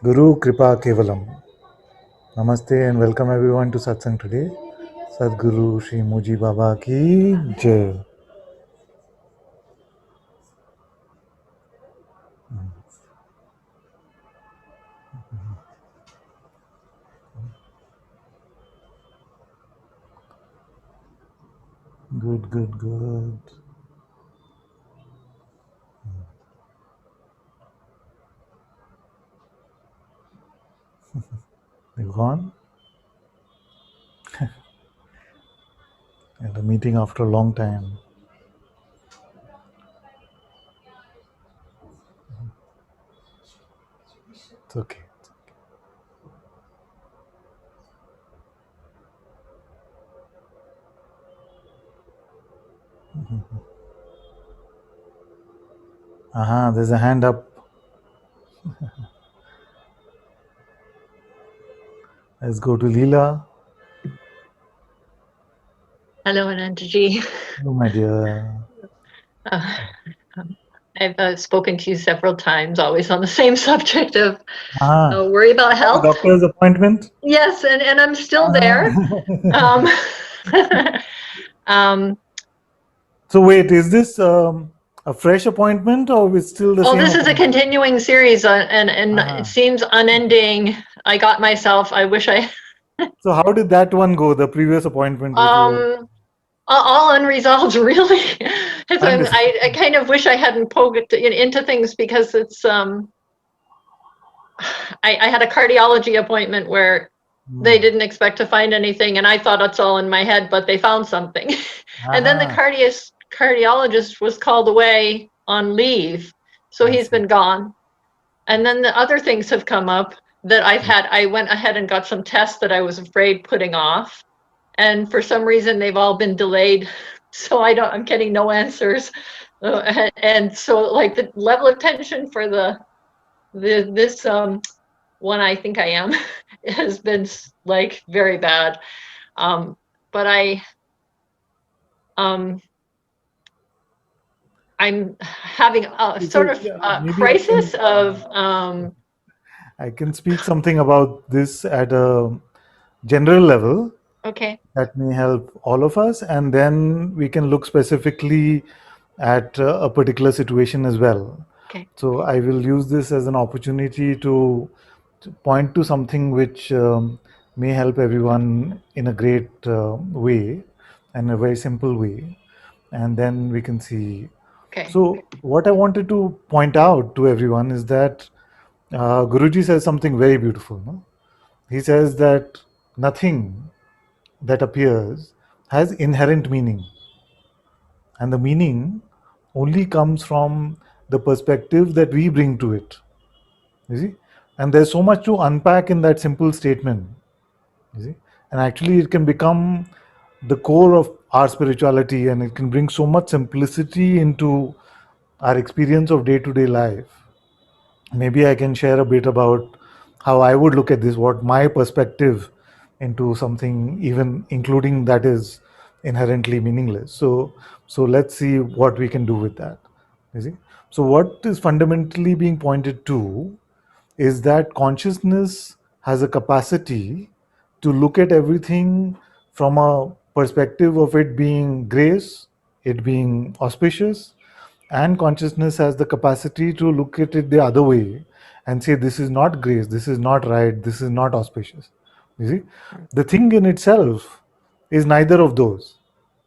Guru Kripa Kevalam. Namaste and welcome everyone to Satsang today. Sadguru Shri Muji Baba ki Jai. Good, good, good. You gone? At a meeting after a long time. It's okay. Aha, there's a hand up. Let's go to Leela. Hello, Ananta-ji. Oh, my dear. Uh, I've spoken to you several times, always on the same subject of Ah, worry about health. doctor's appointment? Yes, and I'm still there. Ah. Um, um, So wait, is this a fresh appointment or it's still the oh, same this is a appointment? continuing series, and it Ah. seems unending. I got myself. I wish I. So how did that one go, the previous appointment which you were All unresolved, really. So understood? I kind of wish I hadn't poked into things because it's I had a cardiology appointment where they didn't expect to find anything, and I thought it's all in my head, but they found something. And then the Aha, cardiologist was called away on leave, so I he's see. been gone. And then the other things have come up that I've had. I went ahead and got some tests that I was afraid putting off, and for some reason they've all been delayed. So I'm getting no answers. And so like the level of tension for this one I think I am has been like very bad. But um, I'm having a sort So of yeah, a maybe crisis of I can speak something about this at a general level okay, that may help all of us, and then we can look specifically at a particular situation as well. okay, So I will use this as an opportunity to point to something which may help everyone in a great way and a very simple way, and then we can see. okay. So what I wanted to point out to everyone is that Guruji says something very beautiful. No? He says that nothing that appears has inherent meaning, and the meaning only comes from the perspective that we bring to it. You see, and there's so much to unpack in that simple statement. You see, and actually it can become the core of our spirituality, and it can bring so much simplicity into our experience of day-to-day life. Maybe I can share a bit about how I would look at this, what my perspective into something, even including that is inherently meaningless. So let's see what we can do with that. You see, so what is fundamentally being pointed to is that consciousness has a capacity to look at everything from a perspective of it being grace, it being auspicious, and consciousness has the capacity to look at it the other way and say, this is not grace, this is not right, this is not auspicious. You see, the thing in itself is neither of those.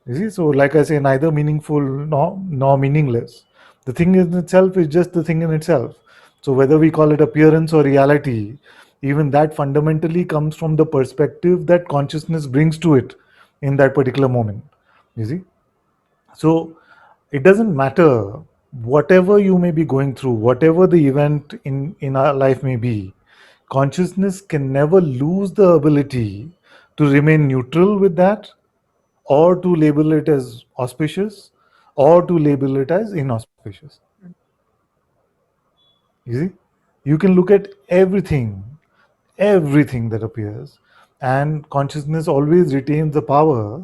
You see, so like I say, neither meaningful nor meaningless. The thing in itself is just the thing in itself. So whether we call it appearance or reality, even that fundamentally comes from the perspective that consciousness brings to it in that particular moment. You see, so it doesn't matter whatever you may be going through, whatever the event in our life may be. Consciousness can never lose the ability to remain neutral with that, or to label it as auspicious, or to label it as inauspicious. You see, you can look at everything that appears, and consciousness always retains the power,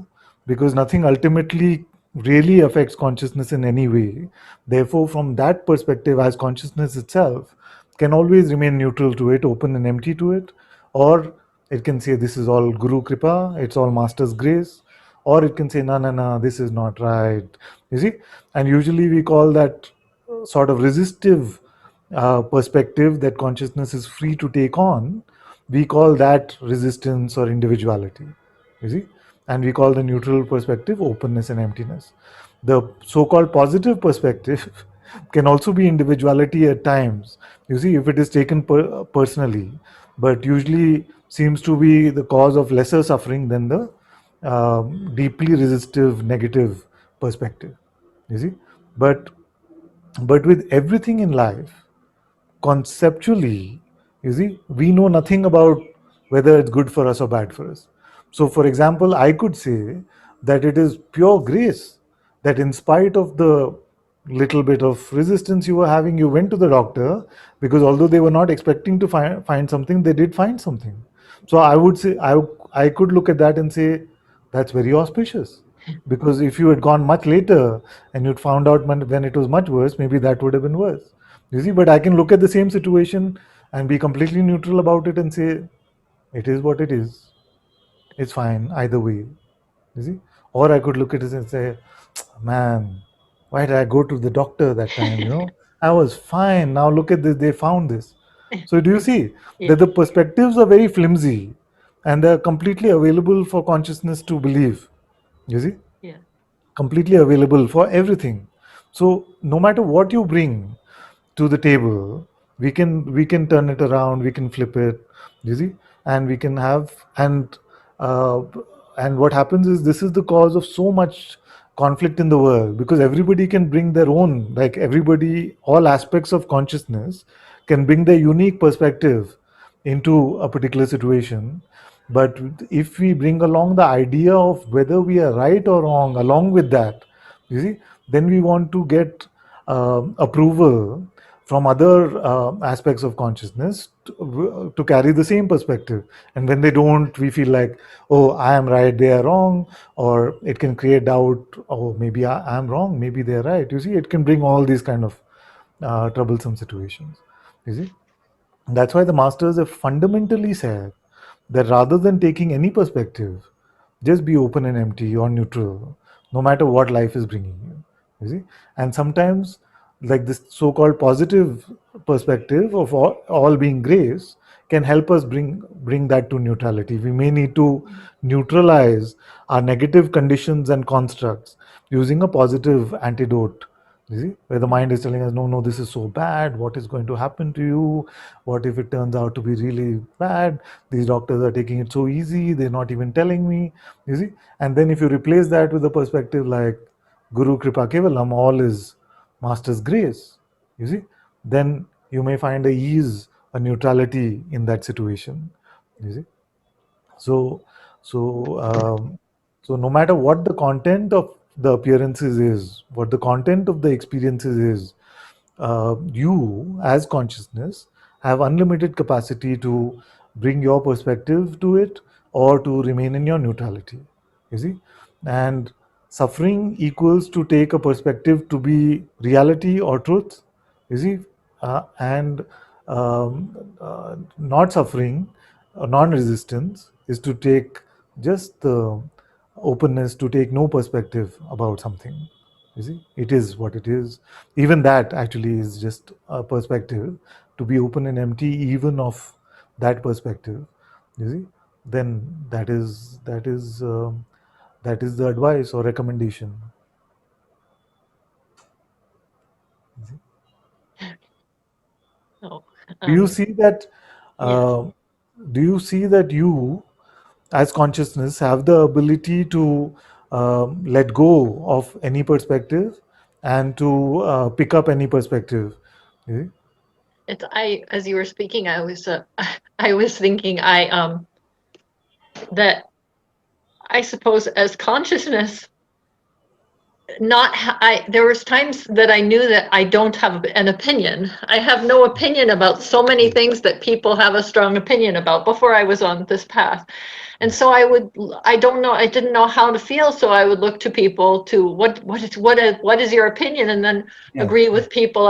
because nothing ultimately really affects consciousness in any way. Therefore, from that perspective, as consciousness itself, can always remain neutral to it, open and empty to it, or it can say this is all Guru Kripa, it's all Master's grace, or it can say no, no, no, this is not right. You see, and usually we call that sort of resistive perspective that consciousness is free to take on. We call that resistance or individuality. You see, and we call the neutral perspective openness and emptiness. The so-called positive perspective can also be individuality at times, you see, if it is taken personally, but usually seems to be the cause of lesser suffering than the deeply resistive negative perspective, you see. But but with everything in life, conceptually, you see, we know nothing about whether it's good for us or bad for us. So, for example, I could say that it is pure grace that, in spite of the little bit of resistance you were having, you went to the doctor, because although they were not expecting to find something, they did find something. So, I would say, I could look at that and say that's very auspicious, because if you had gone much later and you'd found out when it was much worse, maybe that would have been worse. You see, but I can look at the same situation and be completely neutral about it and say, it is what it is. It's fine either way. You see? Or I could look at it and say, man, why did I go to the doctor that time? I was fine. Now look at this, they found this. So do you see that Yeah, the perspectives are very flimsy and they're completely available for consciousness to believe? You see? yeah. Completely available for everything. So no matter what you bring to the table, we can turn it around, we can flip it, you see, and we can have uh, and what happens is this is the cause of so much conflict in the world, because everybody can bring their own, like everybody, all aspects of consciousness can bring their unique perspective into a particular situation. But if we bring along the idea of whether we are right or wrong along with that, you see, then we want to get approval from other aspects of consciousness to carry the same perspective. And when they don't, we feel like, oh, I am right, they are wrong, or it can create doubt, oh, maybe I am wrong, maybe they're right. You see, it can bring all these kind of troublesome situations. You see, that's why the masters have fundamentally said that rather than taking any perspective, just be open and empty or neutral, no matter what life is bringing you. You see, and sometimes, like this so-called positive perspective of all being grace can help us bring that to neutrality. We may need to neutralize our negative conditions and constructs using a positive antidote. You see, where the mind is telling us, no, no, this is so bad. What is going to happen to you? What if it turns out to be really bad? These doctors are taking it so easy. They're not even telling me. You see, and then if you replace that with a perspective like Guru Kripa Kevalam, all is Master's grace. You see, then you may find a ease, a neutrality in that situation. You see, so so so no matter what the content of the appearances is, what the content of the experiences is, you as consciousness have unlimited capacity to bring your perspective to it or to remain in your neutrality, you see. And suffering equals to take a perspective to be reality or truth, you see. And not suffering, non-resistance is to take just the openness, to take no perspective about something. You see, it is what it is. Even that actually is just a perspective, to be open and empty even of that perspective. You see, then that is the advice or recommendation. Oh, Do you um, see that? yes. Uh, do you see that you, as consciousness, have the ability to let go of any perspective and to pick up any perspective? Yeah? As you were speaking, I was thinking, that I suppose as consciousness, there was times that I knew that I don't have an opinion. I have no opinion about so many things that people have a strong opinion about before I was on this path. And so I don't know, I didn't know how to feel. So I would look to people to what is your opinion, and then Yeah. agree with people.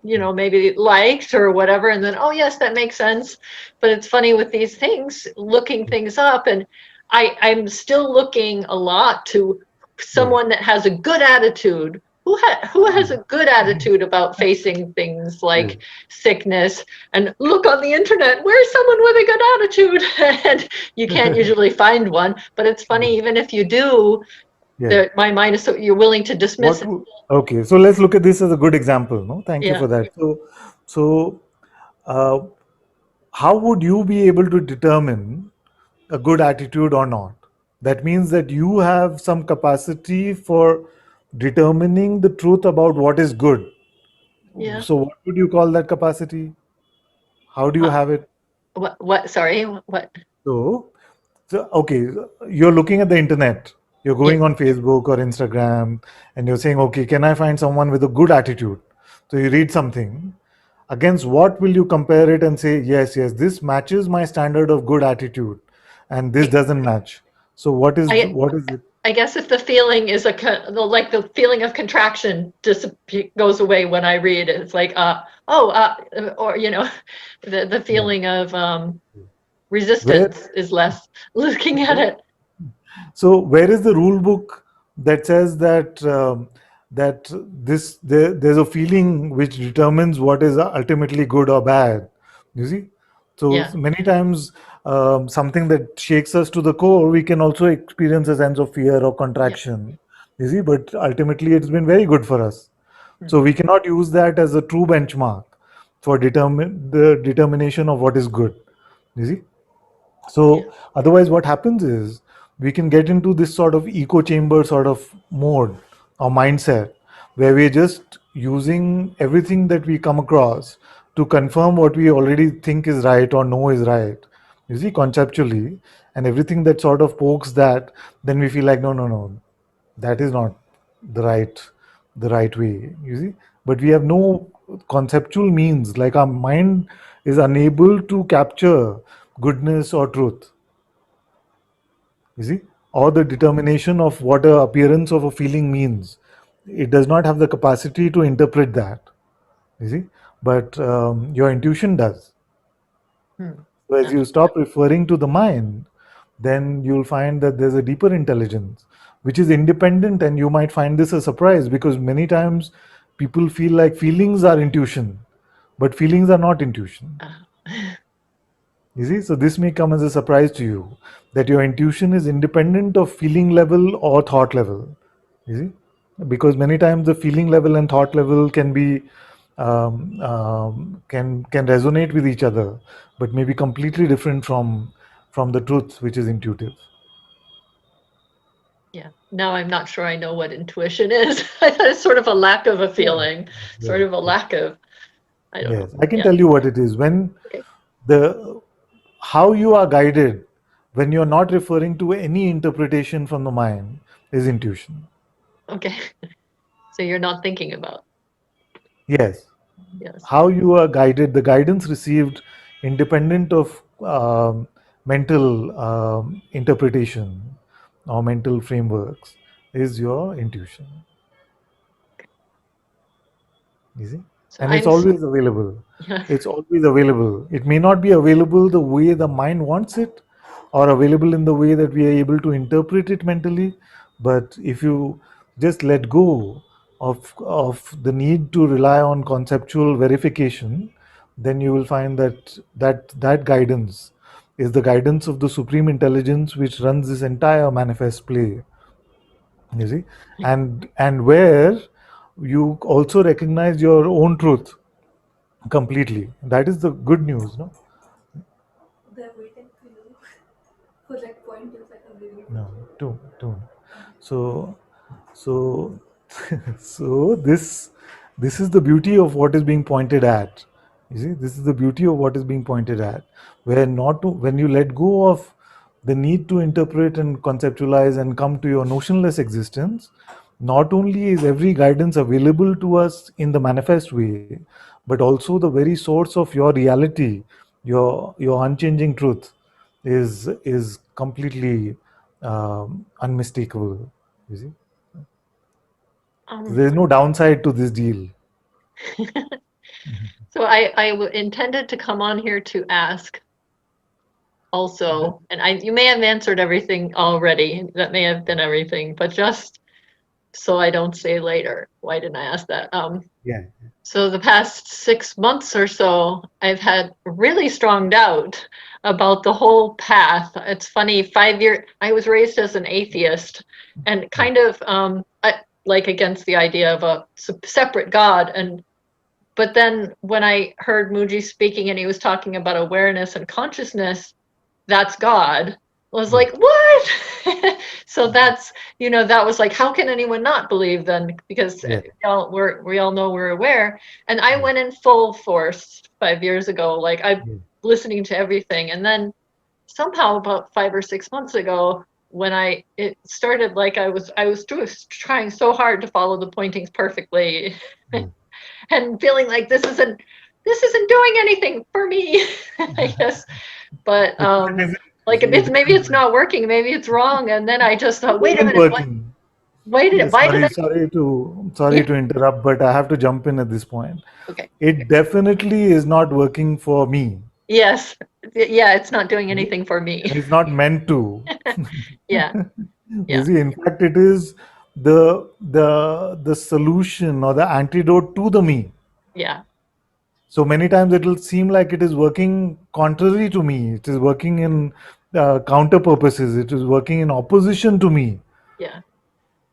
maybe liked or whatever, and then, oh yes, that makes sense. But it's funny with these things, looking things up, and I'm still looking a lot to Yes. someone that has a good attitude. Who has a good attitude about facing things Yes. like sickness, and look on the internet, where's someone with a good attitude? And you can't usually find one, but it's funny, even if you do, Yes. my mind is so you're willing to dismiss What? it. Okay. So let's look at this as a good example. No, thank you Yeah, for that. So, uh, how would you be able to determine a good attitude or not? That means that you have some capacity for determining the truth about what is good. yeah. So, what would you call that capacity? How do you Uh, have it? what, sorry, what? So, okay, you're looking at the internet. You're Yeah, going on Facebook or Instagram, and you're saying, okay, can I find someone with a good attitude? So you read something. Against what will you compare it and say, yes, yes, this matches my standard of good attitude, and this I, doesn't match. So I, what is it? I guess if the feeling is like the feeling of contraction goes away when I read it, it's like, oh, or the Yeah. feeling of Where resistance is less looking at where it. So where is the rule book that says that that there's a feeling which determines what is ultimately good or bad? You see, Yeah, many times something that shakes us to the core, we can also experience a sense of fear or yeah. contraction. You see, but ultimately it's been very good for us. So Hmm. we cannot use that as a true benchmark for the determination of what is good. You see. Yeah, So otherwise, what happens is we can get into this sort of echo chamber sort of mode or mindset where we're just using everything that we come across to confirm what we already think is right or know is right. You see, conceptually, and everything that sort of pokes that, then we feel like no, no, no, that is not the right way. You see, but we have no conceptual means. Like our mind is unable to capture goodness or truth, you see, or the determination of what a appearance of a feeling means. It does not have the capacity to interpret that, you see, but your intuition does. hmm. So as Uh, you stop referring to the mind, then you'll find that there's a deeper intelligence which is independent, and you might find this a surprise because many times people feel like feelings are intuition, but feelings are not intuition. uh, You see, so this may come as a surprise to you that your intuition is independent of feeling level or thought level. You see, because many times the feeling level and thought level can be can resonate with each other, but may be completely different from the truth, which is intuitive. yeah. Now I'm not sure I know what intuition is. It's sort of a lack of a Yeah. feeling, sort Yes. of a lack of, I don't know. Yes, I can Yeah. tell you what it is when Okay. the how you are guided when you're not referring to any interpretation from the mind is intuition. Okay. So you're not thinking about. Yes, Yes. how you are guided, the guidance received independent of mental interpretation or mental frameworks is your intuition. You see, So and it's I'm, always available. yeah. It's always available. It may not be available the way the mind wants it, or available in the way that we are able to interpret it mentally. But if you just let go of the need to rely on conceptual verification, then you will find that guidance is the guidance of the supreme intelligence which runs this entire manifest play. You see, and where you also recognize your own truth completely. That is the good news, no? No, two. So, so, so this is the beauty of what is being pointed at. You see, this is the beauty of what is being pointed at, where not to when you let go of the need to interpret and conceptualize and come to your notionless existence, not only is every guidance available to us in the manifest way, but also the very source of your reality, your unchanging truth, is completely unmistakable. You see, so Um, there is no downside to this deal. So intended to come on here to ask also, and you may have answered everything already. That may have been everything, but just so I don't say later, why didn't I ask that? Yeah. So the past 6 months or so, I've had really strong doubt about the whole path. It's funny, 5 year, I was raised as an atheist and Yeah. kind of like against the idea of a separate God. And but then when I heard Muji speaking and he was talking about awareness and consciousness, that's God. I was Yeah. like, what? So that's, that was like, how can anyone not believe then? Because Yeah. we all know we're aware. And I Yeah. went in full force 5 years ago. Like I'm Yeah. listening to everything. And then somehow about 5 or 6 months ago, when it started like I was trying so hard to follow the pointings perfectly Yeah. and feeling like this isn't doing anything for me, I guess. But But it isn't. You like see, it maybe isn't. it's not working, maybe it's wrong. And then I just It thought, wait a isn't minute, working. Yes, why did sorry, I? sorry Yeah, to interrupt, but I have to jump in at this point. okay. It definitely is not working for me. Yes. Yeah, it's not doing And anything for me. it's not meant to. Yeah, You yeah, see, in fact, it is the solution or the antidote to the me. yeah, So many times it will seem like it is working contrary to me. It is working in counter purposes. It is working in opposition to me. yeah.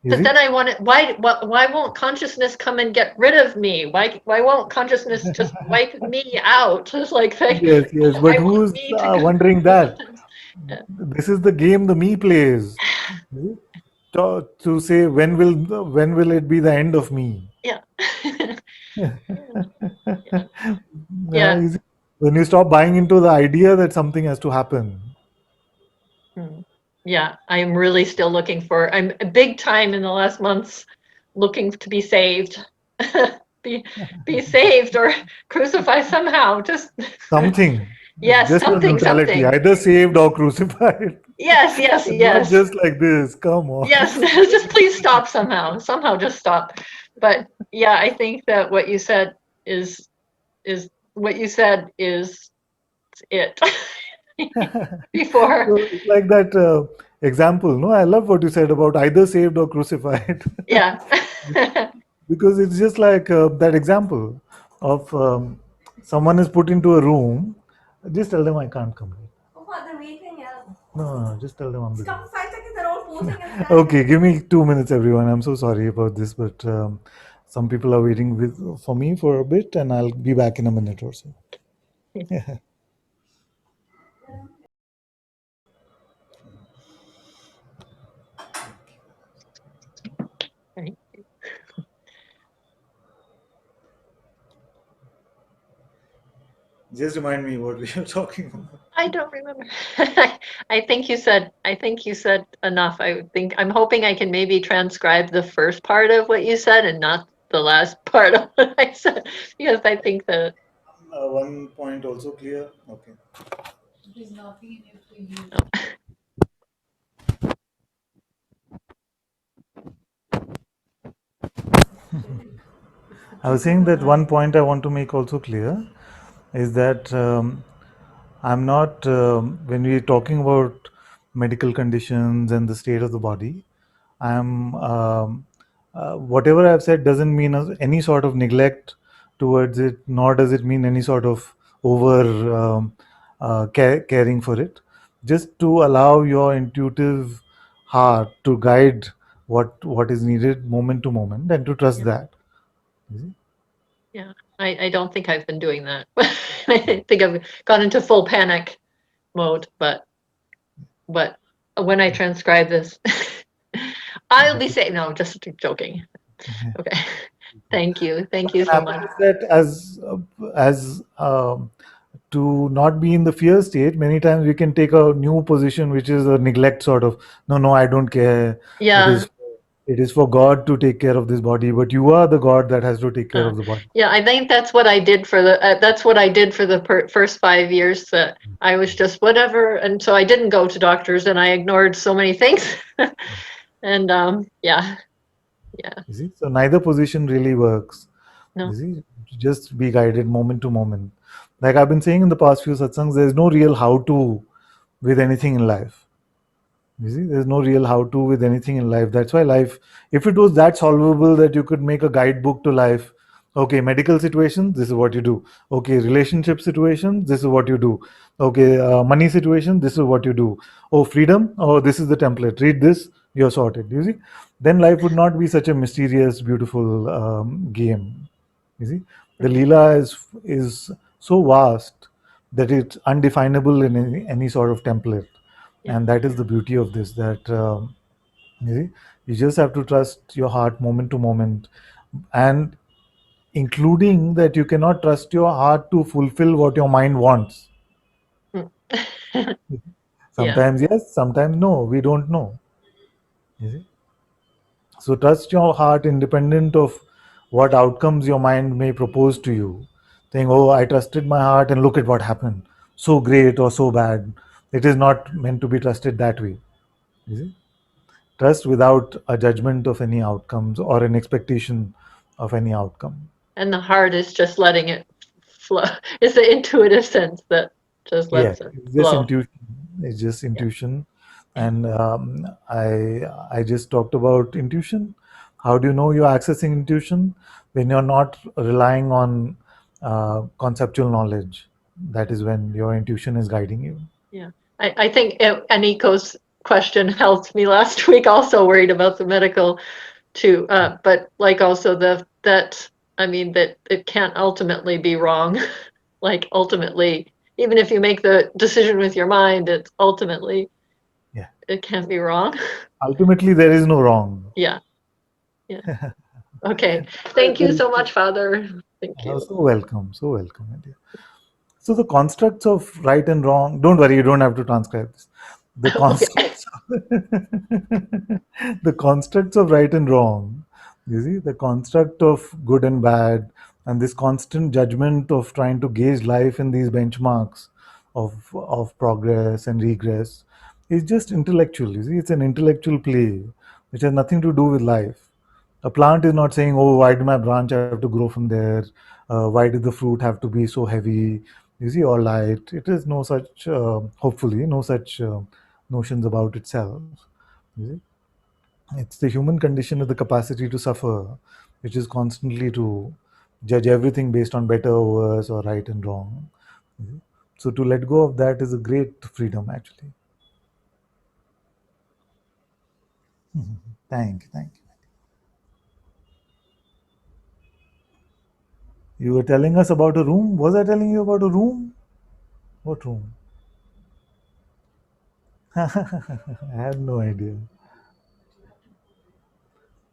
You But see? then I wanted, why won't consciousness come and get rid of me? Why won't consciousness just wipe me out? It's like, Yes, yes. But I want who's me to wondering that? yeah, This is the game the me plays. You see? To say when will it be the end of me? yeah, yeah, yeah. You see? When you stop buying into the idea that something has to happen. Mm. Yeah, I'm really still I'm a big time in the last months looking to be saved. be be saved or crucified somehow. Just Something, yes, just your something, neutrality, something. either saved or crucified. Yes, yes, But not yes. just like this. Come on. Yes, just please stop somehow. Somehow just stop. But yeah, I think that is what you said is it before. So it's like that example. No, I love what you said about either saved or crucified. Yeah. Because it's just like that example of someone is put into a room. Just tell them I can't come. No, no, no, just tell them I'm busy. Okay, give me 2 minutes, everyone. I'm so sorry about this, but some people are waiting for me for a bit, and I'll be back in a minute or so. Just remind me what we are talking about. I don't remember. I think you said enough. I'm hoping I can maybe transcribe the first part of what you said and not the last part of what I said because I think that One point also clear. Okay. I was saying that one point I want to make also clear is that I'm not, when we're talking about medical conditions and the state of the body, I'm, whatever I've said doesn't mean any sort of neglect towards it, nor does it mean any sort of over caring for it. Just to allow your intuitive heart to guide what is needed moment to moment and to trust yeah, that. You see? yeah. I don't think I've been doing that. I think I've gone into full panic mode, but when I transcribe this, I'll be saying no, just joking. Okay. Thank you. Thank What you can so happen much. is that as to not be in the fear state, many times we can take a new position, which is a neglect sort of. No, no, I don't care. It Yeah. is it is for God to take care of this body, but you are the God that has to take care Uh, of the body. yeah, I think that's what I did for the first 5 years that I was just whatever. And so I didn't go to doctors and I ignored so many things. And yeah, yeah, You see, so neither position really works. You no, see, just be guided moment to moment. Like I've been saying in the past few satsangs, there's no real how to with anything in life. You see, there's no real how to with anything in life. That's why life, if it was that solvable that you could make a guidebook to life, okay, medical situations, this is what you do. Okay, relationship situations, this is what you do. Okay, money situation, this is what you do. Oh, freedom, oh, this is the template. Read this, you're sorted. You see, then life would not be such a mysterious, beautiful game. You see, the Right. Leela is so vast that it's undefinable in any sort of template, Yeah. and that is the beauty of this. That you see, you just have to trust your heart moment to moment, and including that you cannot trust your heart to fulfill what your mind wants. Mm. Yeah. Sometimes yes, sometimes no. We don't know. You see, so trust your heart independent of what outcomes your mind may propose to you. Saying, "Oh, I trusted my heart, and look at what happened. So great or so bad." It is not meant to be trusted that way. You see, trust without a judgment of any outcomes or an expectation of any outcome. And the heart is just letting it flow. It's the intuitive sense that just Yeah, lets it it's just flow. intuition. It's just Yeah. intuition, Yeah. and I just talked about intuition. How do you know you're accessing intuition when you're not relying on conceptual knowledge? That is when your intuition is guiding you. Yeah. I think Aniko's question helped me last week, also worried about the medical too. But like also that, I mean, that it can't ultimately be wrong. Like ultimately, even if you make the decision with your mind, it's ultimately, Yeah. it can't be wrong. Ultimately, there is no wrong. Yeah. Yeah. Okay. Well, Thank you so much, Father. Thank you. so welcome. So welcome, India. So the constructs of right and wrong, don't worry, you don't have to transcribe this. The Okay. constructs the constructs of right and wrong, you see, the construct of good and bad, and this constant judgment of trying to gauge life in these benchmarks of progress and regress is just intellectual. You see, it's an intellectual play which has nothing to do with life. A plant is not saying, "Oh, why did my branch have to grow from there? Why did the fruit have to be so heavy?" You see, or light. It is no such, hopefully, no such notions about itself. You see, it's the human condition with the capacity to suffer, which is constantly to judge everything based on better or worse or right and wrong. You see. So to let go of that is a great freedom, actually. Thank you, thank you. You were telling us about a room. Was I telling you about a room? What room? I had no idea.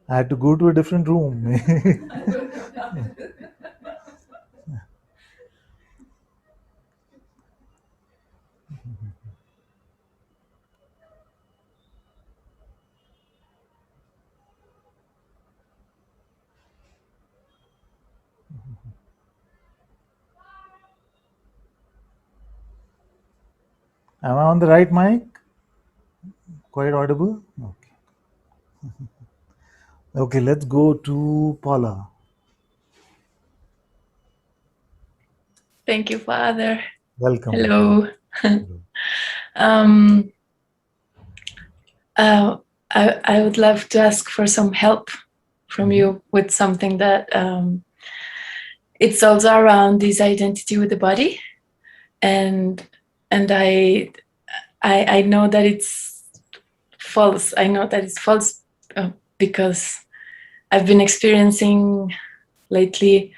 I had to go to a different room. Am I on the right mic? Quite audible? Okay. Okay, let's go to Paula. Thank you, Father. Welcome, Paula. Hello. um, uh, I would love to ask for some help from Mhm. you with something that it's also around this identity with the body, and and I know that it's false. I know that it's false because I've been experiencing lately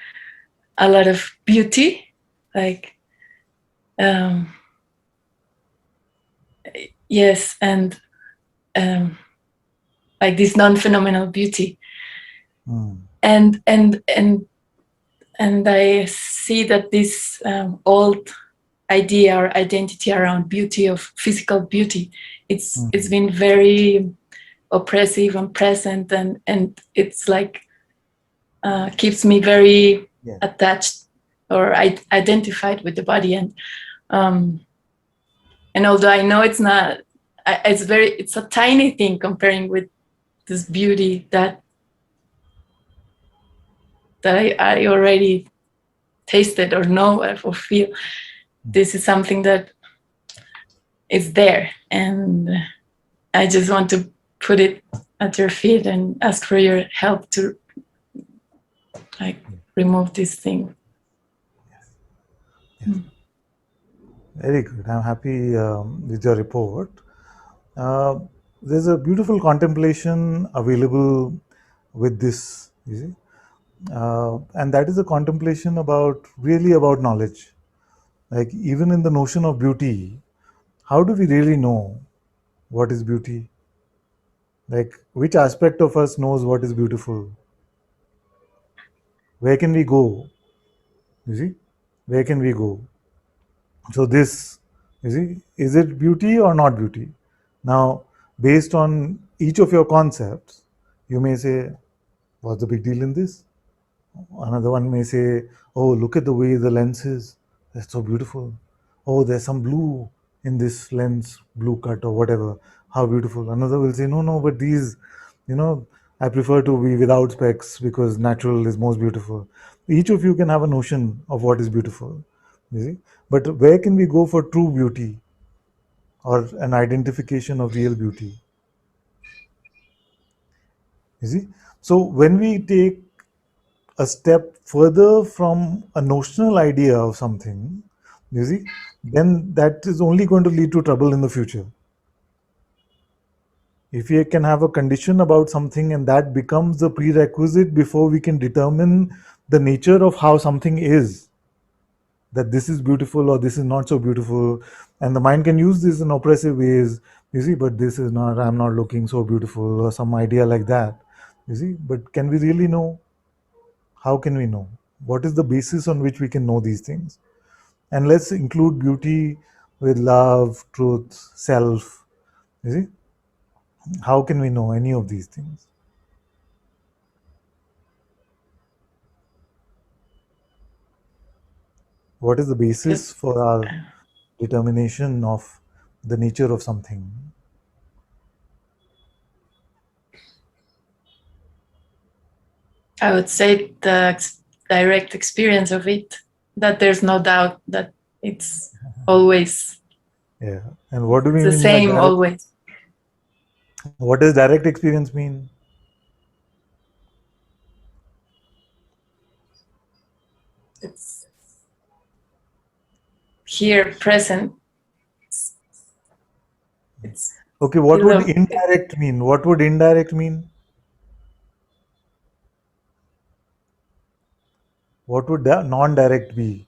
a lot of beauty, like um, yes, and um, like this non-phenomenal beauty, Mm. and I see that this old idea or identity around beauty, of physical beauty, it's Mm. been very oppressive and present, and it's like keeps me very Yeah. attached or identified with the body, um, and although I know it's not, it's a tiny thing comparing with this beauty that I already taste it or know or feel. This is something that is there, and I just want to put it at your feet and ask for your help to like remove this thing. Yes. Very good. I'm happy with your report. Uh, there's a beautiful contemplation available with this, you see, and that is a contemplation about really about knowledge. Like even in the notion of beauty, how do we really know what is beauty? Like which aspect of us knows what is beautiful? Where can we go? You see, where can we go? So this, you see, is it beauty or not beauty? Now, based on each of your concepts, you may say, what's the big deal in this? Another one may say, oh, look at the way the lens is. That's so beautiful. Oh, there's some blue in this lens, blue cut or whatever. How beautiful. Another will say, no, no, but these, you know, I prefer to be without specs because natural is most beautiful. Each of you can have a notion of what is beautiful. You see? But where can we go for true beauty or an identification of real beauty? You see? So when we take a step further from a notional idea of something, you see, then that is only going to lead to trouble in the future. If we can have a condition about something and that becomes the prerequisite before we can determine the nature of how something is, that this is beautiful or this is not so beautiful, and the mind can use this in oppressive ways, you see, but this is not, I'm not looking so beautiful or some idea like that, you see. But can we really know? How can we know? What is the basis on which we can know these things? And let's include beauty with love, truth, self. You see, how can we know any of these things? What is the basis for our determination of the nature of something? I would say the direct experience of it, that there's no doubt that it's always Yeah. And what do we the mean by same, direct? always. What does direct experience mean? It's here, present. It's Okay, what would below. indirect mean? What would indirect mean? What would non-direct be?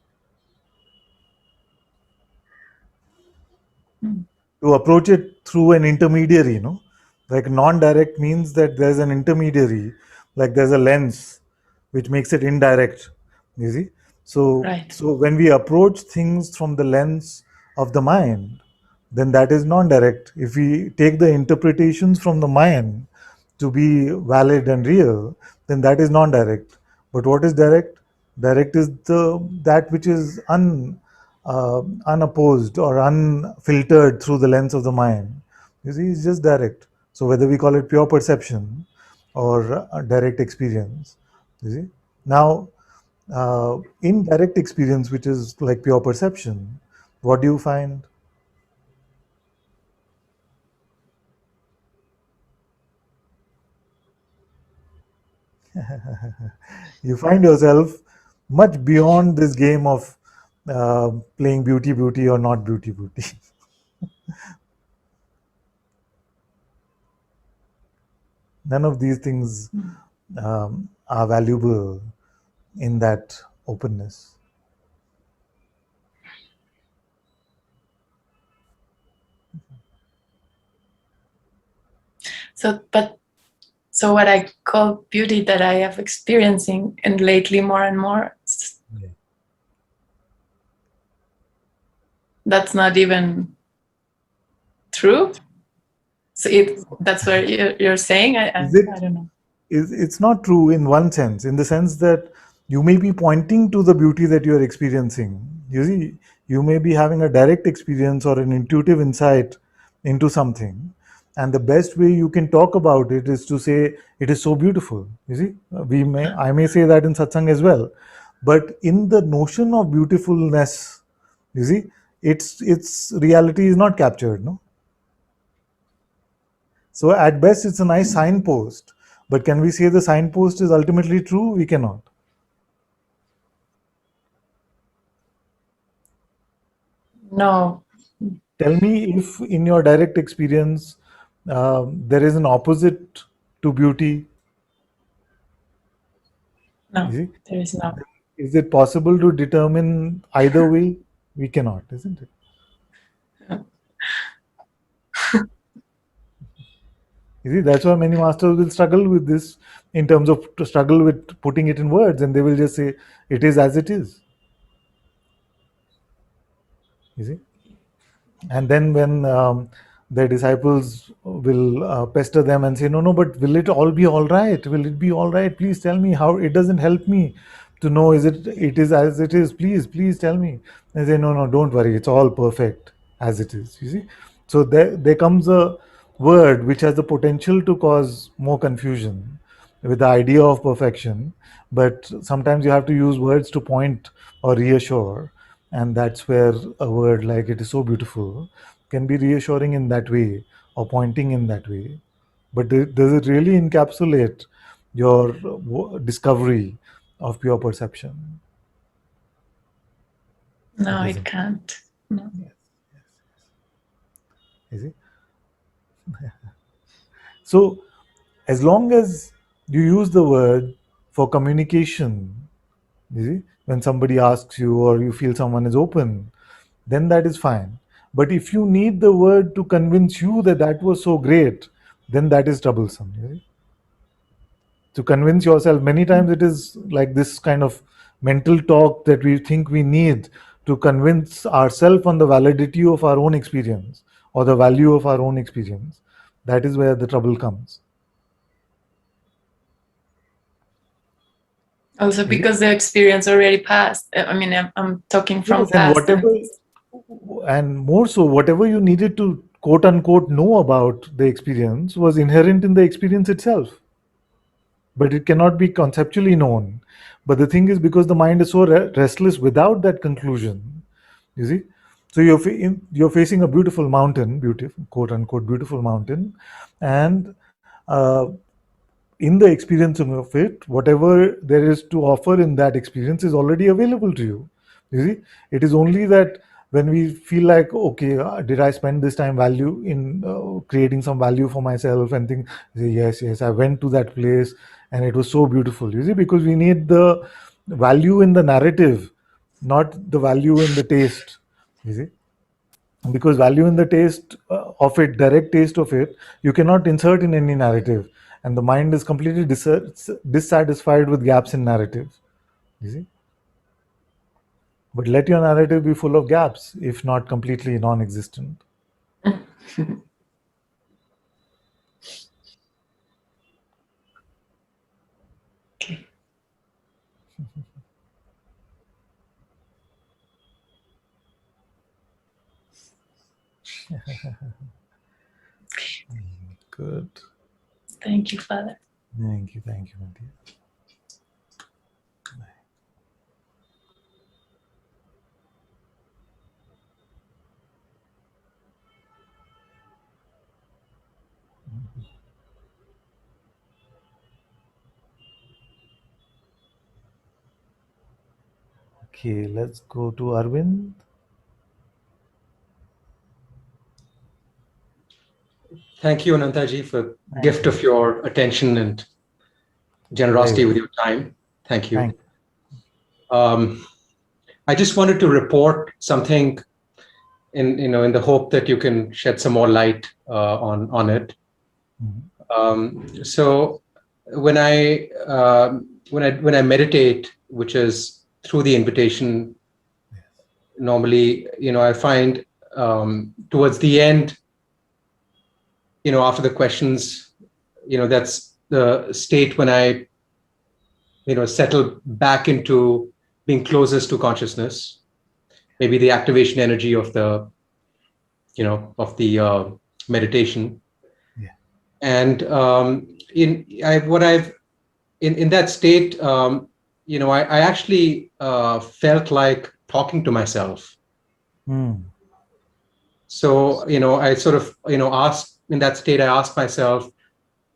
To approach it through an intermediary, like non-direct means that there's an intermediary, like there's a lens which makes it indirect, you see. so Right. so when we approach things from the lens of the mind, then that is non-direct. If we take the interpretations from the mind to be valid and real, then that is non-direct. But what is direct? Direct is the that which is unopposed or unfiltered through the lens of the mind. You see, it's just direct. So whether we call it pure perception or direct experience, you see. Now, in direct experience, which is like pure perception, what do you find? You find yourself much beyond this game of playing beauty, beauty or not beauty, beauty. None of these things are valuable in that openness. So what I call beauty that I have experiencing and lately more and more, Yeah. that's not even true. So that's what you're saying. Is it? I don't know. It's not true in one sense, in the sense that you may be pointing to the beauty that you are experiencing. You see, you may be having a direct experience or an intuitive insight into something, and the best way you can talk about it is to say it is so beautiful. You see, I may say that in satsang as well, But in the notion of beautifulness, you see, its reality is not captured, no? So at best it's a nice signpost, but can we say the signpost is ultimately true? We cannot. No. Tell me if in your direct experience there is an opposite to beauty. No, You see, there is no. is it possible to determine either way? We cannot, isn't it? You see, that's why many masters will struggle with this in terms of to struggle with putting it in words, and they will just say it is as it is. You see, and then when their disciples will pester them and say, no, no, but will it all be all right? Will it be all right? Please tell me how. It doesn't help me to know it is as it is. Please tell me. They say, no, no, don't worry, it's all perfect as it is. You see, so there comes a word which has the potential to cause more confusion with the idea of perfection, but sometimes you have to use words to point or reassure, and that's where a word like it is so beautiful can be reassuring in that way or pointing in that way. But does it really encapsulate your discovery of pure perception? It No, it doesn't. can't. No. Yes. You see, so as long as you use the word for communication, you see, when somebody asks you or you feel someone is open, then that is fine. But if you need the word to convince you that that was so great, then that is troublesome. You see? To convince yourself, many times it is like this kind of mental talk that we think we need to convince ourselves on the validity of our own experience or the value of our own experience. That is where the trouble comes. Also You see? because the experience already passed. I mean, I'm talking Yes, from and past, whatever, and more so, whatever you needed to quote unquote know about the experience was inherent in the experience itself, but it cannot be conceptually known. But the thing is, because the mind is so restless without that conclusion, you see, so you're facing a beautiful mountain, beautiful quote unquote beautiful mountain, and uh, in the experience of it, whatever there is to offer in that experience is already available to you. You see, it is only that when we feel like, okay, did I spend this time value in creating some value for myself and think, yes, yes, I went to that place and it was so beautiful. You see, because we need the value in the narrative, not the value in the taste. You see, because value in the taste of it, direct taste of it, you cannot insert in any narrative, and the mind is completely dissatisfied with gaps in narratives. You see, but let your narrative be full of gaps, if not completely non-existent. okay. Good. Thank you, Father. Thank you, my dear. Okay, let's go to Arvind. Thank you, Anantaji, for Thank gift you. of your attention and Very generosity with well. your time. Thank Thank you. I just wanted to report something in the hope that you can shed some more light on it. you. Mhm. So when I meditate, which is through the invitation, normally I find towards the end, after the questions, that's the state when I settle back into being closest to consciousness, maybe the activation energy of the meditation. Yeah. And in I what I've in that state, I actually felt like talking to myself. Hmm. So, I sort of, asked in that state, I asked myself,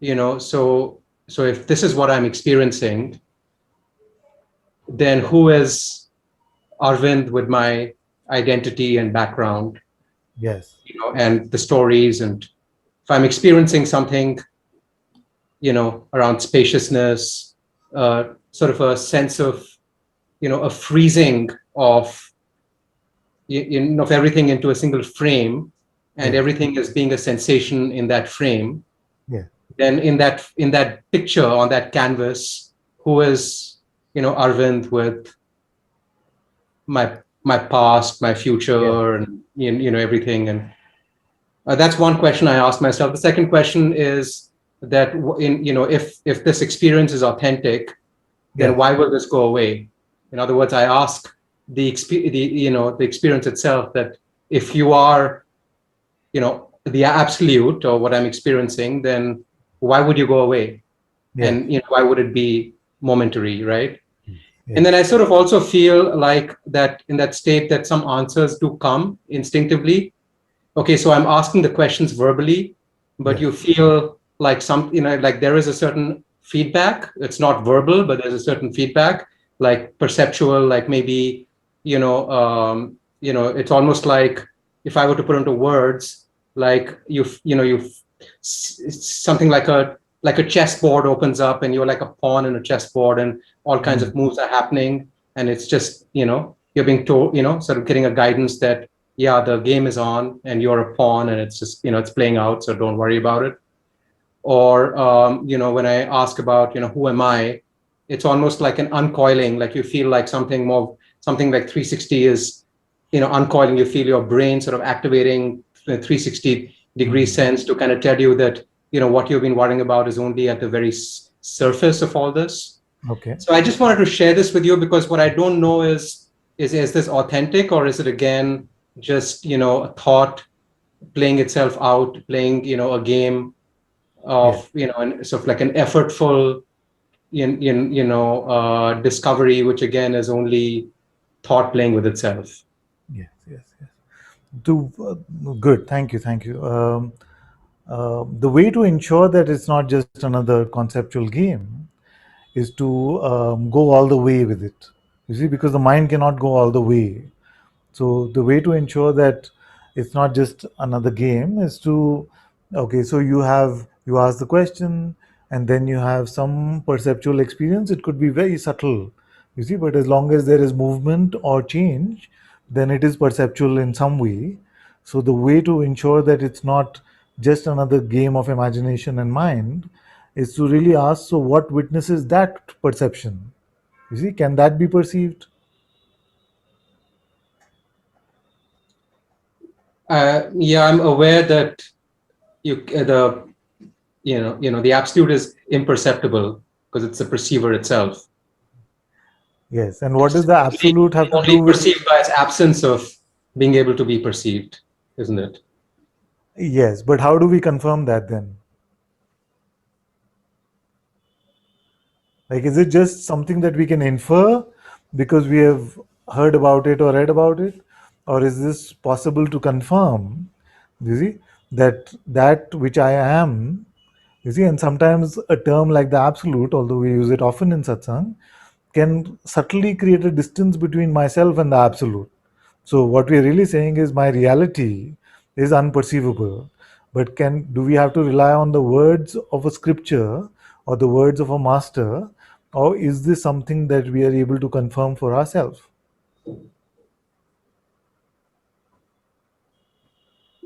so if this is what I'm experiencing, then who is Arvind with my identity and background, Yes. and the stories, and if I'm experiencing something, around spaciousness, sort of a sense of, a freezing of, of everything into a single frame, and Yes. everything as being a sensation in that frame, Yeah. then in that picture on that canvas, who is, Arvind with my past, my Yeah. future, and everything. And that's one question I asked myself. The second question is that if this experience is authentic, then Yes. why will this go away? In other words, I ask the experience itself, that if you are, the absolute, or what I'm experiencing, then why would you go away? Yes. And why would it be momentary, right? And Yes. then I sort of also feel like that in that state, that some answers do come instinctively. Okay, so I'm asking the questions verbally, but Yes. you feel like like there is a certain feedback. It's not verbal, but there's a certain feedback, like perceptual, like maybe, it's almost like, if I were to put into words, like something like a chessboard opens up, and you're like a pawn in a chessboard, and all kinds Hmm. of moves are happening, and it's just, you're being told, sort of getting a guidance that, yeah, the game is on and you're a pawn, and it's just, it's playing out, so don't worry about it. Or when I ask about, who am I, it's almost like an uncoiling, like you feel like something like 360 is, uncoiling. You feel your brain sort of activating the 360-degree Hmm. sense to kind of tell you that, what you've been worrying about is only at the very surface of all this. Okay. So I just wanted to share this with you, because what I don't know is this authentic, or is it again just, a thought playing itself out, playing, a game Yes. of, and sort of like an effortful discovery, which again is only thought playing with itself. Yes. Yes. Yes. To Good. Thank you. Thank you. The way to ensure that it's not just another conceptual game is to go all the way with it. You see, because the mind cannot go all the way. So the way to ensure that it's not just another game is to, okay, so you ask the question, and then you have some perceptual experience. It could be very subtle, you see, but as long as there is movement or change, then it is perceptual in some way. So the way to ensure that it's not just another game of imagination and mind is to really ask, so what witnesses that perception? You see, can that be perceived? Yeah, I'm aware that the absolute is imperceptible, because it's the perceiver itself. Yes. And what It's does the only, absolute have to only do with? perceived by its absence of being able to be perceived, isn't it? Yes, but how do we confirm that then? Like, is it just something that we can infer because we have heard about it or read about it? Or is this possible to confirm? You see, that which I am, you see, and sometimes a term like the absolute, although we use it often in satsang, can subtly create a distance between myself and the absolute. So what we're really saying is my reality is unperceivable. But can do we have to rely on the words of a scripture or the words of a master, or is this something that we are able to confirm for ourselves?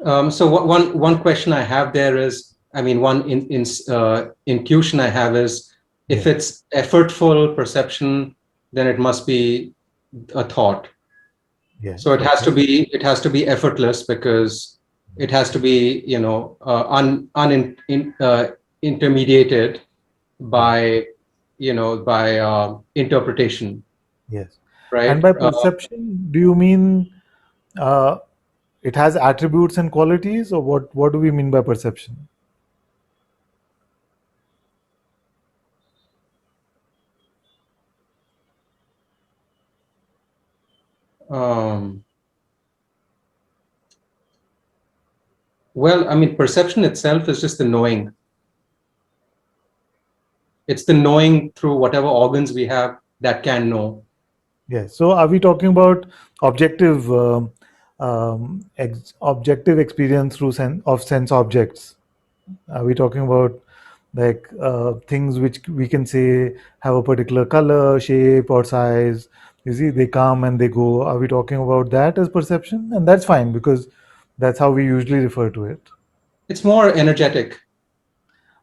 So one question I have there is, I mean, one intuition I have is, if Yes, it's effortful perception, then it must be a thought. yes, So okay, it has to be effortless, because it has to be, intermediated yes, by, interpretation, yes. And right? by perception, do you mean uh, it has attributes and qualities, or what do we mean by perception? Well, I mean, perception itself is just the knowing. It's the knowing through whatever organs we have that can know. Yes. So are we talking about objective objective experience through sense objects? Are we talking about like things which we can say have a particular color, shape, or size? You see, they come and they go. Are we talking about that as perception? And that's fine because that's how we usually refer to it. It's more energetic.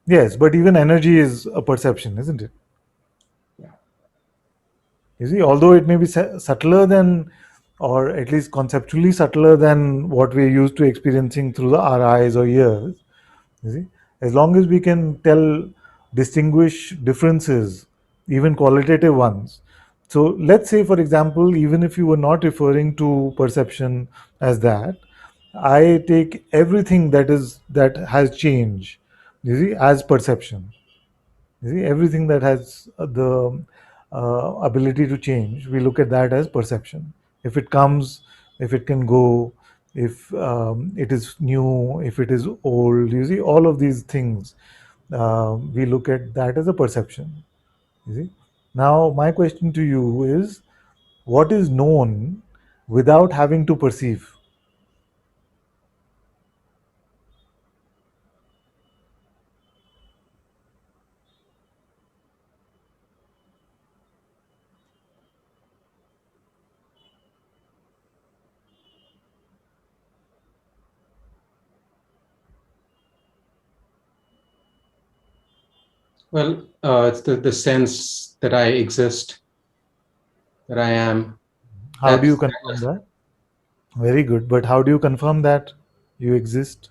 Yes, but even energy is a perception, isn't it? Yeah. You see, although it may be subtler than, or at least conceptually subtler than what we're used to experiencing through our eyes or ears, you see, as long as we can distinguish differences, even qualitative ones. So let's say, for example, even if you were not referring to perception as that, I take everything that has change, you see, as perception. You see, everything that has the ability to change, we look at that as perception. If it comes, if it can go, if it is new, if it is old, you see, all of these things, we look at that as a perception. You see. Now, my question to you is, what is known without having to perceive? Well, it's the sense that I exist, that I am. How do you That's confirm that? Very good. But how do you confirm that you exist?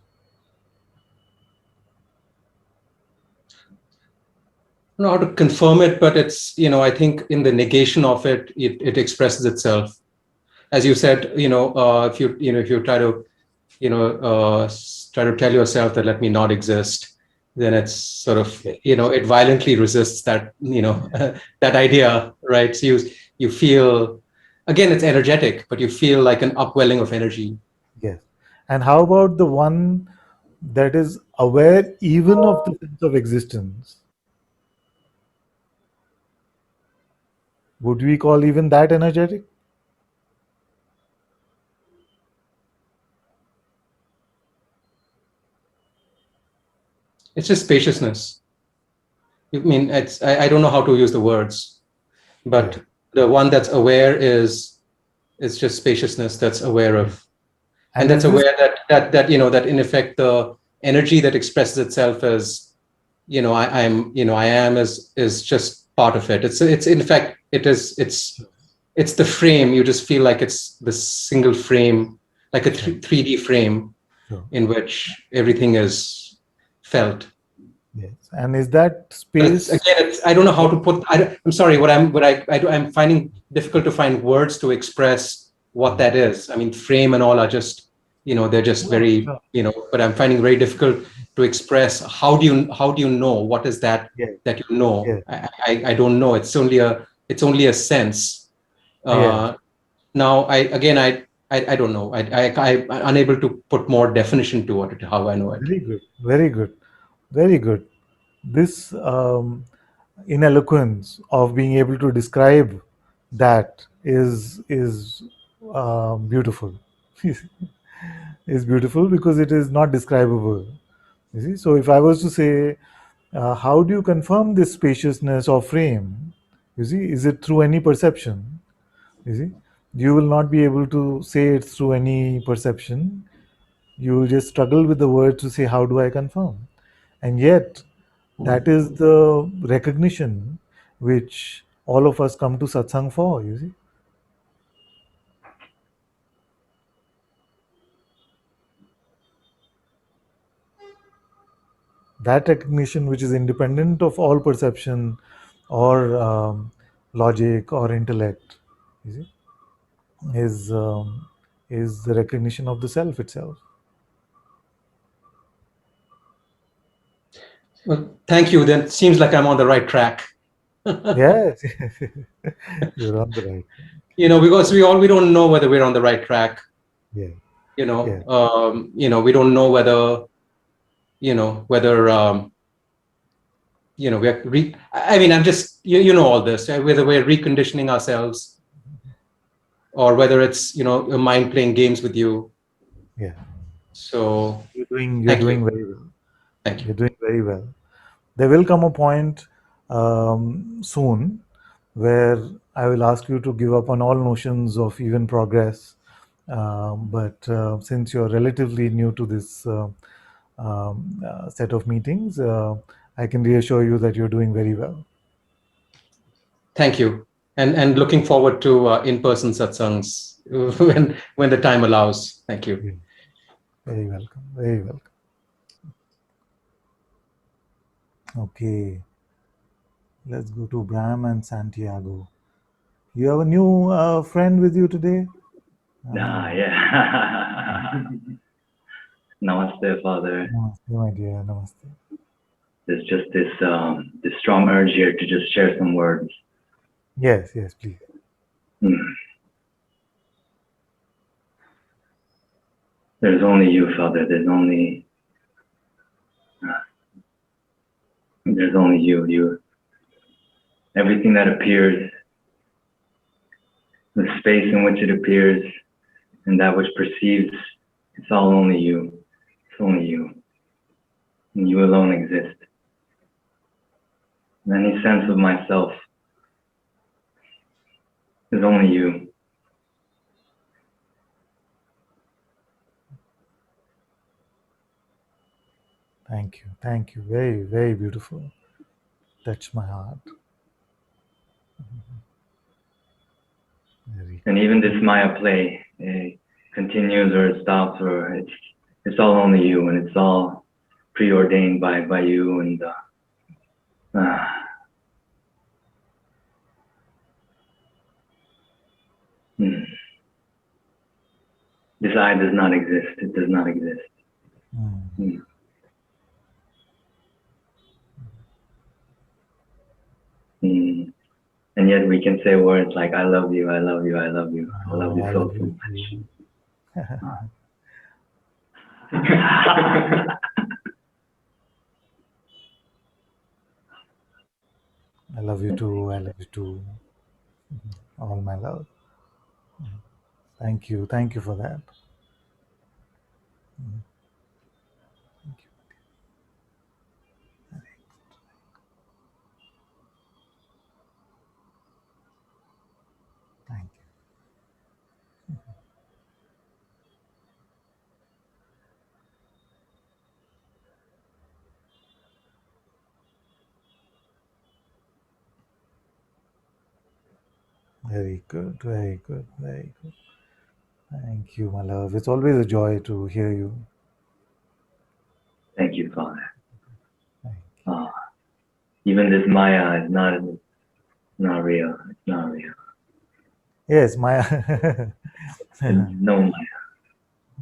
I don't know how to confirm it, but it's, I think in the negation of it, it expresses itself. As you said, if you try to, try to tell yourself that let me not exist, then it's sort of, it violently resists that, that idea, right? So you feel, again, it's energetic, but you feel like an upwelling of energy. Yes. And how about the one that is aware even of the sense of existence? Would we call even that energetic? It's just spaciousness. I mean, I don't know how to use the words, Yes. but the one that's aware is just spaciousness that's aware of, and And that's is this, aware that in effect the energy that expresses itself as, I am is just part of it. It's in fact it's the frame. You just feel like it's the single frame, like a sure, 3D frame sure. in which everything is felt. Yes. And is that But it's, space? again, I don't know how to put. I'm sorry. I'm finding difficult to find words to express what that is. I mean, frame and all are just, they're just Sure, very, sure. But I'm finding very difficult to express. How do you know what is that Yes, that you know? yes, I don't know. It's only a sense. yes. Uh, Now, I don't know. I'm unable to put more definition to it. How I know it. Very good, very good, very good. This ineloquence of being able to describe that is beautiful. Is beautiful because it is not describable. You see, so if I was to say, how do you confirm this spaciousness of frame? You see, is it through any perception? You see, you will not be able to say it through any perception. You will just struggle with the word to say, how do I confirm? And yet, that is the recognition which all of us come to satsang for, you see. That recognition which is independent of all perception or logic or intellect, you see, is um, is the recognition of the self itself. Well, thank you. Then it seems like I'm on the right track. Yes, you're on the right. Because we don't know whether we're on the right track. Yeah. We don't know whether we're I'm just all this, whether we're reconditioning ourselves or whether it's your mind playing games with you. Yeah. So You're thank you. doing very well. Thank you. You're doing very well. There will come a point soon where I will ask you to give up on all notions of even progress. But since you're relatively new to this set of meetings, I can reassure you that you're doing very well. Thank you. And looking forward to in-person satsangs when the time allows. Thank you. Yeah. Very welcome. Very welcome. Okay. Let's go to Bram and Santiago. You have a new friend with you today? Yeah. Namaste, Father. Namaste, my dear. Namaste. There's just this strong urge here to just share some words. Yes, please. There's only you, Father. There's only you. Everything that appears, the space in which it appears, and that which perceives, it's all only you. It's only you. And you alone exist. And any sense of myself is only you. Thank you. Thank you. Very, very beautiful. Touched my heart. Very. And even this Maya play continues or it stops, or it's all only you, and it's all preordained by you. And this I does not exist. It does not exist. And yet we can say words like "I love you, I love you, I love you, I love you so much." I love you too. I love you too. All my love. Thank you. Thank you for that. Thank you. Thank you. Very good. Very good. Very good. Thank you, my love. It's always a joy to hear you. Thank you, Father. Thank you. Even this Maya is not real. It's not real. Yes, Maya. No Maya.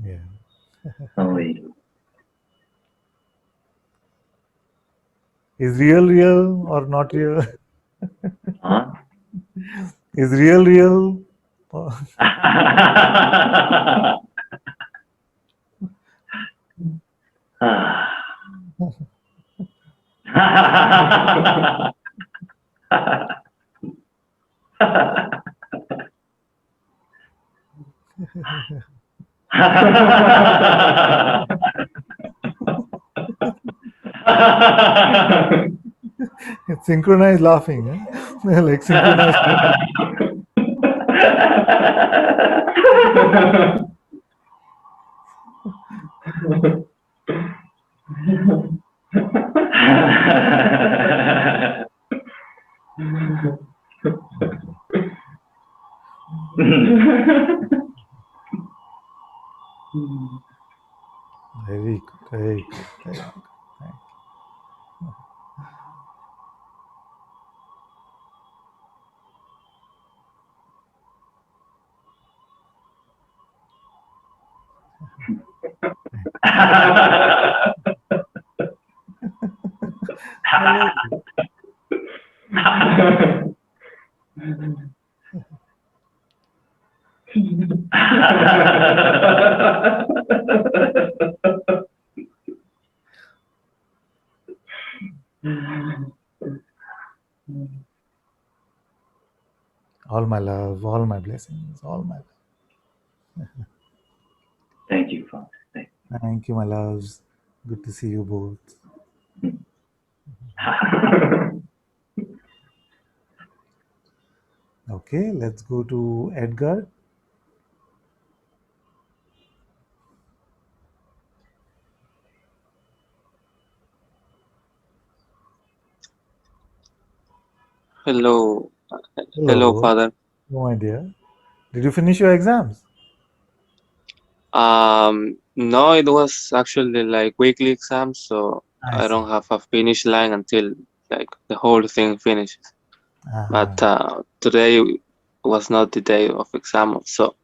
Yeah. Only you. Is real or not real? Huh? Is real? It's synchronized laughing, eh? Like synchronized. Very good. Very good. Very good. Thank All my love, all my blessings, all my love. Thank you, Father. Thank you, my loves. Good to see you both. Okay, let's go to Edgar. Hello, hello, Hello. Father. Oh, my dear. Did you finish your exams? No, it was actually like weekly exams, so I I see. don't have a finish line until like the whole thing finishes. But today was not the day of exam, so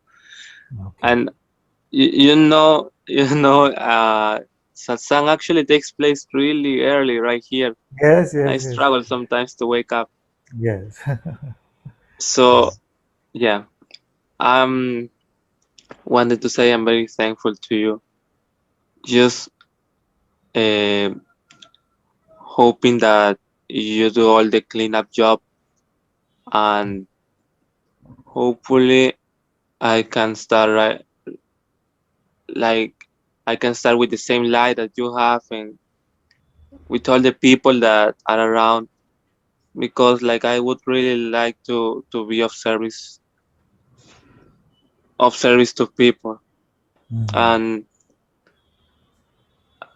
Okay. and satsang actually takes place really early right here. Yes, I yes, yes. struggle sometimes to wake up. Yes. So yeah, I'm wanted to say I'm very thankful to you. Just uh, hoping that you do all the cleanup job, and hopefully I can start like I can start with the same light that you have and with all the people that are around, because like I would really like to be of service to people. And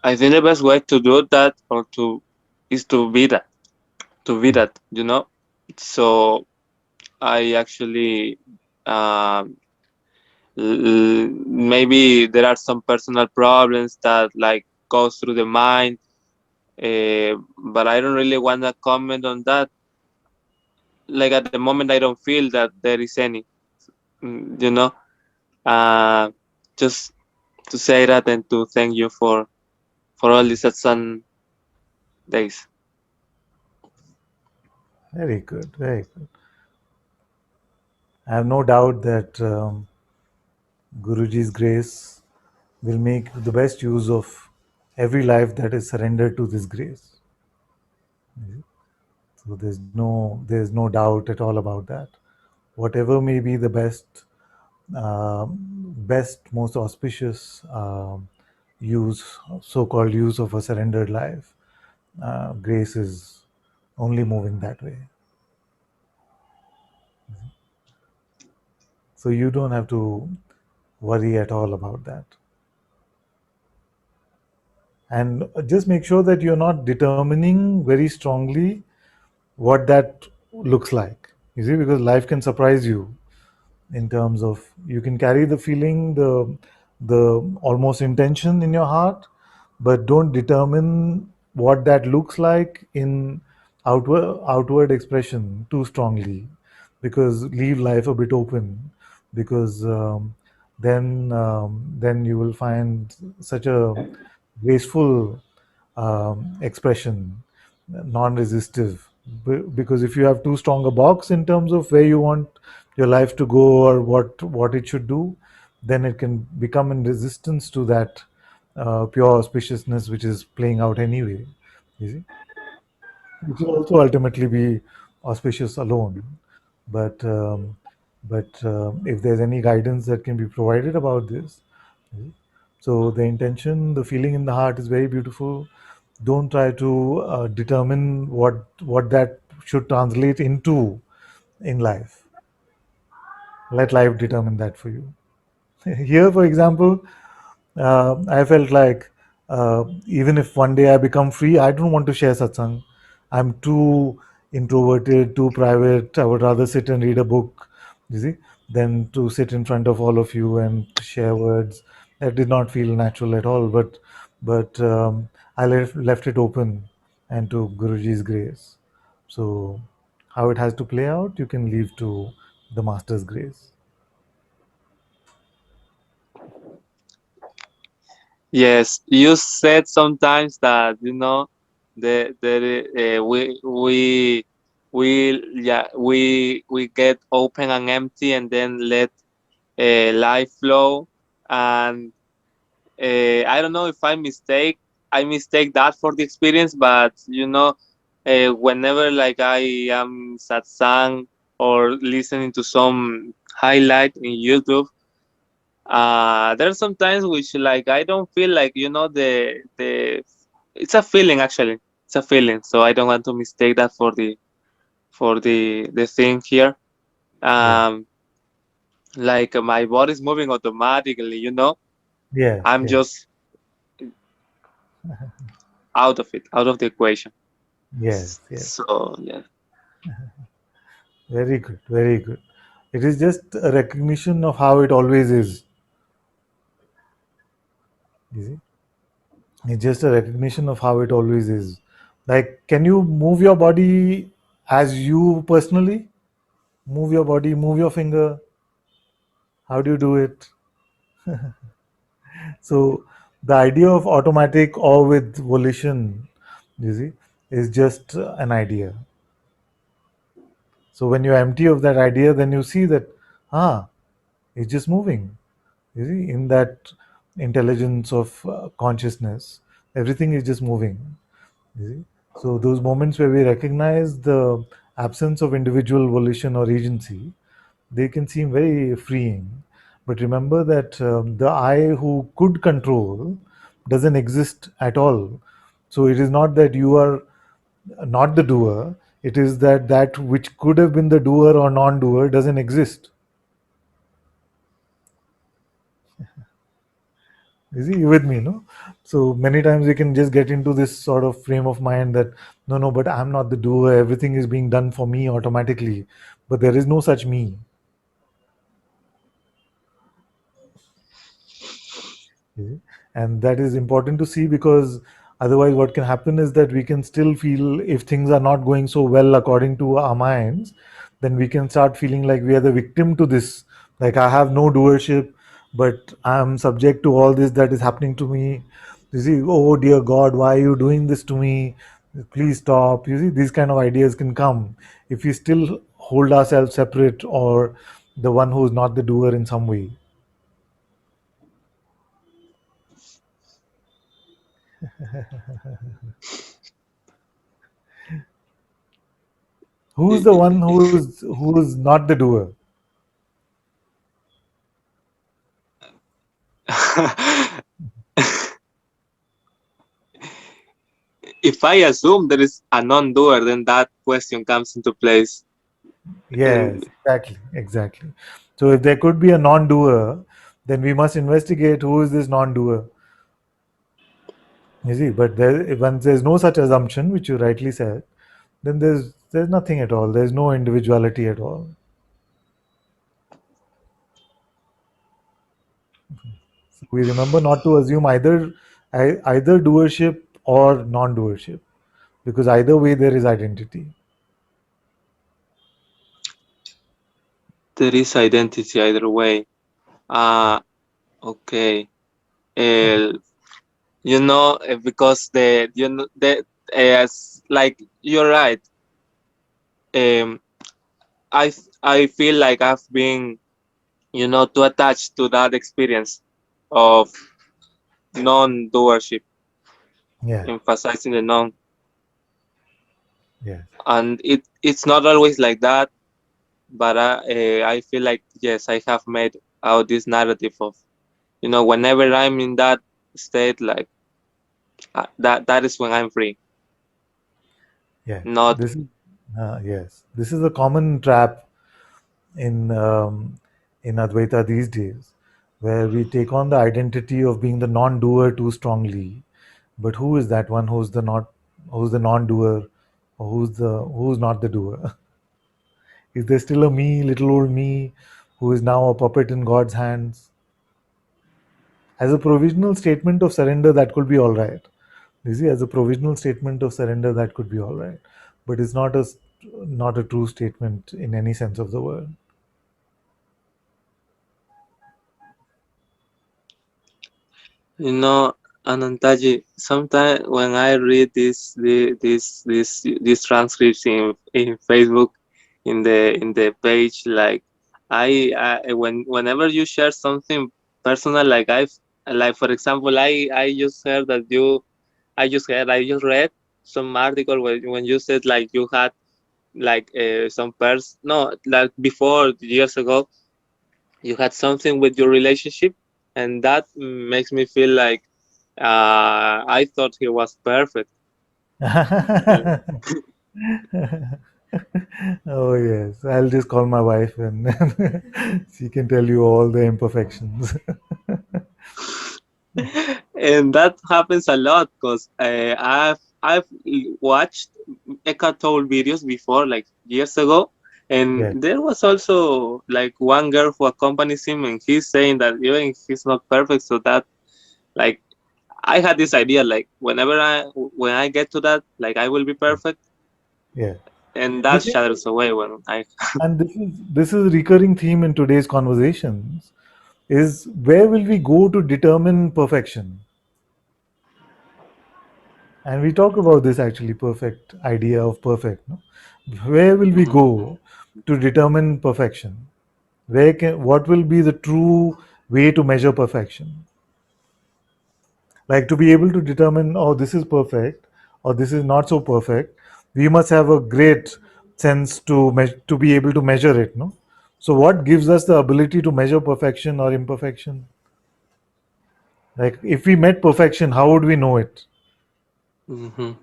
I think the best way to do that or to is to be that. So I actually um maybe there are some personal problems that like goes through the mind, but I don't really want to comment on that. Like at the moment I don't feel that there is any. mm, you know uh just to say that and to thank you for all these satsang days. Very good, very good. I have no doubt that Guruji's grace will make the best use of every life that is surrendered to this grace. So there's no doubt at all about that. Whatever may be the best, most auspicious use, so-called use of a surrendered life, grace is only moving that way. So you don't have to worry at all about that. And just make sure that you're not determining very strongly what that looks like. You see, because life can surprise you in terms of you can carry the feeling, the almost intention in your heart, but don't determine what that looks like in outward expression too strongly, because leave life a bit open, because then you will find such a graceful expression, non-resistive. Because if you have too strong a box in terms of where you want your life to go or what it should do, then it can become in resistance to that pure auspiciousness which is playing out anyway. You see, which will also ultimately be auspicious alone. But if there's any guidance that can be provided about this, so the intention, the feeling in the heart is very beautiful. Don't try to determine what that should translate into in life. Let life determine that for you. Here, for example, I felt like even if one day I become free, I don't want to share satsang. I'm too introverted, too private. I would rather sit and read a book, you see, than to sit in front of all of you and share words. That did not feel natural at all. But I left it open and to Guruji's grace. So how it has to play out, you can leave to the Master's grace. Yes, you said sometimes that we get open and empty and then let life flow. and I don't know if I mistake that for the experience, but whenever like I am satsang or listening to some highlight in YouTube, there's sometimes which like I don't feel like the it's a feeling actually. It's a feeling, so I don't want to mistake that for the thing here. Yeah. Um, like my body's moving automatically, Yes. I'm Yes. just out of it, out of the equation. Yes. Yes. So yeah. Very good. Very good. It is just a recognition of how it always is. You see, it's just a recognition of how it always is. Like, can you move your body as you personally? Move your body, move your finger. How do you do it? So, the idea of automatic or with volition, you see, is just an idea. So, when you're empty of that idea, then you see that, ah, it's just moving. You see, in that intelligence of consciousness, everything is just moving. You see? So those moments where we recognize the absence of individual volition or agency, they can seem very freeing. But remember that the I who could control doesn't exist at all. So it is not that you are not the doer. It is that that which could have been the doer or non-doer doesn't exist. Is you with me, no? So many times we can just get into this sort of frame of mind that no, no, but I'm not the doer. Everything is being done for me automatically, but there is no such me. Okay. And that is important to see because otherwise, what can happen is that we can still feel if things are not going so well according to our minds, then we can start feeling like we are the victim to this. Like, I have no doership, but I'm subject to all this that is happening to me. You see, oh dear God, why are you doing this to me? Please stop. You see, these kind of ideas can come if we still hold ourselves separate or the one who is not the doer in some way. Who's the one who's not the doer? If I assume there is a non-doer, then that question comes into place. Yes, And exactly, exactly. So if there could be a non-doer, then we must investigate who is this non-doer. You see, but once there's no such assumption, which you rightly said, then there's nothing at all. There's no individuality at all. So we remember not to assume either doership or non-doership, because either way there is identity. there is identity either way. Okay. Uh, because like you're right. Um, I feel like I've been, too attached to that experience of non-doership, Yeah, emphasizing the non, yeah, and it's not always like that. But I feel like yes, I have made out this narrative of, whenever I'm in that state, like that is when I'm free. yeah. Not This is yes. This is a common trap in Advaita these days, where we take on the identity of being the non-doer too strongly. But who is that one who's the non-doer, or who's not the doer? Is there still a me, little old me, who is now a puppet in God's hands? As a provisional statement of surrender, that could be all right. You see, as a provisional statement of surrender, that could be all right. But it's not a true statement in any sense of the word. you know Anantaji. Sometimes when I read these transcripts in Facebook, in the page, like whenever you share something personal, like like for example, I just heard that I just read some article when you said like you had like some person, no, like before years ago, you had something with your relationship, and that makes me feel like I thought he was perfect. Oh yes, I'll just call my wife and she can tell you all the imperfections. And that happens a lot because I've watched Eckhart Tolle videos before, like years ago, Yes. and there was also like one girl who accompanies him, and he's saying that even he's not perfect, so that like I had this idea like when I get to that, like I will be perfect, Yeah. and The that thing, shatters away when I. and this is a recurring theme in today's conversations, is where will we go to determine perfection? And we talk about this actually, perfect idea of perfect. No? Where will we Mhm. go to determine perfection? What will be the true way to measure perfection? Like to be able to determine, oh, this is perfect or this is not so perfect, we must have a great sense to be able to measure it. No, so what gives us the ability to measure perfection or imperfection? Like if we met perfection, how would we know it? Mhm.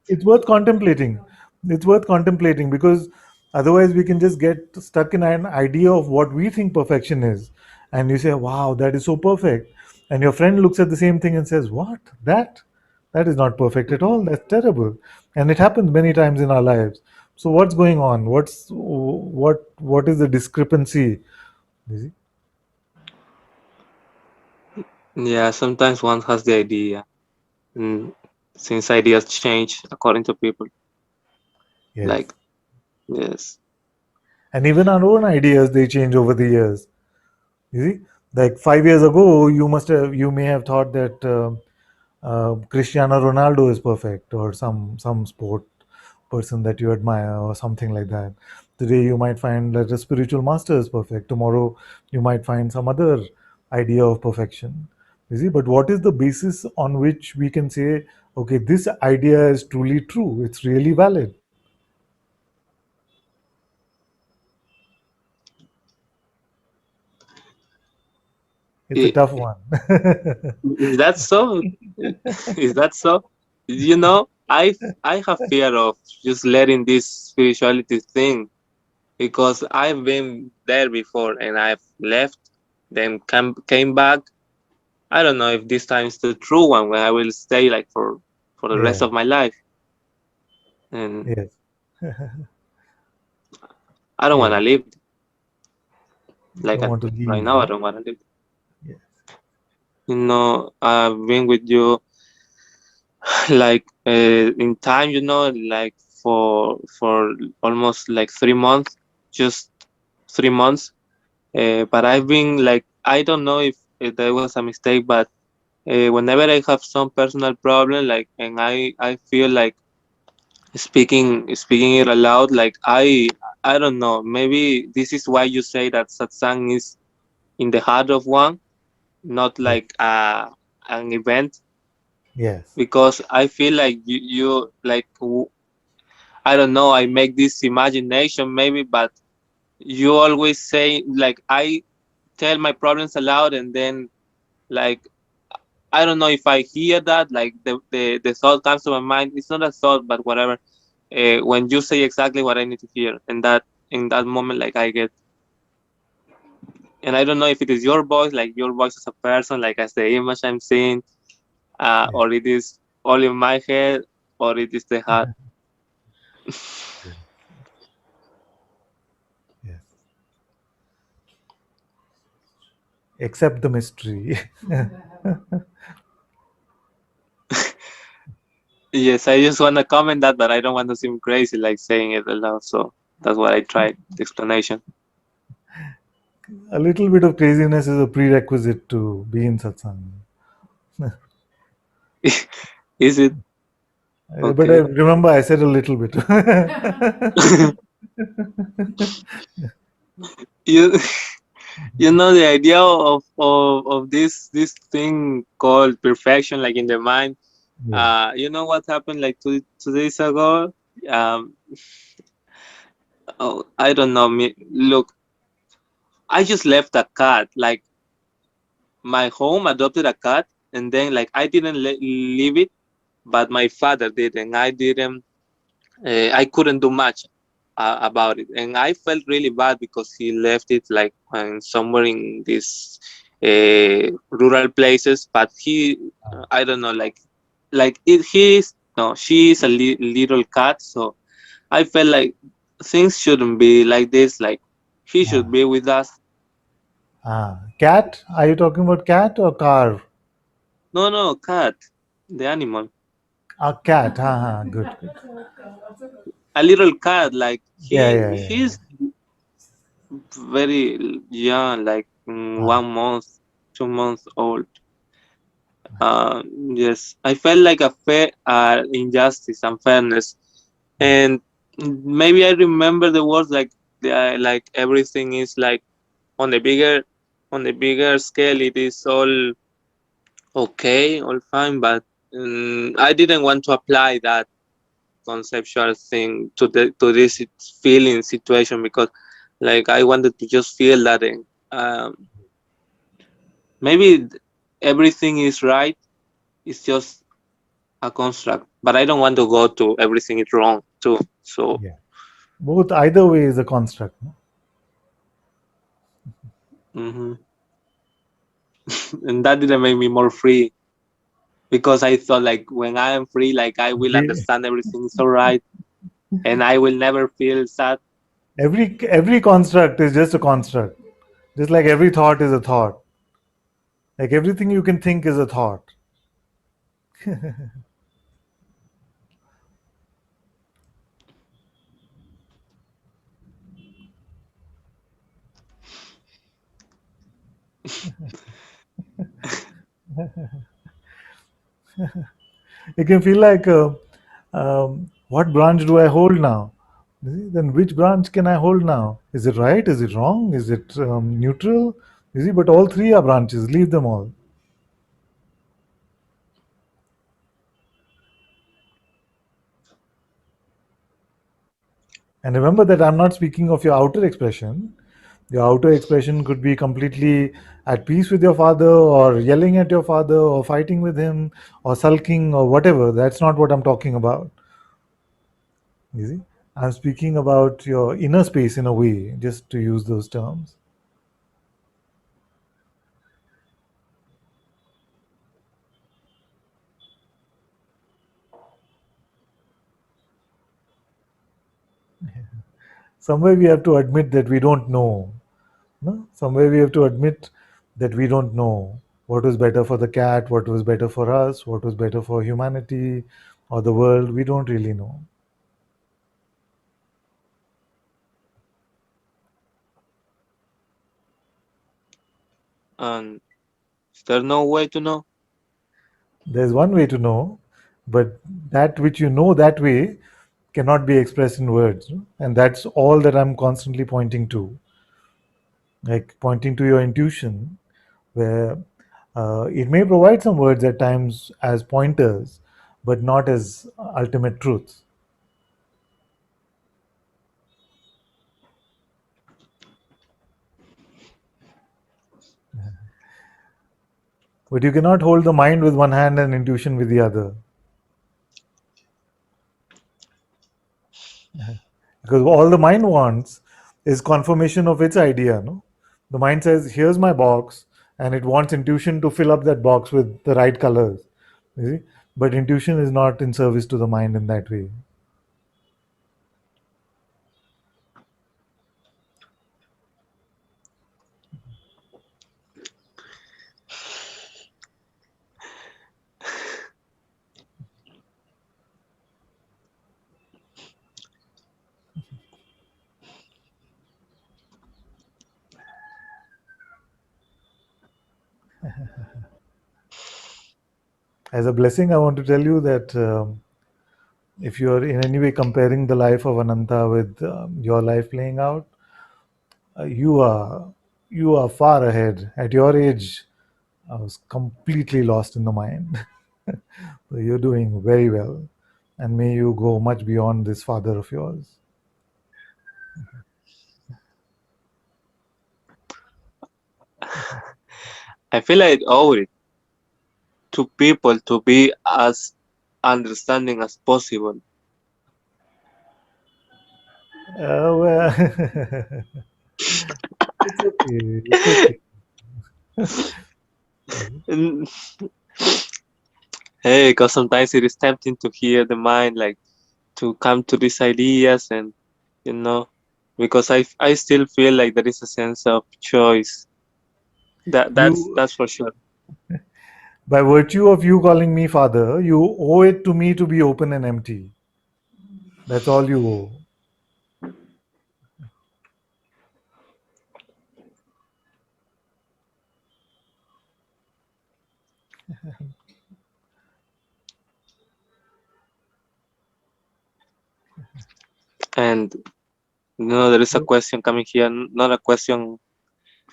It's worth contemplating. It's worth contemplating because otherwise we can just get stuck in an idea of what we think perfection is. And you say, wow, that is so perfect. And your friend looks at the same thing and says, what? That is not perfect at all. That's terrible. And it happens many times in our lives. So what's going on? What is the discrepancy? You see? Yeah, sometimes one has the idea, and since ideas change according to people, Yes. like yes. And even our own ideas, they change over the years. You see, like 5 years ago, you may have thought that Cristiano Ronaldo is perfect, or some sport person that you admire, or something like that. Today, you might find that a spiritual master is perfect. Tomorrow, you might find some other idea of perfection. You see, but what is the basis on which we can say, okay, this idea is truly true? It's really valid. It's a I- tough one. Is that so? Is that so? You know, I have fear of just letting this spirituality thing because I've been there before and I've left, then came back. I don't know if this time is the true one where I will stay like for the rest Yeah. of my life, and Yes. I don't want Yeah. to live like Don't want to right leave. now. I No? don't want to live. Yeah. You know, I've been with you like in time, you know, like for almost like 3 months, just 3 months. But I've been like I don't know if there was a mistake, but whenever I have some personal problem, like and I feel like speaking it aloud, like I don't know, maybe this is why you say that satsang is in the heart of one, not Yes. like an event, Yes. because I feel like you like I don't know, I make this imagination maybe, but you always say like I tell my problems aloud, and then like I don't know if I hear that, like the thought comes to my mind. It's not a thought, but whatever. When you say exactly what I need to hear, and that in that moment, like I get, and I don't know if it is your voice, like your voice as a person, like as the image I'm seeing, Yes. or it is all in my head, or it is the heart. Yes. Yes. Accept the mystery. Yes, I just want to comment that, but I don't want to seem crazy, like saying it aloud. So that's what I tried. The explanation. A little bit of craziness is a prerequisite to be in satsang. Is it But I okay? remember I said a little bit. you you know the idea of this thing called perfection, like in the mind. Yeah. You know what happened like 2 days ago? Um, oh, I don't know. Me, look, I just left a cat. Like my home adopted a cat, and then like I didn't leave it, but my father did, and I didn't. I couldn't do much about it, and I felt really bad because he left it like somewhere in these rural places. But he, I don't know, like it. He is no, she is a little cat, so I felt like things shouldn't be like this. Like he should Ah. be with us. Cat? Are you talking about cat or car? No, no, cat, the animal, A cat. Good, good. a little cat. Like Yeah, yeah, yeah. he's very young, like Ah, 1 month, 2 months old. Uh, yes, I felt like a fair injustice, unfairness, and maybe I remember the words like everything is like on the bigger on the bigger scale. It is all okay, all fine, but I didn't want to apply that conceptual thing to this feeling situation because like I wanted to just feel that maybe everything is right. It's just a construct, but I don't want to go to everything is wrong too. So, yeah. Both, either way is a construct. No? mhm. And that didn't make me more free because I thought like when I am free, like I will We, understand everything is alright, and I will never feel sad. every construct is just a construct. Just like every thought is a thought. Like everything you can think is a thought. It can feel like, what branch do I hold now? Then which branch can I hold now? Is it right? Is it wrong? Is it neutral? You see, but all three are branches. Leave them all. And remember that I'm not speaking of your outer expression. Your outer expression could be completely at peace with your father, or yelling at your father, or fighting with him, or sulking, or whatever. That's not what I'm talking about. You see? I'm speaking about your inner space in a way, just to use those terms. Somewhere we have to admit that we don't know. No? Somewhere we have to admit that we don't know what was better for the cat, what was better for us, what was better for humanity or the world. We don't really know. And is there no way to know? There's one way to know, but that which you know that way cannot be expressed in words. No? And that's all that I'm constantly pointing to. Like pointing to your intuition, where it may provide some words at times as pointers, but not as ultimate truths. But you cannot hold the mind with one hand and intuition with the other. Because all the mind wants is confirmation of its idea. No? The mind says, here's my box, and it wants intuition to fill up that box with the right colors. You see? But intuition is not in service to the mind in that way. As a blessing, I want to tell you that if you are in any way comparing the life of Ananta with your life playing out, you are far ahead. At your age, I was completely lost in the mind. So you're doing very well, and may you go much beyond this father of yours. I feel like I owe it to people to be as understanding as possible. Well, it's okay. It's okay. Mm, hey, because sometimes it is tempting to hear the mind, like to come to these ideas, and you know, because I still feel like there is a sense of choice. You, That's for sure. by virtue of you calling me father, you owe it to me to be open and empty. That's all you owe. And there is a question coming here, not a question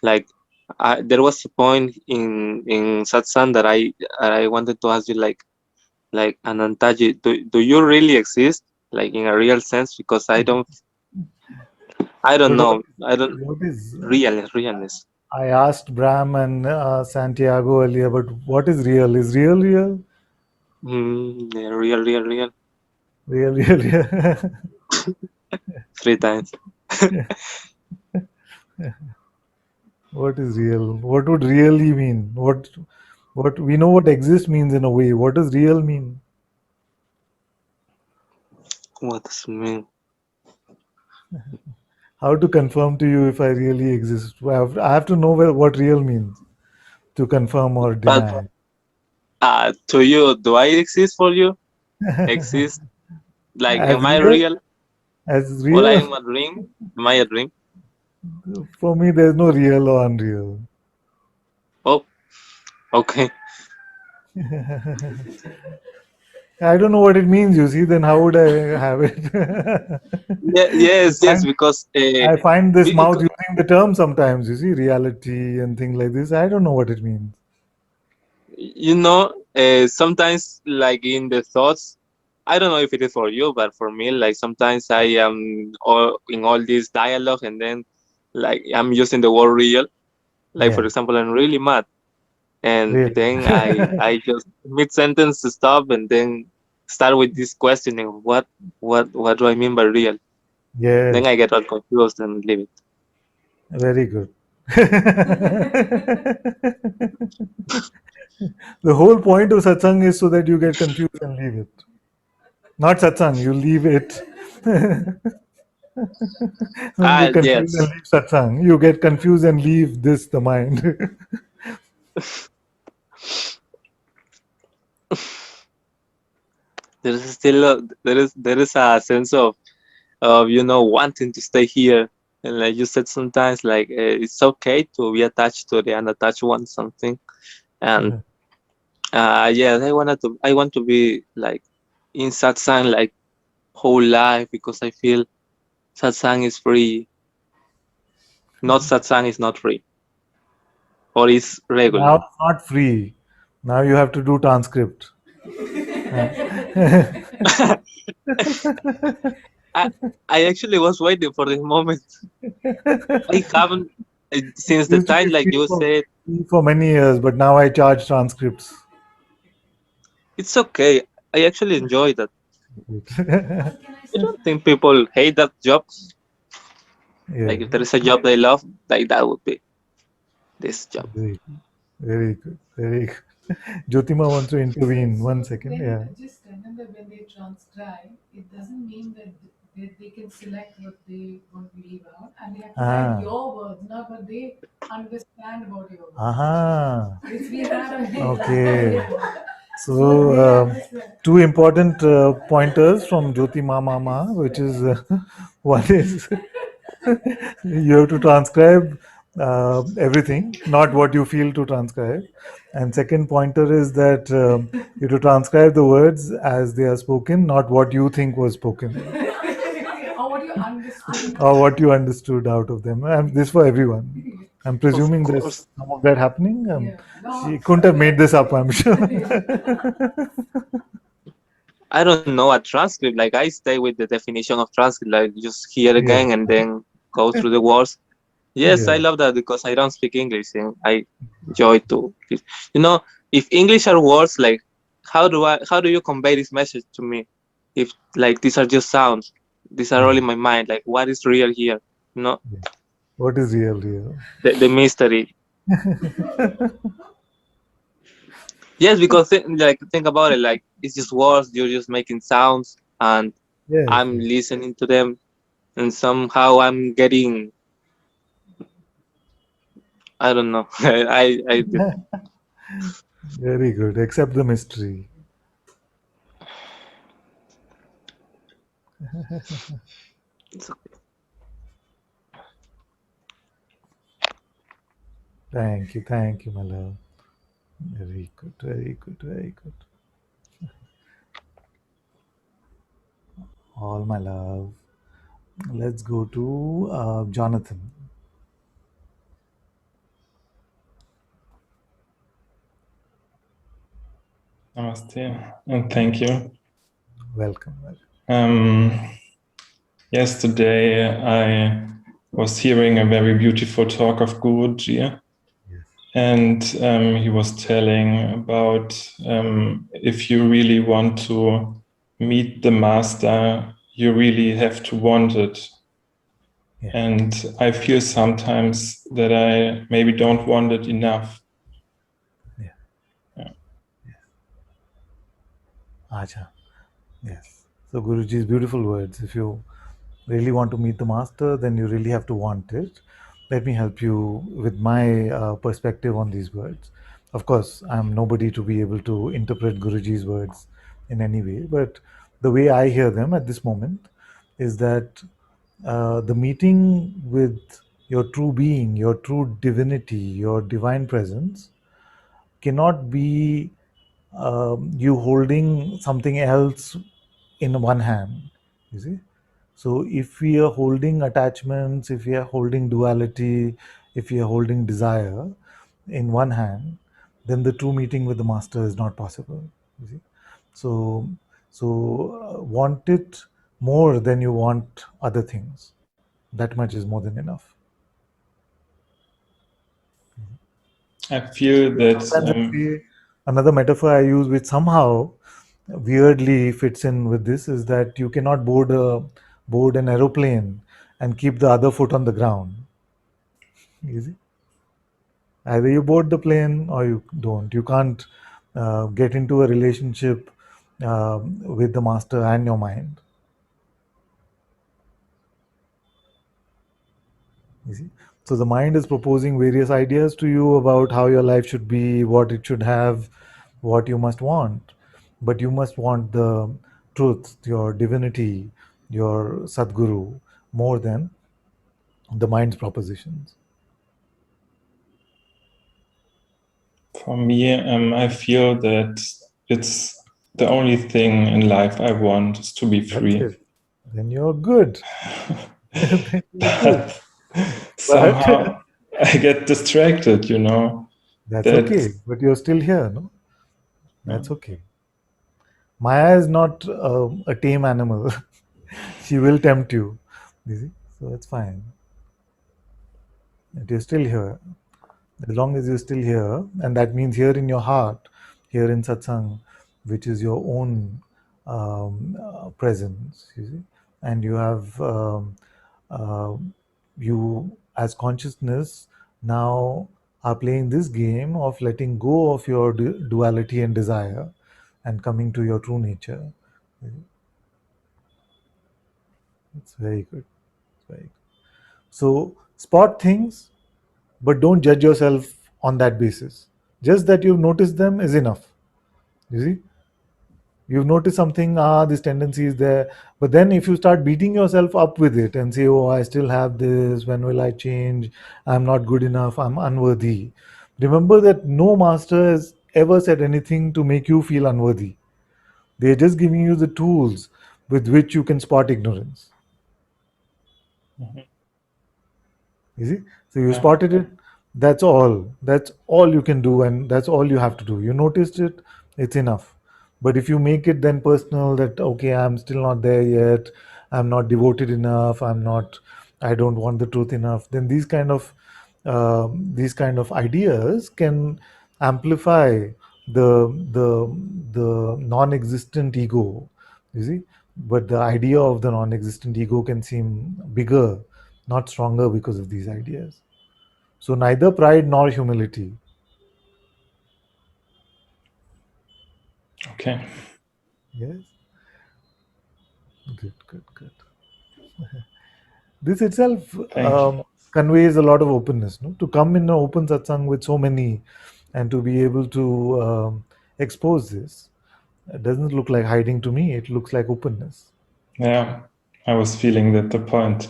like there was a point in satsang that I wanted to ask you, like Anantaji, do you really exist, like in a real sense? Because I don't But know, I don't what is? realness. I asked Bram and Santiago earlier, but what is real? Is real real? Yeah, real, Real real real? 3 times. What is real? What would really mean? What we know what exist means in a way. What does real mean? What does it mean? How to confirm to you if I really exist? I have to know what real means to confirm or But deny. to you, do I exist for you? Exist? Like, As am I real real? as Or I real, am a dream? Am I a dream? for me, there's no real or unreal. Oh, okay. I don't know what it means. You see, then how would I have it? Yeah, I yes, find because I find this mouth because using the term sometimes. You see, reality and things like this. I don't know what it means. sometimes like in the thoughts, I don't know if it is for you, but for me, like sometimes I am in all this dialogue, and then like I'm using the word real. Like for Yeah, example, I'm really mad, and really. then I just mid sentence stop, and then start with this questioning, what do I mean by real? Then Yes, I get all confused and leave it. very good. The whole point of satsang is so that you get confused and leave it. Not satsang, you leave it. Don't get confused and Yes, leave satsang. You get confused and leave this, the mind. there is still there is a sense of wanting to stay here, and like you said, sometimes like it's okay to be attached to the unattached one, something. And yes, I want to be like in satsang like whole life, because I feel satsang is free. Not satsang is not free, or is Now regular. it's not free. Now you have to do transcript. I I actually was waiting for this moment. I haven't since It the used to be time like you said. free for many years, but now I charge transcripts. It's okay. I actually enjoy that. I don't think people hate that job. Yeah, Like if there is a job they love, like that would be this job. very, very good, very good. Jyotima wants to intervene. One second. Yeah. Just remember, when they transcribe, it doesn't mean that they can select what they want to leave out, and they have to write your words, not what they understand about your words. Aha. It's we have a Okay. So So, they understand. two important pointers from Jyotima Mama, which is one is you have to transcribe everything, not what you feel to transcribe. And second pointer is that you have to transcribe the words as they are spoken, not what you think was spoken. Or what you understand. or what you understood out of them. And this for everyone. I'm Of presuming there's course. some of that happening. She couldn't have made this up, I'm sure. I don't know a transcript. Like I stay with the definition of transcript, like just hear Yeah, again and then go through the words. Yes, I yeah, love that because I don't speak English and I enjoy to. You know, if English are words, like how do you convey this message to me? If like these are just sounds, these are all yeah, in my mind. Like what is real here? You know, yeah. What is real, real? the mystery. Yes, because think about it. Like it's just words. You're just making sounds, and Yes, I'm yes. listening to them, and somehow I'm getting. I don't know. I Very good. Accept the mystery. Thank you, my love. Very good, very good, very good. All my love. Let's go to Jonathan. Namaste, and thank you. Welcome. Yesterday, I was hearing a very beautiful talk of Guruji, Yes. and he was telling about if you really want to meet the master, you really have to want it. Yeah. And I feel sometimes that I maybe don't want it enough. Yeah. Yeah. Acha. Yes. So Guruji's beautiful words. If you really want to meet the master, then you really have to want it. Let me help you with my perspective on these words. Of course, I'm nobody to be able to interpret Guruji's words in any way, but the way I hear them at this moment is that the meeting with your true being, your true divinity, your divine presence cannot be you holding something else in one hand. You see? So if we are holding attachments, if we are holding duality, if we are holding desire in one hand, then the true meeting with the master is not possible. You see? So, want it more than you want other things. That much is more than enough. I feel that Sometimes I see another metaphor I use, which somehow weirdly fits in with this, is that you cannot board an aeroplane and keep the other foot on the ground. Easy. Either you board the plane or you don't. You can't get into a relationship with the master and your mind. You see? So the mind is proposing various ideas to you about how your life should be, what it should have, what you must want. But you must want the truth, your divinity, your Sadguru, more than the mind's propositions. for me, I feel that it's the only thing in life I want is to be That's free. it. Then you're good. Then you're good. But But somehow I get distracted, you know, that's that okay. But you're still here, no? That's okay. Maya is not a tame animal. She will tempt you. You see? So it's fine. But you're still here. As long as you're still here, and that means here in your heart, here in Satsang, which is your own presence, you see, and you have uh, you as consciousness now are playing this game of letting go of your duality and desire and coming to your true nature. It's very good. It's very good. So spot things, but don't judge yourself on that basis. Just that you've noticed them is enough. You see, you've noticed something, this tendency is there, but then if you start beating yourself up with it and say, oh, I still have this, when will I change, I'm not good enough, I'm unworthy, remember that no master has ever said anything to make you feel unworthy. They're just giving you the tools with which you can spot ignorance. You see? So you spotted it. That's all. That's all you can do, and that's all you have to do. You noticed it. It's enough. But if you make it then personal, that okay, I'm still not there yet. I'm not devoted enough. I'm not. I don't want the truth enough. Then these kind of ideas can amplify the non-existent ego. You see, but the idea of the non-existent ego can seem bigger, not stronger because of these ideas. So neither pride nor humility. Okay. Yes. Good, good, good. This itself Thank you. conveys a lot of openness. No? To come in an open satsang with so many and to be able to expose this, it doesn't look like hiding to me. It looks like openness. Yeah, I was feeling that the point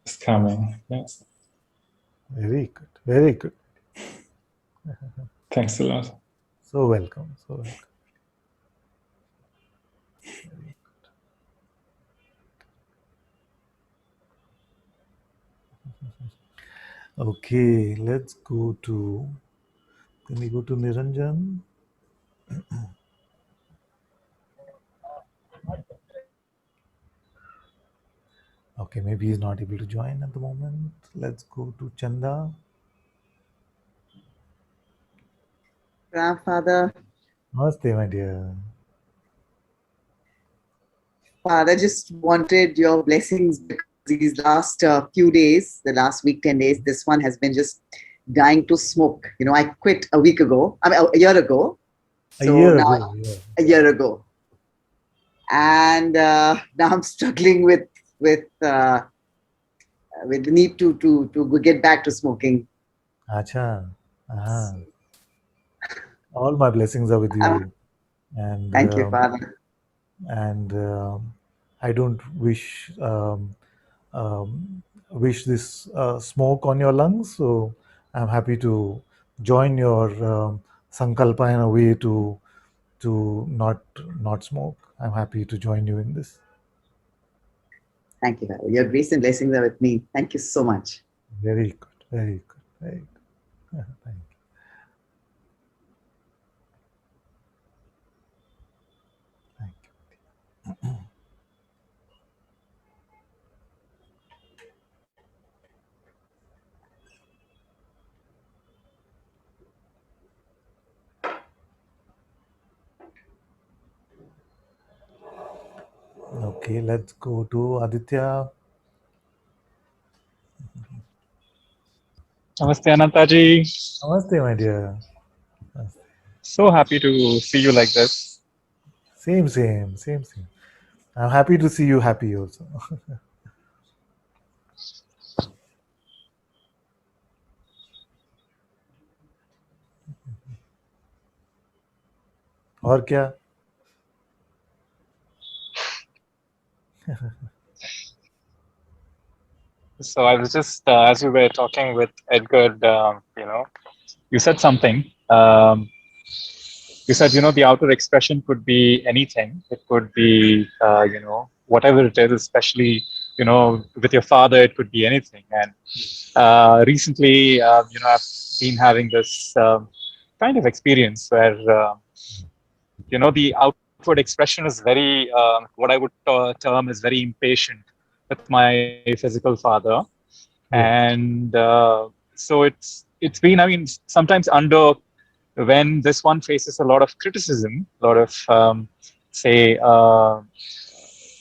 is coming. Yes. Very good. Very good. Thanks a lot. So welcome. So welcome. Okay, let's go to. Can we go to Niranjan? Okay, maybe he's not able to join at the moment. Let's go to Chanda. Grandfather, Namaste, my dear. Father, just wanted your blessings because these last few days, the last week, 10 days, this one has been just dying to smoke. You know, I quit a week ago, I mean, a year ago. A So year now, ago, yeah. a year ago. And now I'm struggling with the need to get back to smoking. Acha. Aha. All my blessings are with you. And Thank you, Father. and I don't wish this smoke on your lungs. So I'm happy to join your sankalpa in a way to not smoke. I'm happy to join you in this. Thank you, Father. Your grace and blessings are with me. Thank you so much. Very good. Very good. Very good. Thank you. Thank you. Okay, let's go to Aditya. Namaste, Ananta-ji. Namaste, my dear. So happy to see you like this. Same, same, same, same. I'm happy to see you happy also. और क्या? So I was just, as you were talking with Edgar, you said something. You said, the outer expression could be anything. It could be, whatever it is, especially, with your father, it could be anything. And recently, I've been having this kind of experience where, the outward expression is very, what I would term is very impatient with my physical father. Yeah. And so it's been, I mean, sometimes under when this one faces a lot of criticism, a lot of, say,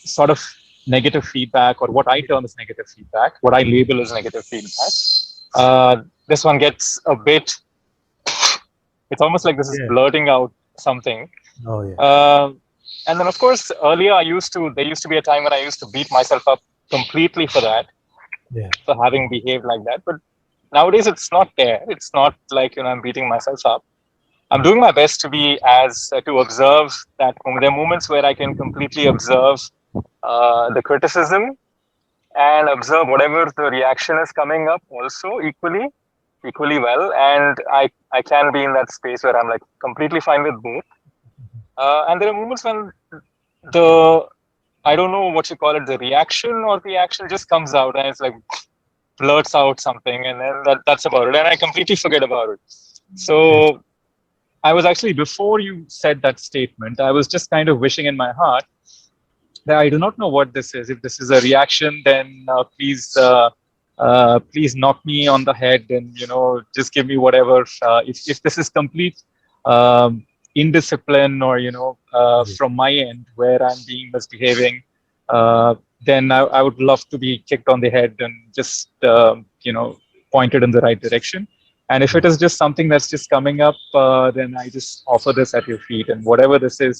sort of negative feedback, or what I term as negative feedback, what I label as negative feedback. This one gets a bit, it's almost like this is Yeah. blurting out something. Oh, yeah. And then, of course, earlier there used to be a time when I used to beat myself up completely for that, Yeah. for having behaved like that. But nowadays, it's not there. It's not like, I'm beating myself up. I'm doing my best to be to observe that moment. There are moments where I can completely observe the criticism and observe whatever the reaction is coming up also equally well. And I can be in that space where I'm like completely fine with both. And there are moments when I don't know what you call it, the reaction or the action just comes out and it's like blurts out something, and then that's about it. And I completely forget about it. So I was actually, before you said that statement, I was just kind of wishing in my heart that I do not know what this is. If this is a reaction, then please knock me on the head and, just give me whatever. If this is complete indiscipline or, from my end where I'm being misbehaving, then I would love to be kicked on the head and just, pointed in the right direction. And if it is just something that's just coming up, then I just offer this at your feet. And whatever this is,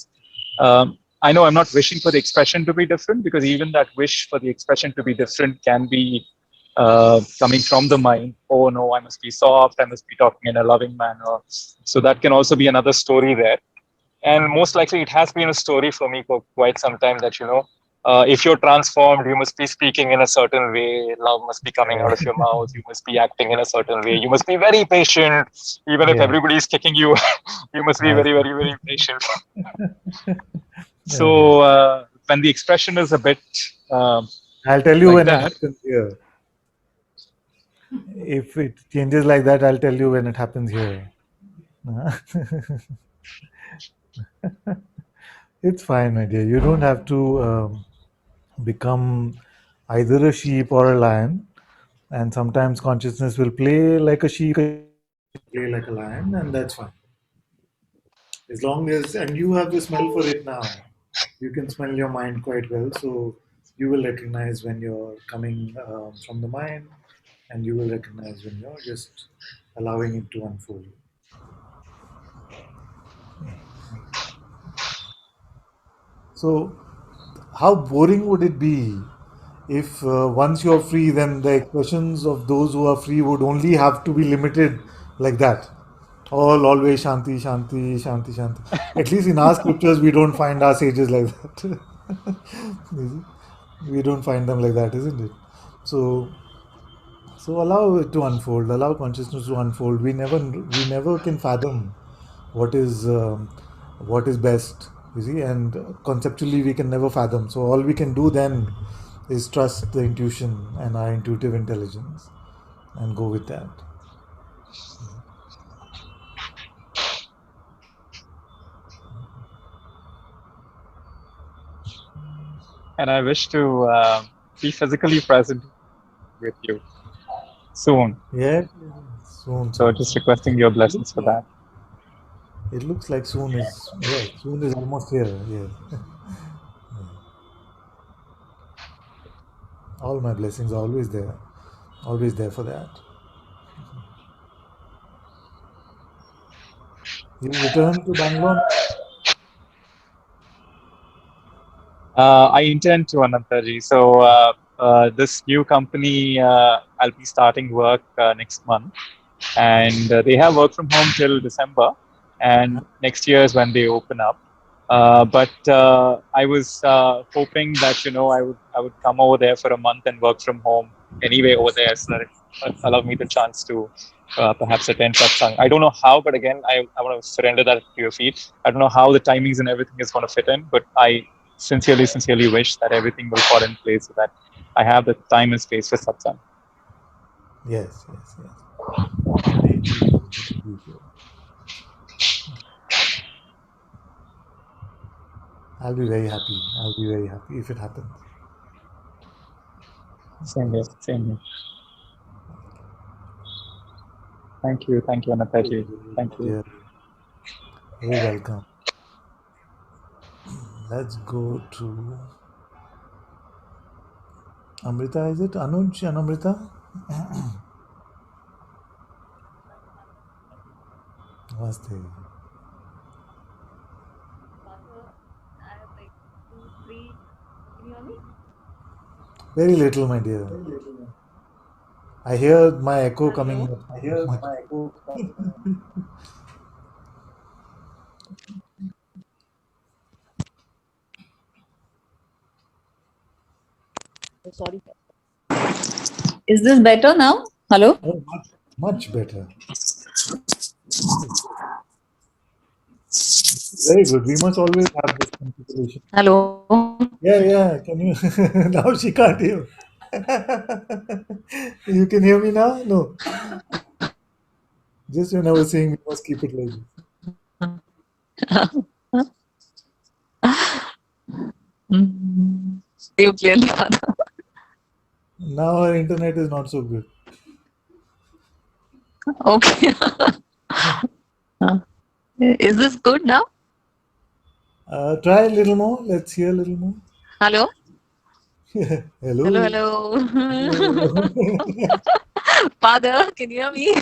I know I'm not wishing for the expression to be different, because even that wish for the expression to be different can be coming from the mind. Oh no, I must be soft, I must be talking in a loving manner. So that can also be another story there. And most likely it has been a story for me for quite some time that, if you're transformed, you must be speaking in a certain way. Love must be coming out of your mouth. You must be acting in a certain way. You must be very patient. Even if everybody is kicking you, you must be very, very, very patient. So when the expression is a bit I'll tell you like when that, it happens here. If it changes like that, I'll tell you when it happens here. It's fine, my dear. You don't have to become either a sheep or a lion. And sometimes consciousness will play like a sheep, play like a lion, and that's fine. As long as, and you have the smell for it now, you can smell your mind quite well. So you will recognize when you're coming from the mind, and you will recognize when you're just allowing it to unfold. So, how boring would it be if once you're free, then the expressions of those who are free would only have to be limited like that? All always Shanti, Shanti, Shanti, Shanti. At least in our scriptures, we don't find our sages like that. We don't find them like that, isn't it? So, so allow it to unfold. Allow consciousness to unfold. We never can fathom what is best. You see, and conceptually we can never fathom. So all we can do then is trust the intuition and our intuitive intelligence, and go with that. and I wish to be physically present with you soon. Yeah, soon, So soon, just soon. requesting your blessings for that. It looks like soon is almost here. Yes. All my blessings are always there for that. You return to Bangalore? I intend to, Anantaji. So this new company, I'll be starting work next month, and they have work from home till December, and next year is when they open up. But I was hoping that I would come over there for a month and work from home anyway over there, so that it would allow me the chance to perhaps attend Satsang. I don't know how, but again, I want to surrender that to your feet. I don't know how the timings and everything is going to fit in, but I sincerely wish that everything will fall in place so that I have the time and space for Satsang. Yes, yes, yes. Indeed, you should. Indeed you should. I'll be very happy. I'll be very happy if it happens. Same here, same here. Thank you, Anantaji. Thank you. Dear, you're welcome. Let's go to Amrita. Is it Anuj and Amrita? Namaste. Very little, my dear. I hear my echo coming much. Sorry. Is this better now? Hello? Oh, much better. Very good. We must always have this consideration. Hello. Yeah. Can you? Now she can't hear. You can hear me now? No. Just when I was saying we must keep it like this. You clearly, Father. Now our internet is not so good. Okay. Is this good now? Try a little more. Let's hear a little more. Hello? Hello. Hello. Hello. Father, can you hear me?